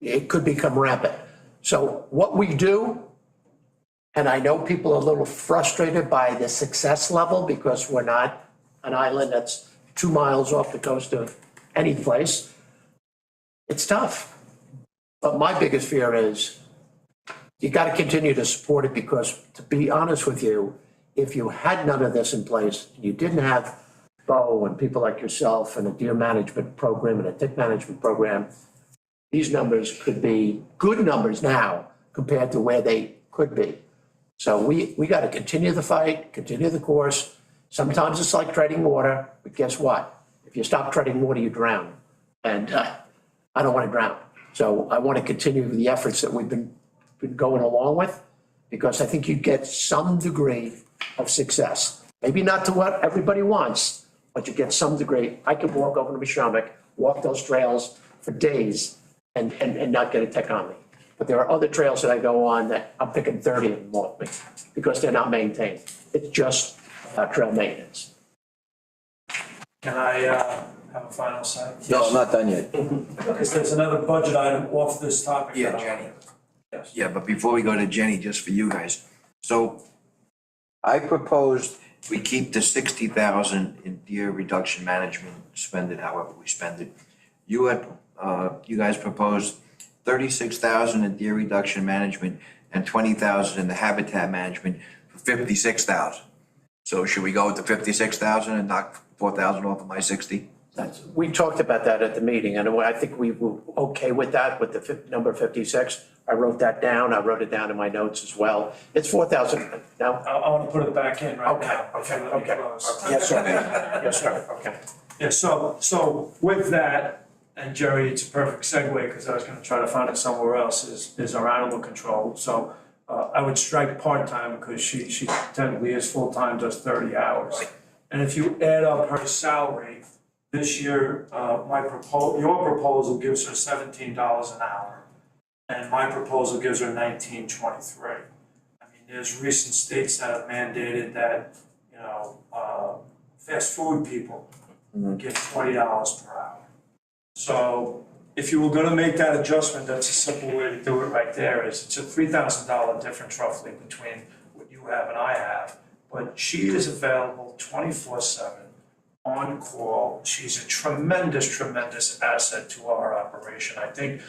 it could become rampant. So what we do, and I know people are a little frustrated by the success level because we're not an island that's 2 miles off the coast of any place. It's tough. But my biggest fear is you got to continue to support it, because to be honest with you, if you had none of this in place, you didn't have Bo and people like yourself and a deer management program and a tick management program, these numbers could be good numbers now compared to where they could be. So we got to continue the fight, continue the course. Sometimes it's like treading water, but guess what? If you stop treading water, you drown. And I don't want to drown. So I want to continue the efforts that we've been going along with, because I think you get some degree of success. Maybe not to what everybody wants, but you get some degree. I could walk over to Mishomic, walk those trails for days and not get a tick on me. But there are other trails that I go on that I'm picking 30 of them off me because they're not maintained. It's just trail maintenance. Can I have a final say? No, I'm not done yet. Because there's another budget item off this topic. Yeah, that I- Jenny. Yes. Yeah, but before we go to Jenny, just for you guys, so I proposed we keep the 60,000 in deer reduction management, spend it however we spend it. You guys proposed 36,000 in deer reduction management and 20,000 in the habitat management for 56,000. So should we go with the 56,000 and knock 4,000 off of my 60? We talked about that at the meeting, and I think we were okay with that, with the number 56. I wrote that down. I wrote it down in my notes as well. It's 4,000 now. I want to put it back in right Okay, now. okay, Let me okay. close. Yes, sir. Yes, sir. Okay. Yeah, so with that, and Jerry, it's a perfect segue, because I was gonna try to find it somewhere else, is our animal control. So I would strike part-time, because she technically is full-time, does 30 hours. And if you add up her salary, this year, your proposal gives her $17 an hour. And my proposal gives her $19.23. I mean, there's recent states that have mandated that, fast food people get $20 per hour. So if you were gonna make that adjustment, that's a simple way to do it right there, is it's a $3,000 difference roughly between what you have and I have. But she is available 24/7, on call. She's a tremendous asset to our operation. I think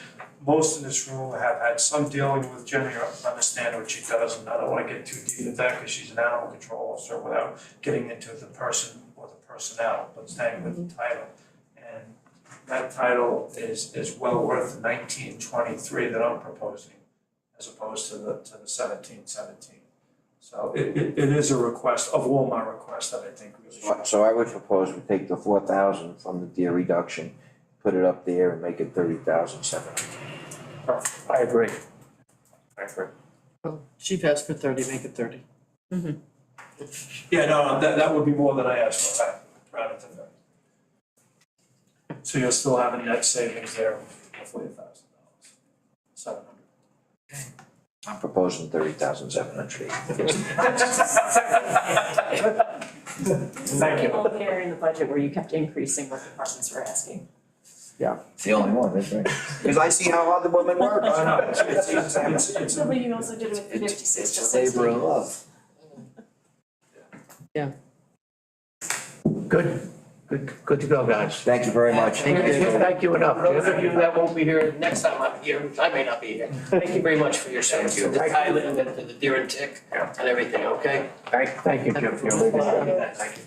most in this room have had some dealing with Jenny or understand what she does, and I don't want to get too deep into that because she's an animal control officer without getting into the person or the personnel, but staying with the title. And that title is well worth the 1923 that I'm proposing, as opposed to the 1717. So it is a request of all my requests that I think really should. So I would propose we take the 4,000 from the deer reduction, put it up there and make it 30,700. I agree. She asked for 30, make it 30. Yeah, no, that would be more than I asked for, round it to 30. So you'll still have a net savings there of roughly $1,000, 700. I'm proposing 30,700. Thank you. There in the budget where you kept increasing what departments were asking. Yeah, it's the only one, that's right. Because I see how hard the women work. I know, it's No, but you also did it with 56 to 60. Labor of love. Yeah. Good to go, guys. Thank you very much. Thank you enough. For those of you that won't be here next time I'm here, I may not be here. Thank you very much for your service to the Thailand and to the deer and tick and everything, okay? Thank you, Jim, for your leadership. Thank you.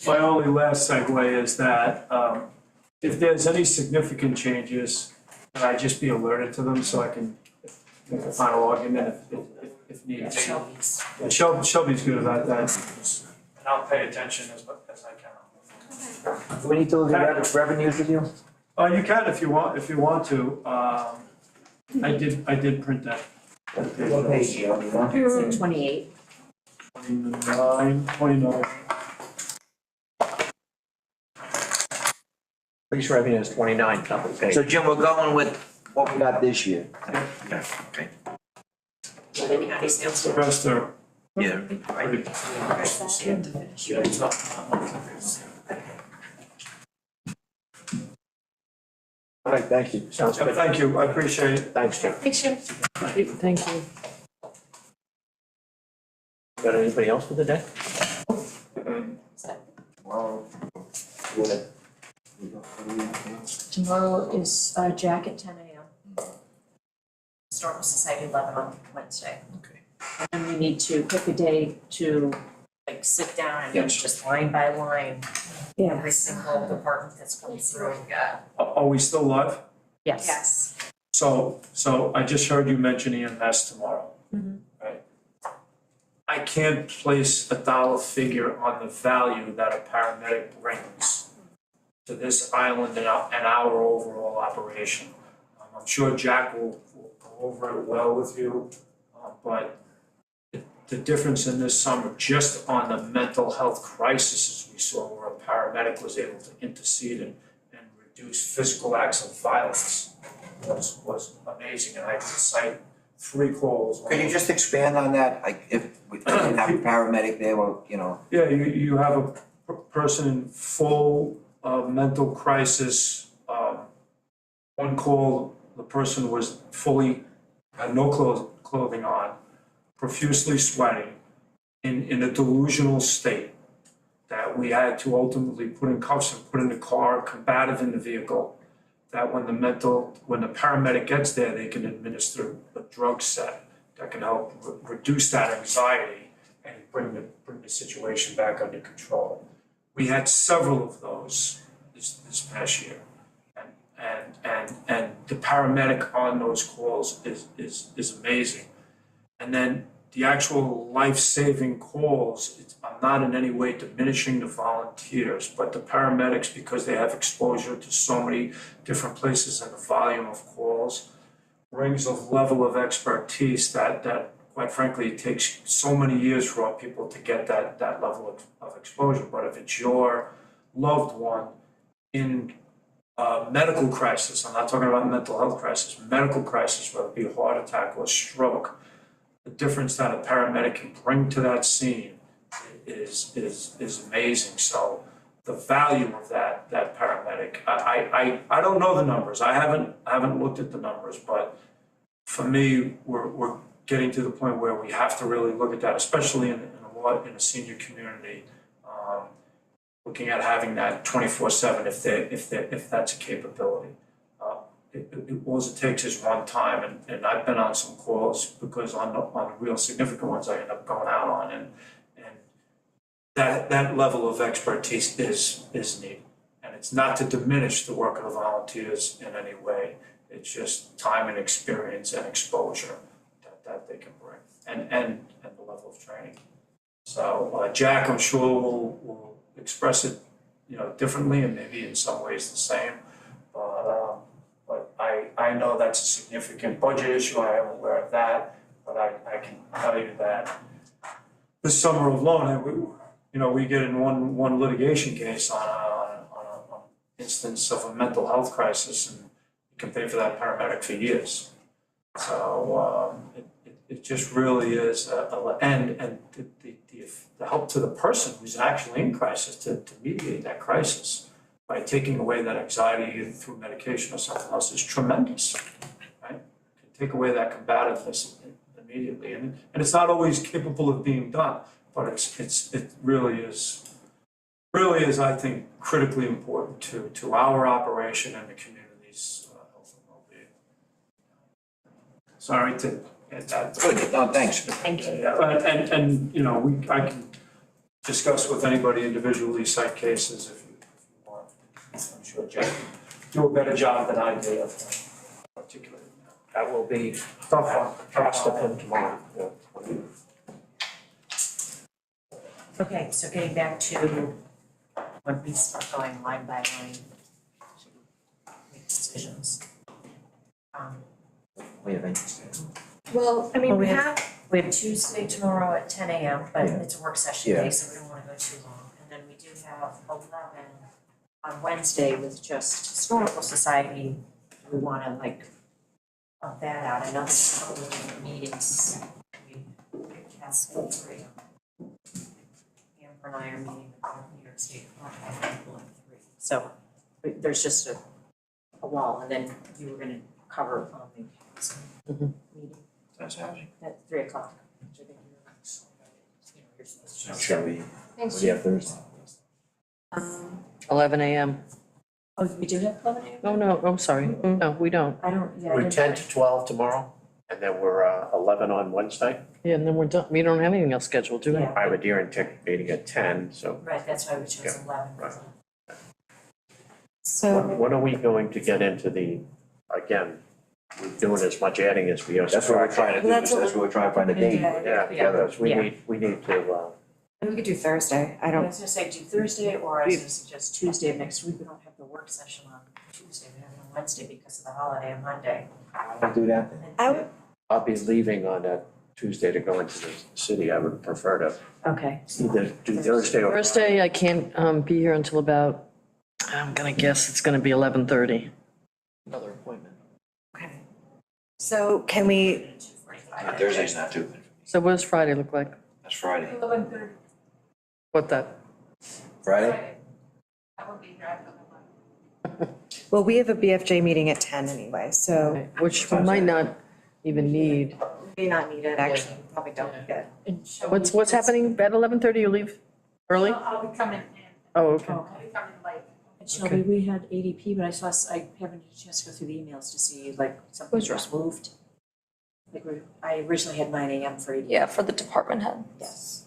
My only last segue is that, if there's any significant changes, can I just be alerted to them so I can make a final argument if needed? Yeah, Shelby's good about that, and I'll pay attention as I can. Do we need to look at revenues with you? You can if you want to, I did print that. What page do you want? It's 28. 29. Police revenue is 29, top of the page. So Jim, we're going with what we got this year. Okay. The rest are Yeah. pretty. Yeah, it's not- All right, thank you. Sounds good. Thank you, I appreciate it. Thanks, Jim. Thank you. Got anybody else for the day? Tomorrow is Jack at 10 a.m. Historical Society 11 on Wednesday. Okay. And then we need to pick a day to like sit down and Yes. just line by line, every single department that's coming through. Are we still live? Yes. So I just heard you mention EMS tomorrow. Right? I can't place a dollar figure on the value that a paramedic brings to this island and our overall operation. I'm sure Jack will go over it well with you, but the difference in this summer, just on the mental health crises we saw where a paramedic was able to intercede and reduce physical acts of violence was amazing, and I could cite 3 calls. Can you just expand on that? Like if we didn't have a paramedic there, well, you know. Yeah, you have a person in full mental crisis. One call, the person was had no clothing on, profusely sweating, in a delusional state that we had to ultimately put in cuffs and put in the car, combative in the vehicle. That when the paramedic gets there, they can administer a drug set that can help reduce that anxiety and bring the situation back under control. We had several of those this past year. And the paramedic on those calls is amazing. And then the actual life-saving calls, I'm not in any way diminishing the volunteers, but the paramedics, because they have exposure to so many different places and the volume of calls, brings a level of expertise that quite frankly, it takes so many years for our people to get that level of exposure. But if it's your loved one in medical crisis, I'm not talking about mental health crisis, medical crisis, whether it be a heart attack or a stroke, the difference that a paramedic can bring to that scene is amazing. So the value of that paramedic, I don't know the numbers. I haven't looked at the numbers, but for me, we're getting to the point where we have to really look at that, especially in a senior community. Looking at having that 24/7 if that's a capability. All it takes is one time, and I've been on some calls because on the real significant ones I end up going out on, and that level of expertise is needed. And it's not to diminish the work of the volunteers in any way. It's just time and experience and exposure that they can bring, and the level of training. So Jack, I'm sure will express it, differently and maybe in some ways the same. But I know that's a significant budget issue. I am aware of that, but I can tell you that this summer alone, we get in one litigation case on an instance of a mental health crisis, and you can pay for that paramedic for years. So it just really is and the help to the person who's actually in crisis to mediate that crisis by taking away that anxiety either through medication or something else is tremendous, right? Can take away that combativeness immediately, and it's not always capable of being done, but it really is really is, I think, critically important to our operation and the community's health and well-being. Sorry to add that. Good, no, thanks. Thank you. Yeah, and, you know, I can discuss with anybody individually, cite cases if you want. I'm sure Jeff will do a better job than I did of articulating that. That will be asked of him tomorrow. Yeah. Okay, so getting back to when we start going line by line to make decisions. We have any- Well, I mean, Well, we we have, We have Tuesday tomorrow at 10 a.m., but it's a work session Yeah. day, so we don't wanna go too long. And then we do have 11 on Wednesday with just Historical Society. Do we wanna like bump that out? I know there's a couple of meetings. We canceled 3. Amber and I are meeting with the New York State Compact people at 3. So there's just a wall, and then you were gonna cover on the council meeting That's happening. at 3 o'clock, which I think you're supposed to. Shall we, Thanks, what do you have Thursday? 11 a.m. Oh, we do have 11 a.m.? Oh, no, I'm sorry. No, we don't. I don't, yeah, I We're didn't. 10 to 12 tomorrow, and then we're 11 on Wednesday. Yeah, and then we're done. We don't have anything else scheduled, do we? Yeah. I have a deer and tick meeting at 10, so Right, that's why we chose 11. right. so, when are we going to get into the, again, we're doing as much adding as we are. That's what we're trying to do, That's that's what we're trying to find a date. Yeah, together, so we Yeah. need to, we could do Thursday. I I don't, was gonna say do Thursday, or I was gonna suggest Tuesday of next week. We don't have the work session on Tuesday, we have it on Wednesday because of the holiday on Monday. I'll do that then. I would, I'll be leaving on that Tuesday to go into the city. I would prefer to Okay. either do Thursday or. Thursday, I can't be here until about, I'm gonna guess it's gonna be 11:30. Another appointment. okay. So can we, Thursday's not too good for me, So what does Friday look like? that's Friday. 11:30. What that? Friday? I will be here. well, we have a BFJ meeting at 10 anyway, so Which we might not even need. may not need it, actually, probably don't need it. What's happening at 11:30? You leave early? I'll be coming in. Oh, okay. I'll be coming late. And Shelby, we had ADP, but I haven't had a chance to go through the emails to see like something was moved. Like I originally had 9 a.m. for ADP. Yeah, for the department head. Yes.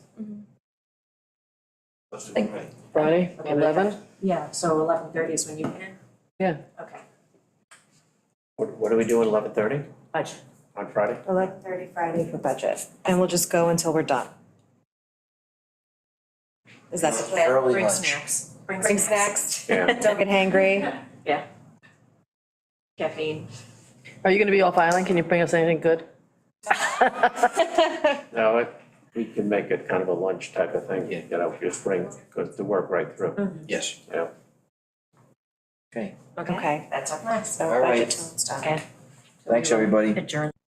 Friday, 11? Yeah, so 11:30 is when you get in? Yeah. Okay. What are we doing, 11:30 Budget. on Friday? 11:30 Friday for budget, and we'll just go until we're done. Is that the plan? Early Bring lunch. snacks. Bring snacks, Yeah. don't get hangry. Yeah. Caffeine. Are you gonna be off island? Can you bring us anything good? No, we can make it kind of a lunch type of thing, you know, just bring, good to work right through, Yes. yeah. Okay, Okay, That's our plan. so All right. budget till it's done. Okay. thanks, everybody. Adjourn.